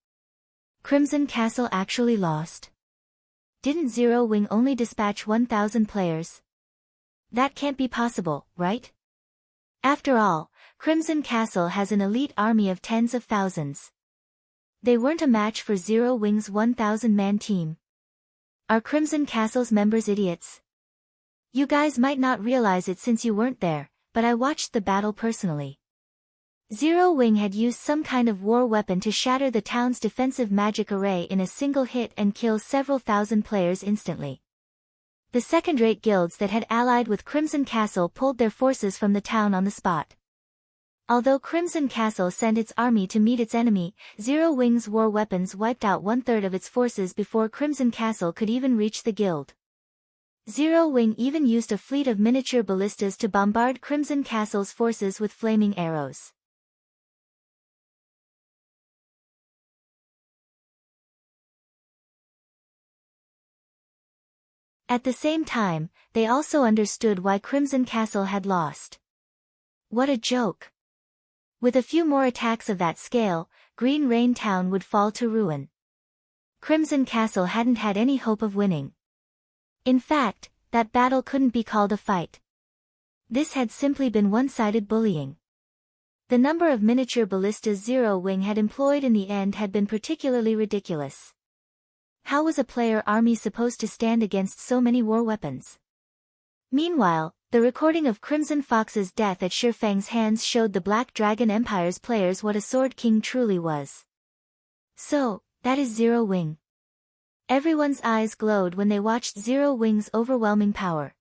Crimson Castle actually lost? Didn't Zero Wing only dispatch 1,000 players? That can't be possible, right? After all, Crimson Castle has an elite army of tens of thousands. They weren't a match for Zero Wing's 1,000-man team. Are Crimson Castle's members idiots? You guys might not realize it since you weren't there, but I watched the battle personally. Zero Wing had used some kind of war weapon to shatter the town's defensive magic array in a single hit and kill several thousand players instantly. The second-rate guilds that had allied with Crimson Castle pulled their forces from the town on the spot. Although Crimson Castle sent its army to meet its enemy, Zero Wing's war weapons wiped out one-third of its forces before Crimson Castle could even reach the guild. Zero Wing even used a fleet of miniature ballistas to bombard Crimson Castle's forces with flaming arrows. At the same time, they also understood why Crimson Castle had lost. What a joke! With a few more attacks of that scale, Green Rain Town would fall to ruin. Crimson Castle hadn't had any hope of winning. In fact, that battle couldn't be called a fight. This had simply been one-sided bullying. The number of miniature ballistas Zero Wing had employed in the end had been particularly ridiculous. How was a player army supposed to stand against so many war weapons? Meanwhile, the recording of Crimson Fox's death at Feng's hands showed the Black Dragon Empire's players what a Sword King truly was. So, that is Zero Wing. Everyone's eyes glowed when they watched Zero Wing's overwhelming power.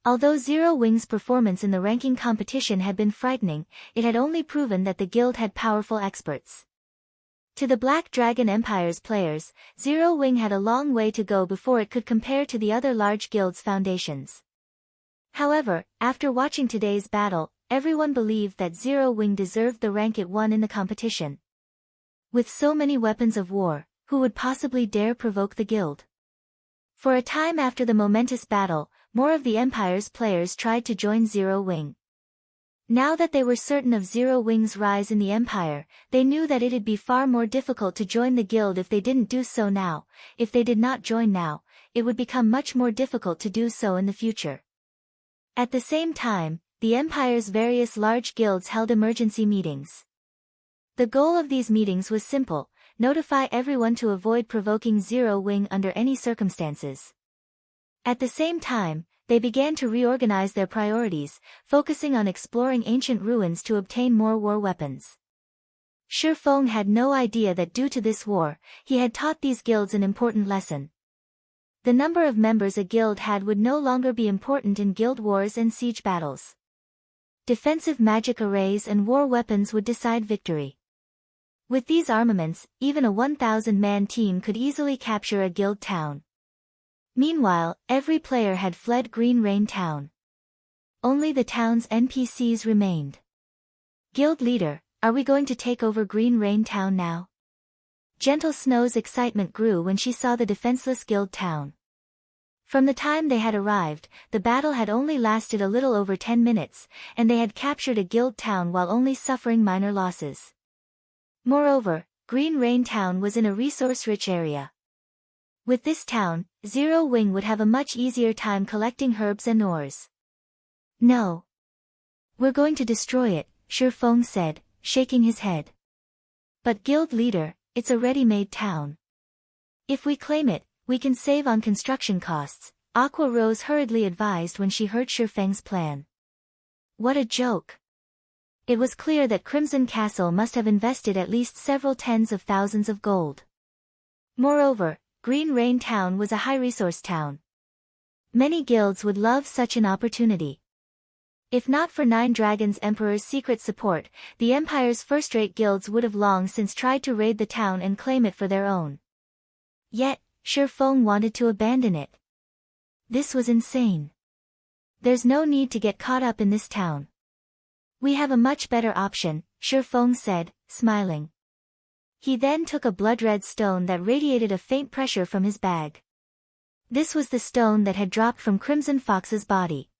Although Zero Wing's performance in the ranking competition had been frightening, it had only proven that the guild had powerful experts. To the Black Dragon Empire's players, Zero Wing had a long way to go before it could compare to the other large guilds' foundations. However, after watching today's battle, everyone believed that Zero Wing deserved the rank it won in the competition. With so many weapons of war, who would possibly dare provoke the guild? For a time after the momentous battle, more of the Empire's players tried to join Zero Wing. Now that they were certain of Zero Wing's rise in the Empire, they knew that it'd be far more difficult to join the guild if they didn't do so now. If they did not join now, it would become much more difficult to do so in the future. At the same time, the Empire's various large guilds held emergency meetings. The goal of these meetings was simple: notify everyone to avoid provoking Zero Wing under any circumstances. At the same time, they began to reorganize their priorities, focusing on exploring ancient ruins to obtain more war weapons. Feng had no idea that due to this war, he had taught these guilds an important lesson. The number of members a guild had would no longer be important in guild wars and siege battles. Defensive magic arrays and war weapons would decide victory. With these armaments, even a 1,000-man team could easily capture a guild town. Meanwhile, every player had fled Green Rain Town. Only the town's NPCs remained. Guild leader, are we going to take over Green Rain Town now? Gentle Snow's excitement grew when she saw the defenseless guild town. From the time they had arrived, the battle had only lasted a little over 10 minutes, and they had captured a guild town while only suffering minor losses. Moreover, Green Rain Town was in a resource-rich area. With this town, Zero Wing would have a much easier time collecting herbs and ores. No. We're going to destroy it, Feng said, shaking his head. But guild leader, it's a ready-made town. If we claim it, we can save on construction costs, Aqua Rose hurriedly advised when she heard Feng's plan. What a joke. It was clear that Crimson Castle must have invested at least several tens of thousands of gold. Moreover, Green Rain Town was a high-resource town. Many guilds would love such an opportunity. If not for Nine Dragons Emperor's secret support, the Empire's first-rate guilds would have long since tried to raid the town and claim it for their own. Yet, Feng wanted to abandon it. This was insane. There's no need to get caught up in this town. We have a much better option, Feng said, smiling. He then took a blood-red stone that radiated a faint pressure from his bag. This was the stone that had dropped from Crimson Fox's body.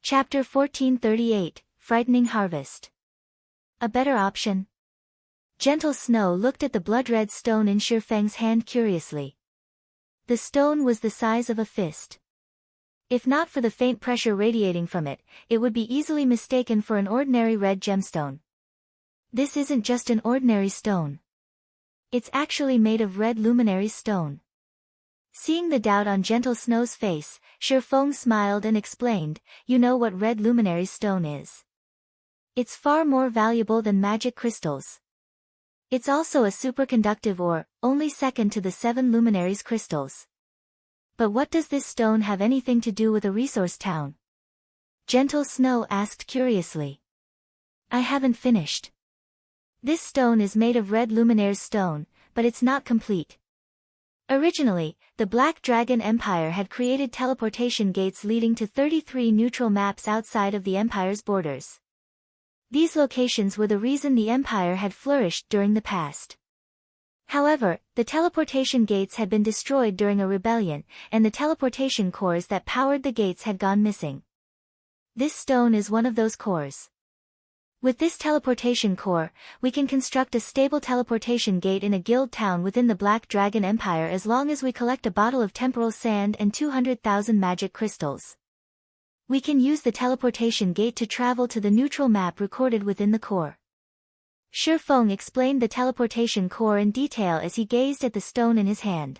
Chapter 1438, Frightening Harvest. A better option? Gentle Snow looked at the blood-red stone in Feng's hand curiously. The stone was the size of a fist. If not for the faint pressure radiating from it, it would be easily mistaken for an ordinary red gemstone. This isn't just an ordinary stone. It's actually made of red luminary stone. Seeing the doubt on Gentle Snow's face, Feng smiled and explained, you know what red luminary stone is. It's far more valuable than magic crystals. It's also a superconductive ore, only second to the 7 luminaries crystals. But what does this stone have anything to do with a resource town? Gentle Snow asked curiously. I haven't finished. This stone is made of red luminaire stone, but it's not complete. Originally, the Black Dragon Empire had created teleportation gates leading to 33 neutral maps outside of the Empire's borders. These locations were the reason the Empire had flourished during the past. However, the teleportation gates had been destroyed during a rebellion, and the teleportation cores that powered the gates had gone missing. This stone is one of those cores. With this teleportation core, we can construct a stable teleportation gate in a guild town within the Black Dragon Empire as long as we collect a bottle of temporal sand and 200,000 magic crystals. We can use the teleportation gate to travel to the neutral map recorded within the core. Feng explained the teleportation core in detail as he gazed at the stone in his hand.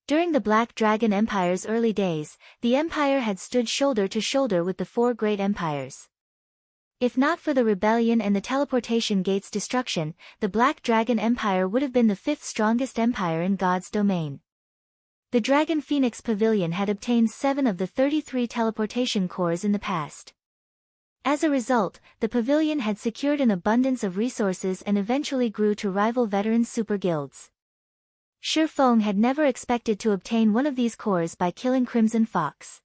During the Black Dragon Empire's early days, the Empire had stood shoulder to shoulder with the 4 great empires. If not for the rebellion and the teleportation gate's destruction, the Black Dragon Empire would have been the 5th strongest empire in God's domain. The Dragon Phoenix Pavilion had obtained 7 of the 33 teleportation cores in the past. As a result, the pavilion had secured an abundance of resources and eventually grew to rival veteran super guilds. Feng had never expected to obtain one of these cores by killing Crimson Fox.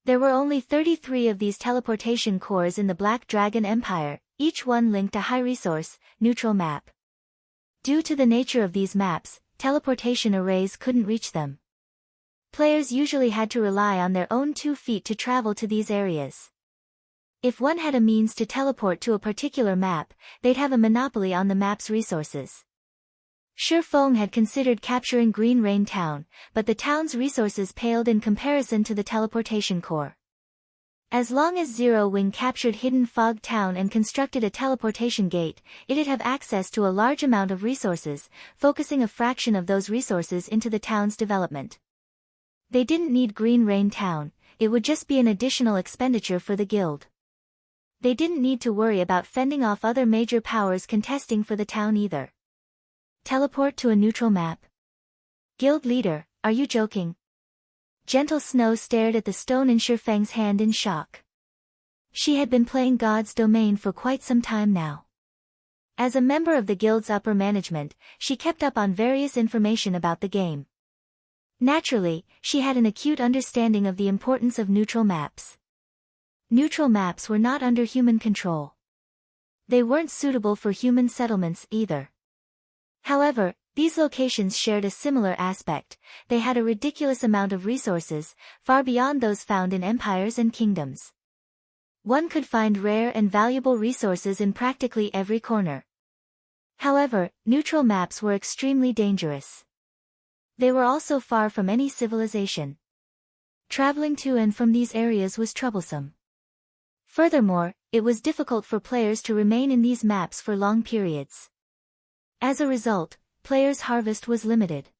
There were only 33 of these teleportation cores in the Black Dragon Empire, each one linked to high-resource, neutral map. Due to the nature of these maps, teleportation arrays couldn't reach them. Players usually had to rely on their own 2 feet to travel to these areas. If one had a means to teleport to a particular map, they'd have a monopoly on the map's resources. Feng had considered capturing Green Rain Town, but the town's resources paled in comparison to the teleportation core. As long as Zero Wing captured Hidden Fog Town and constructed a teleportation gate, it'd have access to a large amount of resources, focusing a fraction of those resources into the town's development. They didn't need Green Rain Town, it would just be an additional expenditure for the guild. They didn't need to worry about fending off other major powers contesting for the town either. Teleport to a neutral map. Guild leader, are you joking? Gentle Snow stared at the stone in Feng's hand in shock. She had been playing God's domain for quite some time now. As a member of the guild's upper management, she kept up on various information about the game. Naturally, she had an acute understanding of the importance of neutral maps. Neutral maps were not under human control. They weren't suitable for human settlements either. However, these locations shared a similar aspect. They had a ridiculous amount of resources, far beyond those found in empires and kingdoms. One could find rare and valuable resources in practically every corner. However, neutral maps were extremely dangerous. They were also far from any civilization. Traveling to and from these areas was troublesome. Furthermore, it was difficult for players to remain in these maps for long periods. As a result, players' harvest was limited.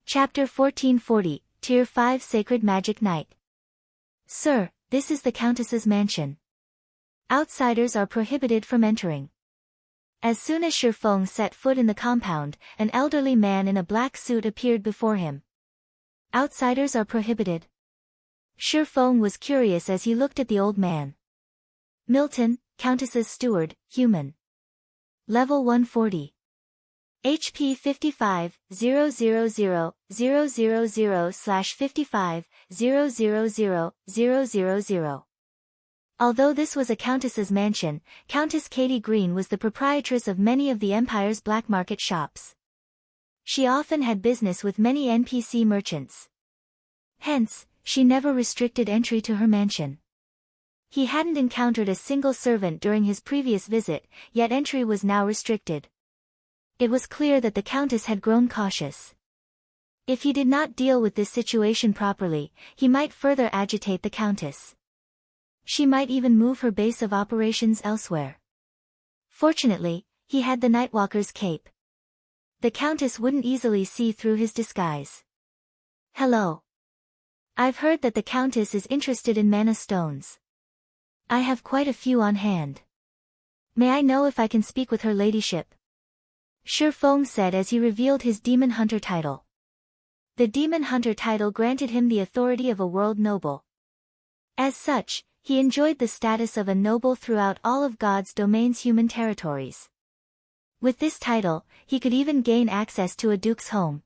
Chapter 1440, Tier 5 Sacred Magic Night. Sir, this is the Countess's mansion. Outsiders are prohibited from entering. As soon as Feng set foot in the compound, an elderly man in a black suit appeared before him. Outsiders are prohibited. Feng was curious as he looked at the old man. Milton, Countess's steward, human. Level 140. HP 55, 000/55, 000/000. Although this was a countess's mansion, Countess Katie Green was the proprietress of many of the Empire's black market shops. She often had business with many NPC merchants. Hence, she never restricted entry to her mansion. He hadn't encountered a single servant during his previous visit, yet entry was now restricted. It was clear that the Countess had grown cautious. If he did not deal with this situation properly, he might further agitate the Countess. She might even move her base of operations elsewhere. Fortunately, he had the Nightwalker's cape. The Countess wouldn't easily see through his disguise. Hello. I've heard that the Countess is interested in mana stones. I have quite a few on hand. May I know if I can speak with her ladyship? Feng said as he revealed his Demon Hunter title. The Demon Hunter title granted him the authority of a world noble. As such, he enjoyed the status of a noble throughout all of God's domain's human territories. With this title, he could even gain access to a duke's home.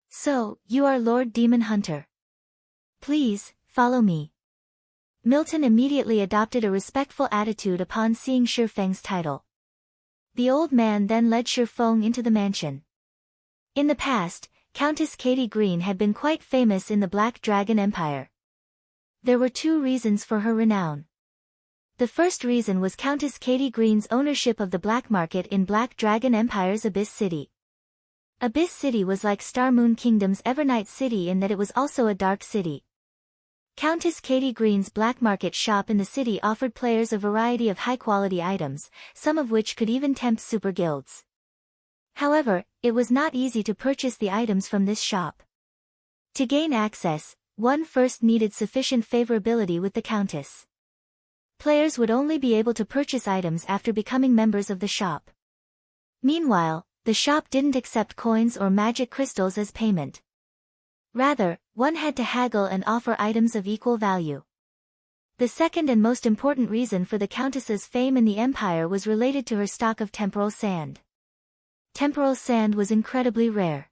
So, you are Lord Demon Hunter. Please, follow me. Milton immediately adopted a respectful attitude upon seeing Feng's title. The old man then led Feng into the mansion. In the past, Countess Katie Green had been quite famous in the Black Dragon Empire. There were two reasons for her renown. The first reason was Countess Katie Green's ownership of the black market in Black Dragon Empire's Abyss City. Abyss City was like Star Moon Kingdom's Evernight City in that it was also a dark city. Countess Katie Green's black market shop in the city offered players a variety of high-quality items, some of which could even tempt super guilds. However, it was not easy to purchase the items from this shop. To gain access, one first needed sufficient favorability with the Countess. Players would only be able to purchase items after becoming members of the shop. Meanwhile, the shop didn't accept coins or magic crystals as payment. Rather, one had to haggle and offer items of equal value. The second and most important reason for the Countess's fame in the Empire was related to her stock of temporal sand. Temporal sand was incredibly rare.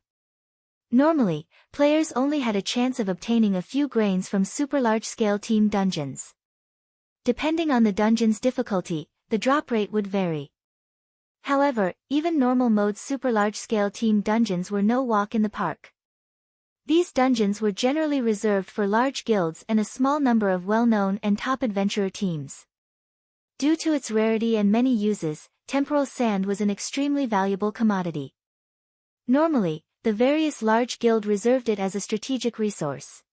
Normally, players only had a chance of obtaining a few grains from super large-scale team dungeons. Depending on the dungeon's difficulty, the drop rate would vary. However, even normal mode super large-scale team dungeons were no walk in the park. These dungeons were generally reserved for large guilds and a small number of well-known and top adventurer teams. Due to its rarity and many uses, temporal sand was an extremely valuable commodity. Normally, the various large guild reserved it as a strategic resource.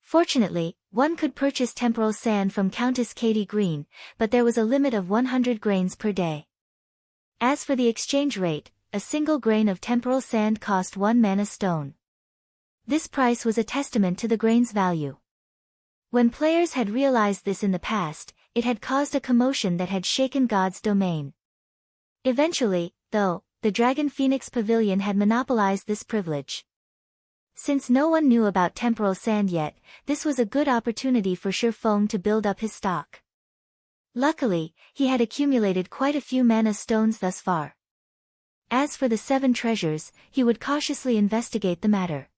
Fortunately, one could purchase temporal sand from Countess Katie Green, but there was a limit of 100 grains per day. As for the exchange rate, a single grain of temporal sand cost 1 mana stone. This price was a testament to the grain's value. When players had realized this in the past, it had caused a commotion that had shaken God's domain. Eventually, though, the Dragon Phoenix Pavilion had monopolized this privilege. Since no one knew about temporal sand yet, this was a good opportunity for Feng to build up his stock. Luckily, he had accumulated quite a few mana stones thus far. As for the 7 treasures, he would cautiously investigate the matter.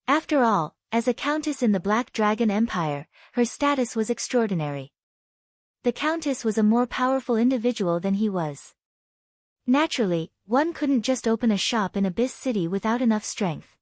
After all, as a countess in the Black Dragon Empire, her status was extraordinary. The Countess was a more powerful individual than he was. Naturally, one couldn't just open a shop in Abyss City without enough strength.